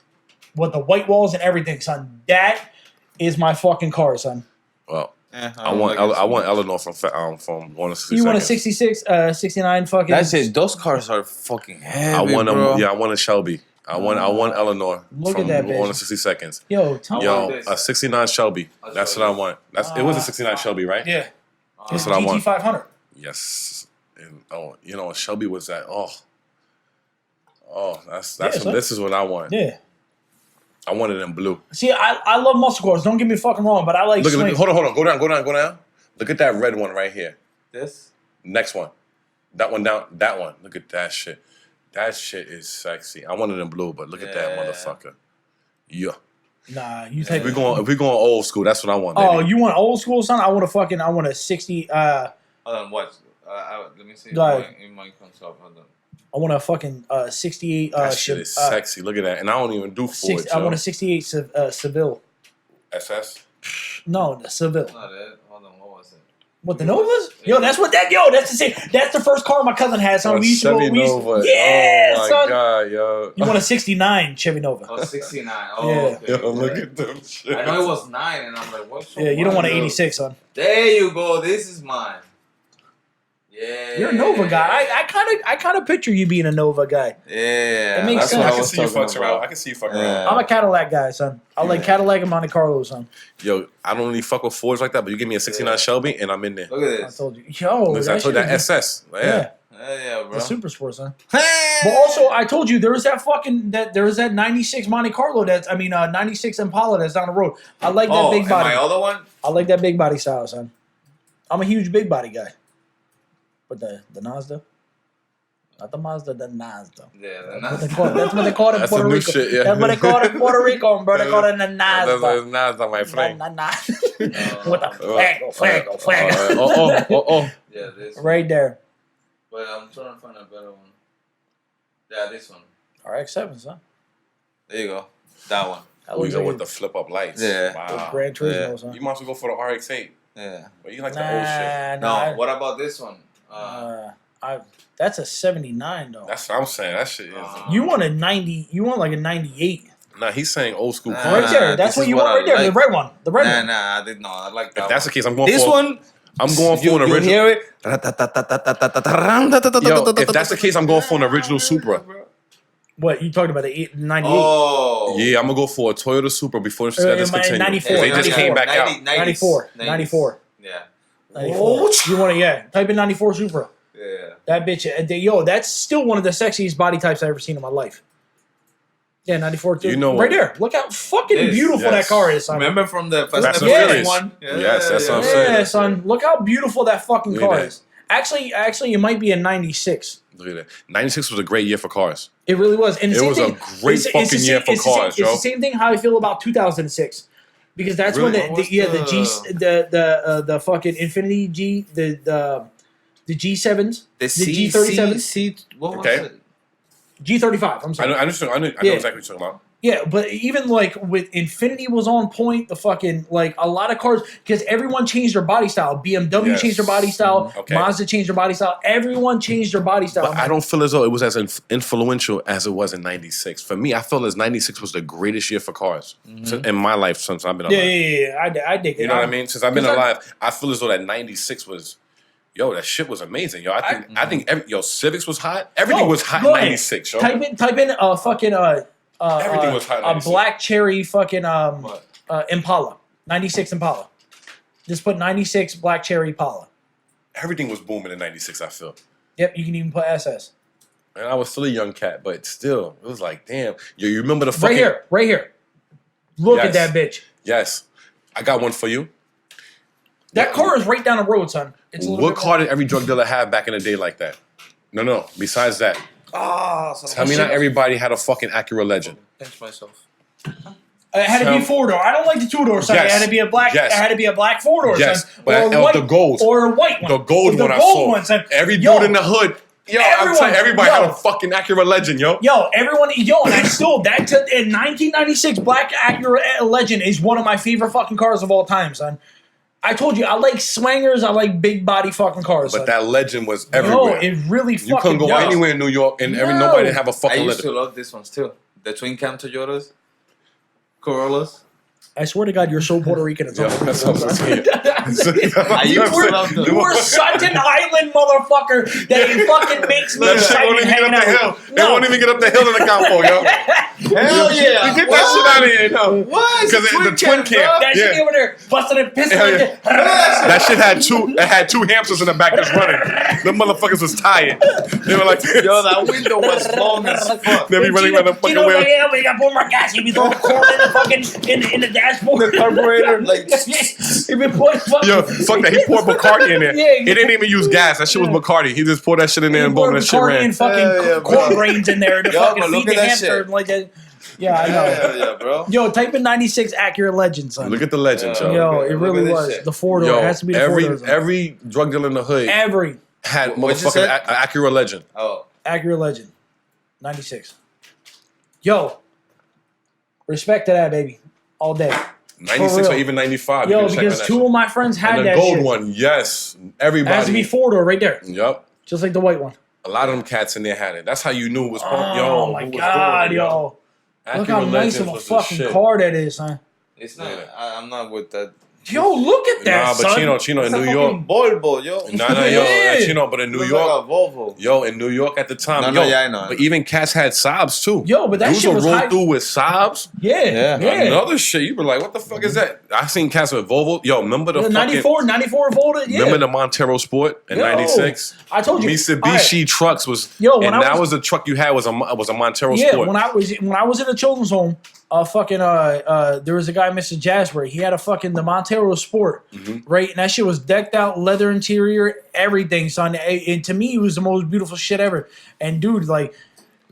With the white walls and everything, son. That is my fucking car, son. Well, I I want Eleanor from 1 to 6 You want a seconds. 66, 69 fucking... That's it. Those cars are fucking heavy, I want bro. I want a Shelby. I won Eleanor Look from at that on bitch. 60 Seconds. Yo, tell me. Yo, this. a 69 Shelby. That's what I want. It was a 69 Shelby, right? Yeah. That's It's what I want. GT500. Yes. And Shelby was that. That's Yeah, son. this is what I want. Yeah. I want it in blue. See, I love muscle cars. Don't get me fucking wrong, but I like Look, swing. hold on. Go down. Look at that red one right here. This? Next one. That one down. That one. Look at that shit. That shit is sexy. I want it in blue, but look at that Yeah. motherfucker. Yeah. Nah, you take. If we're going old school, that's what I want. Oh, Baby. you want old school, son? I want a 60. Hold on, what? Let me see. Go ahead. It might come up. Hold on. I want a fucking 68. That shit is sexy. Look at that. And I don't even do Ford. I want a 68 Seville. SS. No, the Seville. That's not it. Hold on, what was it? What, the Novas? Yo, that's the same. That's the first car my cousin had, son. We used to go. Chevy Nova. Yeah, Oh my son. god, yo. You want a 69 Chevy Nova? Oh, 69. Oh, Yeah. okay. Yo, look at them shit. I know it was 9, and I'm like, what's so Yeah, you don't want an wild? 86, son. There you go. This is mine. Yeah. You're a Nova guy. I kind of picture you being a Nova guy. Yeah. It makes that's sense. what I I can was see you talking fucking around. I about. can see you fucking Yeah. around. I'm a Cadillac guy, son. I like Cadillac and Monte Carlo, son. Yo, I don't really fuck with Fords like that, but you give me a 69 Shelby and I'm in there. Look at I this. told you. Yo, Listen, I told shit that is- SS. Yeah. Yeah, Yeah, bro. the super sport, son. But also, I told you there was that 96 Monte Carlo 96 Impala that's down the road. I like that big and body. my other one? I like that big body style, son. I'm a huge big body guy. But the Mazda, not the Mazda, the Mazda. Yeah, That's what they call it in That's Puerto a new Rico. shit, yeah. That's what they call it in Puerto Rico, bro. They call it the That's Nazda. not my friend. With the fuego. Oh. Yeah, this one. Right there. But I'm trying to find a better one. Yeah, this one. RX-7, son. There you go. That one. That We looks go like with the flip up lights. Yeah. the Wow. Gran Turismo, Yeah. son. You might as well go for the RX-8. Yeah. But you like the old shit. No, what about this one? That's a 79 though. That's what I'm saying. That shit is. You want a 90? You want like a 98? Nah, he's saying old school Nah. cars. Right there. That's this what is you what want I right there. The like. red one. The red one. Nah, I did not. I like that If that's one. the case, I'm going This for. one, I'm going for an you original. hear it? Yo, if that's the case, I'm going for an original Supra. What you talking about? The 98? Oh. Yeah, I'm gonna go for a Toyota Supra before it's discontinued. 94. They just came back out. 94. 94. Yeah. 94. You want to type in 94 Supra. Yeah. That bitch. That's still one of the sexiest body types I've ever seen in my life. Yeah, 94 too. You know right what? there. Look how fucking Yes, beautiful yes. that car is, son. Remember from the Fast Fast and and Furious Furious. one? Yes, that's what I'm saying. Yeah, son. Look how beautiful that fucking Look at car that. is. Actually, it might be a 96. Look at that. 96 was a great year for cars. It really was. And the It same was a thing, great it's fucking the year for cars, It's yo. the same thing how I feel about 2006, because that's Really? when the fucking Infinity G the G7s, The G37s, what was Okay. it? G35. I'm I sorry. know exactly what you're talking about. Yeah, but even like with Infinity was on point. The fucking like a lot of cars, because everyone changed their body style. BMW Yes. changed their body style. Okay. Mazda changed their body style. Everyone changed their body style. But I don't feel as though it was as influential as it was in 96. For me, I feel as 96 was the greatest year for cars in my life since I've been alive. Yeah. I dig it. You know what I mean? Since I've been 'Cause alive, I feel as though that 96 was, that shit was amazing, yo. I think Civics was hot. Everything was hot in go ahead. 96, yo. Type in fucking Everything was hot in a 96. black cherry fucking What? Impala, 96 Impala. Just put 96 black cherry Impala. Everything was booming in 96, I feel. Yep, you can even put SS. And I was still a young cat, but still, it was like, damn. Yo, you remember the fucking... Right here. Look at Yes. that bitch. Yes. I got one for you. That car is right down the road, son. It's a little What bit car did every drug dealer have back in the day like that? No. Besides that. Tell me not everybody had a fucking Acura Legend. Pinch myself. It had to be a 4-door. I don't like the 2-door, son. Yes. It had to be a black. Yes. It had to be a black 4-door, Yes. son. But or a white, the gold. or a white one. The gold one I saw. son. Every Yo, dude in the hood. Yo, I'm everyone- telling you, everybody had yo. a fucking Acura Legend, yo. Everyone, and I still, in 1996, Black Acura Legend is one of my favorite fucking cars of all time, son. I told you, I like swangers, I like big body fucking cars, But son. that Legend was Yo, everywhere. it really You fucking couldn't go does. anywhere in New York and No. nobody didn't have a I fucking used to Legend. love these ones too. The twin cam Toyotas, Corollas. I swear to God, you're so Puerto Rican. It's Yeah, unbelievable. that's what I'm saying. You were such an island motherfucker that it fucking makes me That shit won't excited even get up hanging the out. hill. They won't even get up the hill in the Campo, yo. Hell yeah! You get that shit out of here, no. What? Because the twin camp. That shit Yeah. over there busting and pissing. Hell Like yeah. That shit had two hamsters in the back that's running. Them motherfuckers was tired. They were like, Yo, that window was long as fuck. they be running around the fucking Chino, wheel. like, yeah, we got more gas. You be throwing corn in the fucking in the dashboard. The carburetor, like, he been putting fucking. Yo, fuck that. He poured Bacardi in there. Yeah, He didn't even use gas. That shit was Bacardi. He just poured that shit in there and boom, that shit ran. And fucking Hell yeah, corn bro. grains in there to Yo, fucking but look feed at the that hamster shit. and like that. Yeah, I know. Yeah, bro. Yo, type in 96 accurate legend, son. Look at the legend, Yeah. yo. Yo, Look it at really this was shit. the 4-door. It has to be the 4-door. Every drug dealer in the hood Every had What'd you motherfucking say? Acura Legend. Oh. accurate legend, 96. Yo, respect to that, baby, all day. 96 or real. even 95. Yo, you can check because on that two shit. of my friends had And the that gold shit. one, yes. It Everybody. has to be 4-door right there, Yup. just like the white one. A lot of them cats in there had it. That's how you knew it was Oh yo, my who was God, doing it, yo. Look how Acura nice of Legends a was the fucking shit. car that is, son. It's not. Yeah. I'm not with that. Yo, look at that, Nah, but son. Chino in It's a New fucking York. Volvo, yo. Nah, yo, Yeah. Chino, but in New Looks York, like a Volvo. yo, in New York at the time, No, yo, no, yeah, I know. but even cats had Saabs too. Yo, but that Dudes shit would was roll high. through with Saabs. Yeah. Another shit, you be like, what the fuck is that? I seen cats with Volvo. Yo, remember the The fucking 94 volted. Yeah. remember the Montero Sport in Yo, '96? I told you. Mitsubishi trucks was, Yo, when and I that was- was the truck you had was a Montero Yeah, Sport. when I was in a children's home, there was a guy, Mr. Jasper. He had the Montero Sport, right? And that shit was decked out, leather interior, everything, son. And to me, it was the most beautiful shit ever. And dude, like,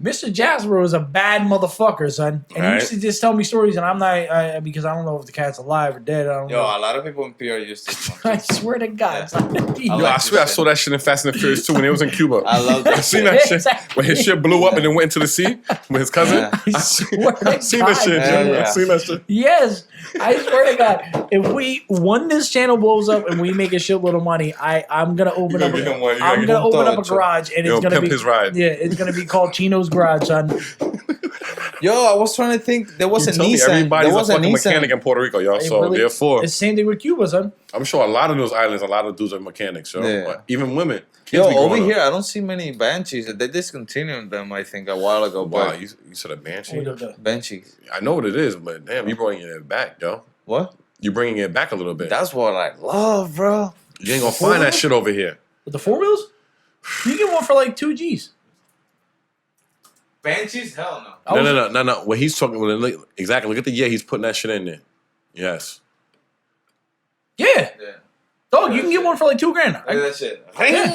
Mr. Jasper was a bad motherfucker, son. And he used to just tell me stories, and I'm not, because I don't know if the cat's alive or dead. I don't Yo, know. a lot of people in PR used to smoke. I swear to God, son. Yo, like I swear I saw that shit in Fast and the Furious too when it was in Cuba. I love I that seen shit. that shit Exactly. when his shit blew up and then went into the sea with his cousin. Yeah. I swear to I seen that God, shit, Hell Jim. yeah. I seen that shit. Yes, I swear to God, if this channel blows up and we make a shitload of money, I'm gonna open You up. gonna get him one. You I'm gonna gonna get open him up a too. garage, and Yo, it's gonna pimp be his ride. Yeah, it's gonna be called Chino's Garage, son. Yo, I was trying to think. There was You a told me Nissan. everybody's There a was a fucking Nissan. mechanic in Puerto Rico, y'all. It So really- therefore, It's the same thing with Cuba, son. I'm sure a lot of those islands, a lot of dudes are mechanics, yo. Yeah. But even women. Kids Yo, be growing over up. here, I don't see many Banshees. They discontinued them, I think, a while ago. Wow, But you said a banshee? Banshees. I know what it is, but damn, you bringing it back, yo. What? You bringing it back a little bit. That's what I love, bro. You ain't gonna find that shit over here. With the 4-wheels, you get one for like 2 G's. Banshees? Hell no. No. What he's talking about, exactly. Look at the year he's putting that shit in there. Yes. Yeah, Yeah. dog, you can get one for like $2 grand. Look at that shit. Go ahead,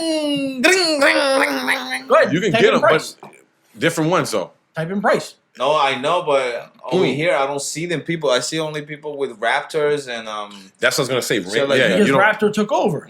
You can type get in them, price. but different ones though. Type in price. No, I know, but over here, I don't see them people. I see only people with Raptors and That's what I was gonna say. So, like, yeah, Because you don't. Raptor took over.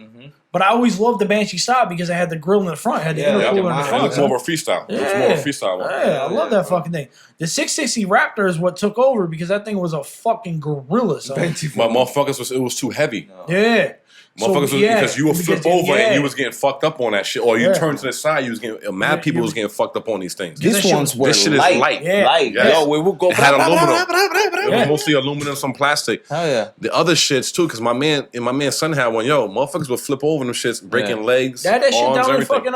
But I always loved the Banshee style because it had the grill in the front, it had the Yeah, intercooler yeah, in the mine. It front. looks more of a freestyle. It looks more of a freestyle one. Yeah, I love that bro. fucking thing. The 660 Raptor is what took over because that thing was a fucking gorilla. Son. But motherfuckers it was too heavy. Yeah. Motherfuckers was, because you would flip over and you was getting fucked up on that shit, or you Yeah. turned to the side, you was getting mad people was getting fucked up on these things. This these ones were this shit is light. Yeah. Light. Yes. Yo, we would go. It had aluminum. It Yeah. was mostly aluminum, some plastic. Hell yeah. The other shits too, because my man's son had one. Yo, motherfuckers would flip over them shits, breaking legs, They had that shit arms, down in everything. fucking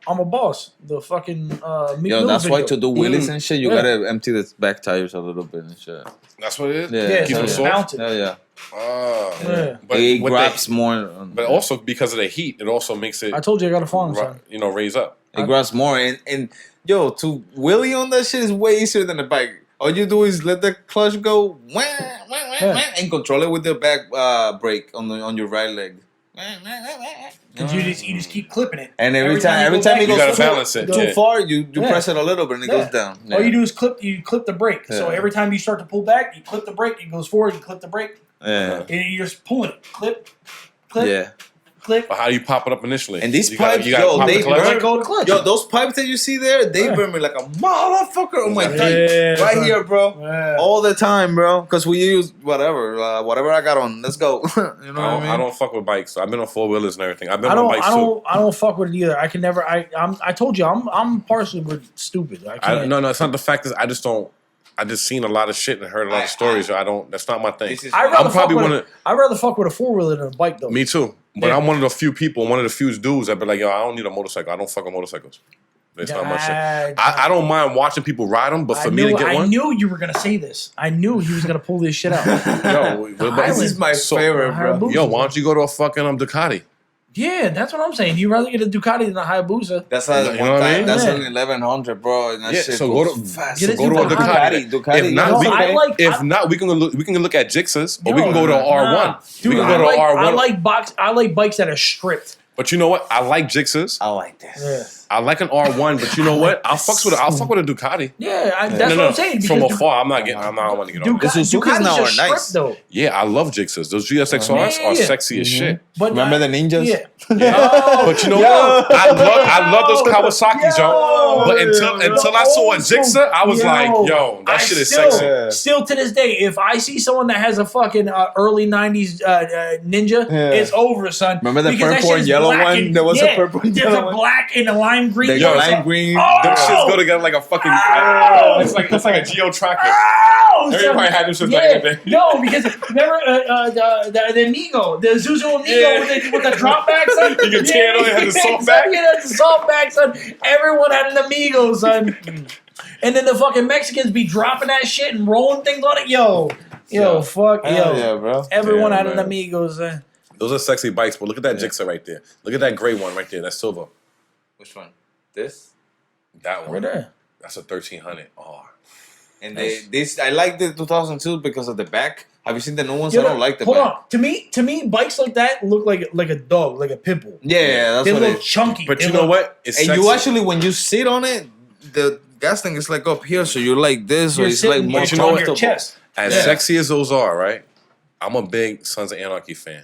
I'm a Boss. The fucking Yo, that's why to do wheelies and shit, you Yeah. gotta empty the back tires a little bit and shit. That's what it is. Yeah. Yeah, Keep so it it's soft. mounted. Hell yeah. Ah. Yeah. But It with grabs the, more. but also because of the heat, it also makes it I told you I got a farm, son. raise up. It grabs more, and yo, to wheelie on that shit is way easier than the bike. All you do is let the clutch go, and control it with the back brake on your right leg. Because you just keep clipping it. And every time it You gotta goes balance it. too Yeah. far, you Yeah. press it a little bit and it Yeah. goes down. All you do is clip the brake. So Yeah. every time you start to pull back, you clip the brake, it goes forward, you clip the brake, Yeah. and you're just pulling it. Clip, clip, Yeah. clip. But how do you pop it up initially? And these You gotta- pipes, you gotta yo, pop they the clutch? burn. Let go of the clutch. Yo, those pipes that you see there, they Yeah. burn me like a motherfucker on my Yeah, dick. Right son. here, bro. Yeah. All the time, bro. Because we use whatever I got on. Let's go. You know what I mean? I don't fuck with bikes. I've been on 4-wheelers and everything. I've been I on don't, bikes I too. don't, I don't fuck with it either. I can never. I told you, I'm partially with stupid. I can't. No, it's not the fact that I I just seen a lot of shit and heard a lot of stories. That's not my thing. I'd rather fuck with a 4-wheeler than a bike though. Me too. But Yeah. I'm one of the few people, one of the few dudes that be like, yo, I don't need a motorcycle. I don't fuck with motorcycles. It's not my shit. I don't mind watching people ride them, but for me to get one, I knew you were gonna say this. I knew he was gonna pull this shit out. yo, This is my favorite, bro. Yo, why don't you go to a fucking Ducati? Yeah, that's what I'm saying. You'd rather get a Ducati than a Hayabusa. That's You know what I mean? That's Yeah. only 1100, bro. And that Yeah, shit so goes go to fast. Get so a go to a Ducati. Ducati. If not, we can look at Jixas, or we can go to R1. Dude, We can go to R1. I like bikes that are stripped. But you know what? I like Jixas. I like this. Yeah. I like an R1, but you know what? I'll fuck with a Ducati. Yeah, that's what I'm saying. From because afar, I don't want to get on. The Suzuki's now are nice. though. Yeah, I love Jixas. Those GSXRs are sexy as shit. But Remember the Ninjas? Yeah. But you know what? I love those Kawasaki's, yo. But until I saw a Jixa, I was like, yo, that shit is sexy. Still to this day, if I see someone that has a fucking early 90s Ninja, it's over, son. Remember the Because that purple shit and is yellow black one? and- There was a yeah, purple and there's yellow a one. black and a lime green. The lime green. Them shits go together like a fucking. It's like a geo tracker. Oh, Everybody had them shits back in the day. No, because remember the Amigo, the Zuzu Amigo with the drop back, son? You can tear it on, it had the soft back. Yeah, the soft back, son. Everyone had an Amigo, son. And then the fucking Mexicans be dropping that shit and rolling things on it. Yo, fuck, Hell yeah, bro. Everyone Yeah, had an man. Amigo, son. Those are sexy bikes, but look at that Jixa right there. Look at that gray one right there. That's silver. Which one? This? That one. Right there. That's a 1300. Oh. And I like the 2002 because of the back. Have you seen the new ones? Yo, I don't like the hold back. on. To me, bikes like that look like a dog, like a pit bull. Yeah, that's They what look it is. chunky. But They you know look- what? It's And sexy. you actually, when you sit on it, the gas tank is like up here, so you're like this, or You're it's like sitting more on you know what? your comfortable. chest. As Yeah. sexy as those are, right? I'm a big Sons of Anarchy fan.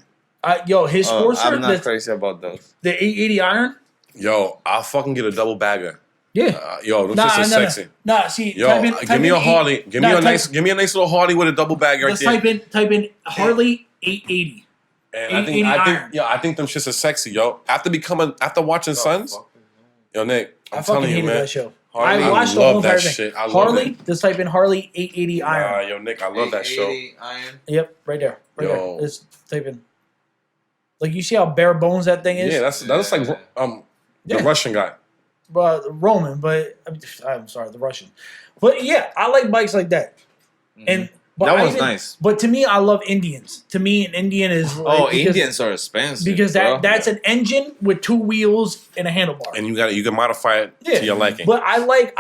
His Sportster, I'm not crazy about those. the 880 iron. Yo, I'll fucking get a double bagger. Yeah. Yo, those shits is sexy. Nah, see, Yo, type in give me a eight- Harley. Give me a nice little Harley with a double bag right Let's there. type in Harley 880. And 880 iron. I think them shits are sexy, yo. After watching Sons, yo, Nick, I'm I fucking telling you, hated man. that show. Harley, I watched the love whole that entire thing. shit. I love Harley, it. just type in Harley 880 Nah, iron. yo, Nick, I love that show. 880 iron. Yep, right there. Right Yo. there. Just type in. Like, you see how bare bones that thing is? Yeah, that's like the Yeah. Russian guy. Roman, but I'm sorry, the Russian. But yeah, I like bikes like that. And but That I one's nice. But to me, I love Indians. To me, an Indian is like, Oh, because- Indians are expensive. because bro. that's an engine with 2 wheels and a handlebar. And you can modify it to your liking. But I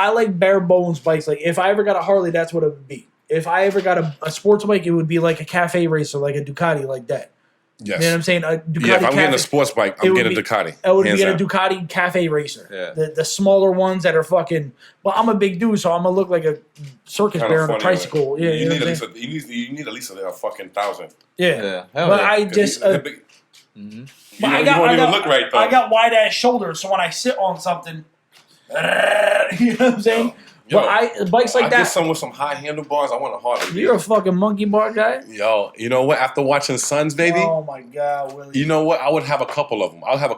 like bare bones bikes. Like if I ever got a Harley, that's what it would be. If I ever got a sports bike, it would be like a cafe racer, like a Ducati, like that. Yes. You know what I'm saying? A Ducati Yeah, if I'm getting a Cafe- sports bike, it I'm would getting a be- Ducati. It would hands be a down. Ducati Cafe Racer. Yeah. The smaller ones that are fucking. Well, I'm a big dude, so I'm gonna look like a circus Kinda bear on a funny, tricycle. right? Yeah, you know need what at I'm least you need at least a fucking 1,000. yeah. Yeah, hell But yeah. I just. You But won't even look right though. I got wide ass shoulders, so when I sit on something, you know what I'm saying? Yo, but bikes like I that. get some with some high handlebars. I want a Harley. You're a fucking monkey bar guy. Yo, you know what? After watching Sons, baby, Oh my god, Willie. you know what? I would have a couple of them. I have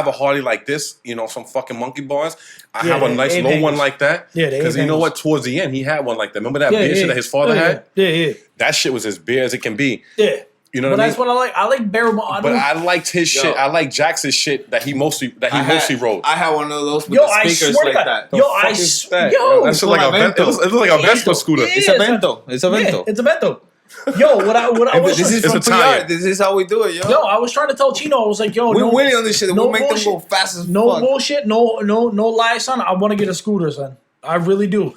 a Harley like this, some fucking monkey bars. I Yeah, have a they nice ain't low one bangers. like that. Yeah, they because ain't you know bangers. what? Towards the end, he had one like that. Remember that beer shit that his father had? Yeah. That shit was as bare as it can be. Yeah. You know But what I mean? that's what I like. I like bare bones. But I liked his shit. I like Jackson's shit that he mostly rode. I had one of those with Yo, the I speakers swear to like God. that. Yo, The fuck is that? yo. That shit like a Vento. it looks like a Vespa scooter. Yeah. It's a Vento. It's a Vento. Yeah, it's a Vento. Yo, what I was This is It's from Italian. PR. This is how we do it, yo. yo, I was trying to tell Chino. I was like, yo, we no, winning on this shit. no We'll make bullshit. them go fast as no fuck. bullshit, no lie, son. I want to get a scooter, son. I really do.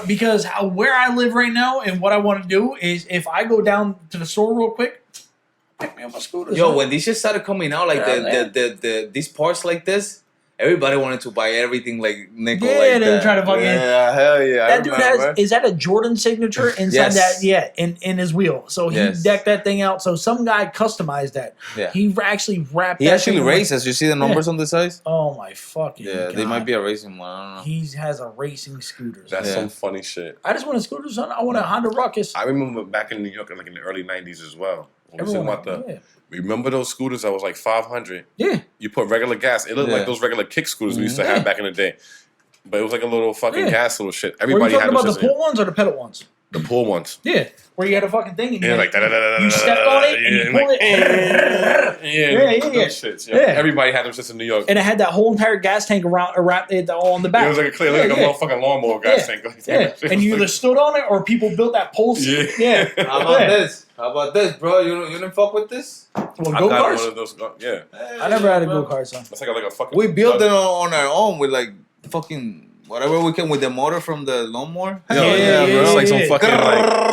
Because where I live right now and what I want to do is if I go down to the store real quick, pick me up a scooter. Yo, son. when these shit started coming out, like these parts like this, everybody wanted to buy everything like nickel. Yeah, like they that. try to fucking- Yeah, hell yeah. that dude is that a Jordan signature inside Yes. that? Yeah, in his wheel. So he Yes. decked that thing out. So some guy customized that. Yeah. He actually wrapped. He that actually thing on- races. You see the numbers on the size? Oh my fucking. Yeah, God. they might be a racing one. I don't know. He has a racing scooter. That's Yeah. some funny shit. I just want a scooter, son. I want a Honda Ruckus. I remember back in New York, like in the early '90s as well. When we Everyone, talking about remember those scooters that was like 500? yeah. You put regular gas. It looked Yeah. like those regular kick scooters we used to Yeah. have back in the day. But it was like a little fucking Yeah. gas little shit. Are you Everybody talking had about those. the pull ones or the pedal ones? The pool ones. Yeah, where you had a fucking thing and Yeah, like you stepped on it and you pulled it. Yeah. Those shits. Yeah. Yeah. Everybody had them shits in New York. And it had that whole entire gas tank wrapped it all on the back. It was like a motherfucking lawnmower gas tank. Yeah. And you either stood on it or people built that pole. Yeah. How about this? How about this, bro? You didn't fuck with this? Well, I go got karts. one of those. Yeah. I never had a go kart, son. It's like a fucking. We built it on our own with like fucking whatever we can with the motor from the lawnmower. Yeah, Yeah, bro. It's like some yeah. fucking like.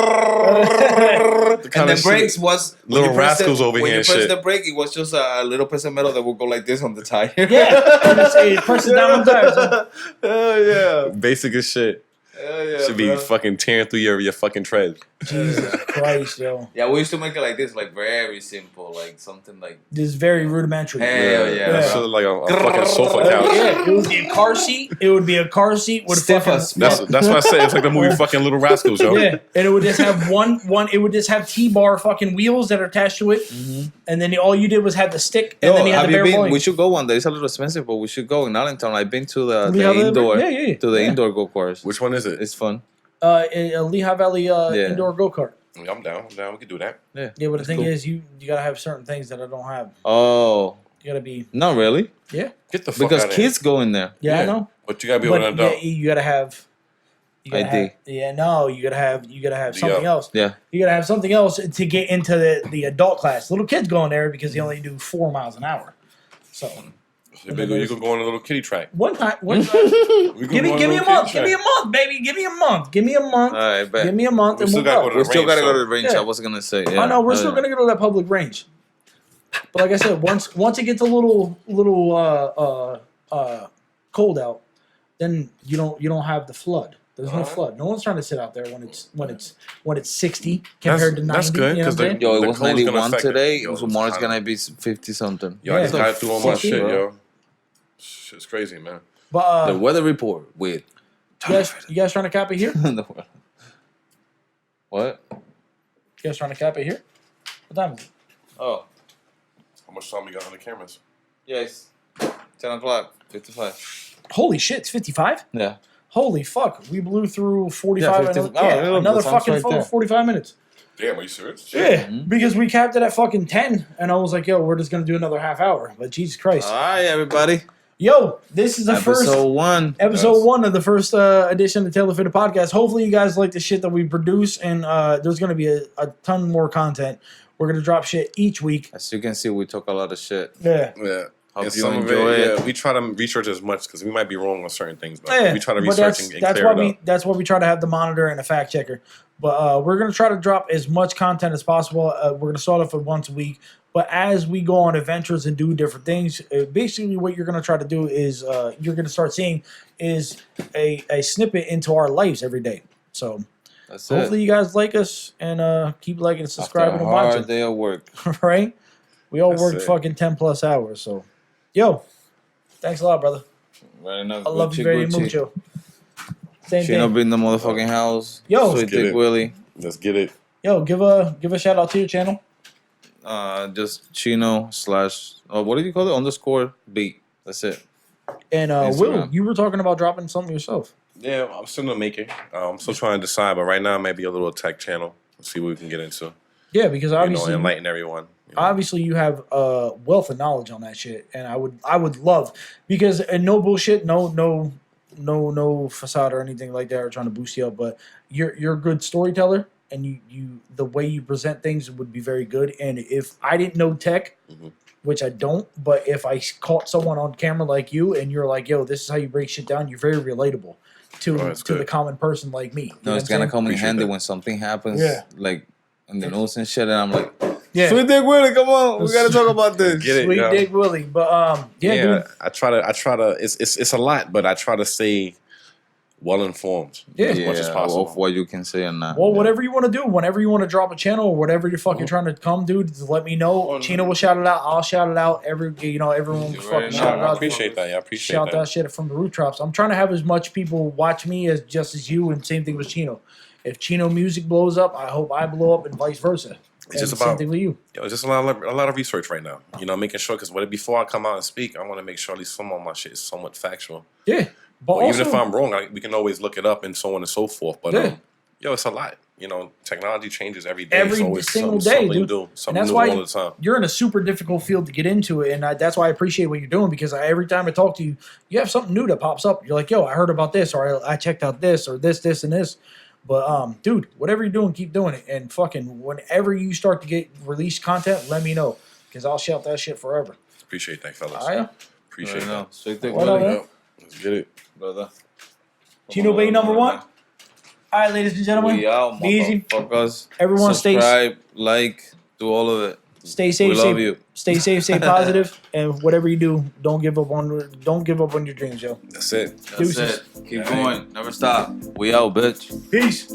And the brakes was Little when you press rascals the, over when here you and press shit. the brake, it was just a little piece of metal that would go like this on the tire. Yeah. Press it down on tires. Huh? Hell yeah. Basic as shit. Hell yeah. Should be bro. fucking tearing through your fucking tread. Jesus Christ, yo. Yeah, we used to make it like this, like very simple, like something like. This is very rudimentary. Hell yeah. That Yeah. shit look like a fucking sofa couch. Yeah, it would be a car seat. It would be a car seat with Stiff fucking. as That's what I said. It's like the movie fucking Little Rascals, yo. Yeah, and it would just have one. It would just have T-bar fucking wheels that are attached to it, and then all you did was have the stick, and then you had have the bare you been? volume. We should go one day. It's a little expensive, but we should go in Allentown. I've been to the Lehigh Valley? indoor, Yeah. to the indoor go karts. Which one is it? It's fun. Lehigh Valley indoor go kart. Yeah, I'm down. We can do that. Yeah, but the That's thing cool. is, you gotta have certain things that I don't have. Oh, You gotta be. not really, Yeah, Get the fuck because out of kids go in there. yeah, I know. But you gotta be able to But know. you gotta have. You gotta ID. have, yeah, no, you gotta have something else. Yeah. You gotta have something else to get into the adult class. Little kids go in there because they only do 4 miles an hour. So You can go on a little kiddie track. one time, We can give me go on a little month, kiddie give me a track. month, baby, give me a month, give me a month, All right, bet. give me a month, We and still we'll gotta go. go to We still range, gotta go so- to the range. Yeah. I was gonna say. Yeah. I know we're Oh, still yeah. gonna go to that public range, but like I said, once it gets a little cold out, then you don't have the flood. There's no flood. No one's trying to sit out there when it's 60 compared to 90. That's good, you know 'cause what I'm saying? Yo, it The was cold's gonna 91 affect it. today. Yo, Tomorrow it's it's gonna be 50 something. Yo, I just Yeah. got through all my Fuck shit, you, yo. Shit's crazy, man. But The weather report with. you guys trying to cap it here? What? You guys trying to cap it here? What time is it? Oh, How much time we got on the cameras? yes. 10 o'clock. 55. Holy shit, it's 55? Yeah. Holy fuck, we blew through 45 Yeah, minutes. 50 oh, look, another the time's fucking right there. 45 minutes. Damn, are you serious? Yeah, because we capped it at fucking 10, and I was like, yo, we're just going to do another half hour. But Jesus Christ. All right, everybody. Yo, this is the Episode first 1. episode Yes. 1 of the first edition of Taylor Fitted Podcast. Hopefully you guys like the shit that we produce, and there's going to be a ton more content. We're going to drop shit each week. As you can see, we talk a lot of shit. Yeah. Yeah. Hope And you some of enjoy it. Yeah, we try to research as much because we might be wrong on certain things, but Yeah, we try to but research and that's clear why it up. that's why we try to have the monitor and a fact checker. But we're gonna try to drop as much content as possible. We're gonna start off with once a week, but as we go on adventures and do different things, basically what you're gonna try to do is you're gonna start seeing is a snippet into our lives every day. So That's hopefully it. you guys like us and keep liking and subscribing After a and hard watching. day of work. Right? We all That's worked it. fucking 10+ hours. So, yo, thanks a lot, brother. Right enough. I love you very mucho. Same Chino thing. be in the motherfucking house. Yo. Sweet Let's get Dick it. Willie. Let's get it. Yo, give a shout out to your channel. Just Chino / what do you call it? _beat. That's it. And Will, Instagram. you were talking about dropping something yourself. Yeah, I'm still gonna make it. I'm still trying to decide, but right now maybe a little tech channel. Let's see what we can get into. Yeah, because You obviously, know, enlighten everyone. You know? obviously you have a wealth of knowledge on that shit, and I would love because and no bullshit, no facade or anything like that, or trying to boost you up, but you're a good storyteller, and you the way you present things would be very good. And if I didn't know tech, which I don't, but if I caught someone on camera like you, and you're like, yo, this is how you break shit down, you're very relatable to Oh, that's the good. common person like me. You know No, it's what I'm gonna saying? come in Appreciate handy that. when something happens. Yeah. Like in the news and shit, and I'm like, Yeah. Sweet Dick Willie, come on, we gotta talk about this. Get it, Sweet yo. Dick Willie, but yeah, dude. I try to. It's a lot, but I try to stay well informed as much as possible. Of what you can say and not. Well, whatever you want to do, whenever you want to drop a channel or whatever you're fucking trying to come, dude, just let me know. Chino will shout it out. I'll shout it out. Everyone will fucking shout it I out. appreciate that. Yeah, I appreciate Shout that. that shit from the rooftops. I'm trying to have as much people watch me as just as you, and same thing with Chino. If Chino music blows up, I hope I blow up, and vice versa. It's just And same about thing with you. It's just a lot of research right now. You know, making sure because before I come out and speak, I want to make sure at least some of my shit is somewhat factual. Yeah, but Or also, even if I'm wrong, we can always look it up and so on and so forth. But Yeah. Yo, it's a lot. You know, technology changes every day. Every so it's single something day, dude. new, And something that's new why all the time. you're in a super difficult field to get into it, and that's why I appreciate what you're doing, because every time I talk to you, you have something new that pops up. You're like, yo, I heard about this, or I checked out this, or this, and this. But dude, whatever you're doing, keep doing it, and fucking whenever you start to get released content, let me know, because I'll shout that shit forever. Appreciate that, fellas. All right, Appreciate Right now. that. Straight dick, What up, Willie. man? Let's get it. Brother. Chino Bay number one. All right, ladies and gentlemen, We out, be easy. motherfuckers. Everyone subscribe, like, do all of it. Stay safe. We love you. Stay safe. Stay positive, and whatever you do, don't give up on your dreams, yo. That's it. That's Deuces. it. Keep going. Never stop. We out, bitch. Peace.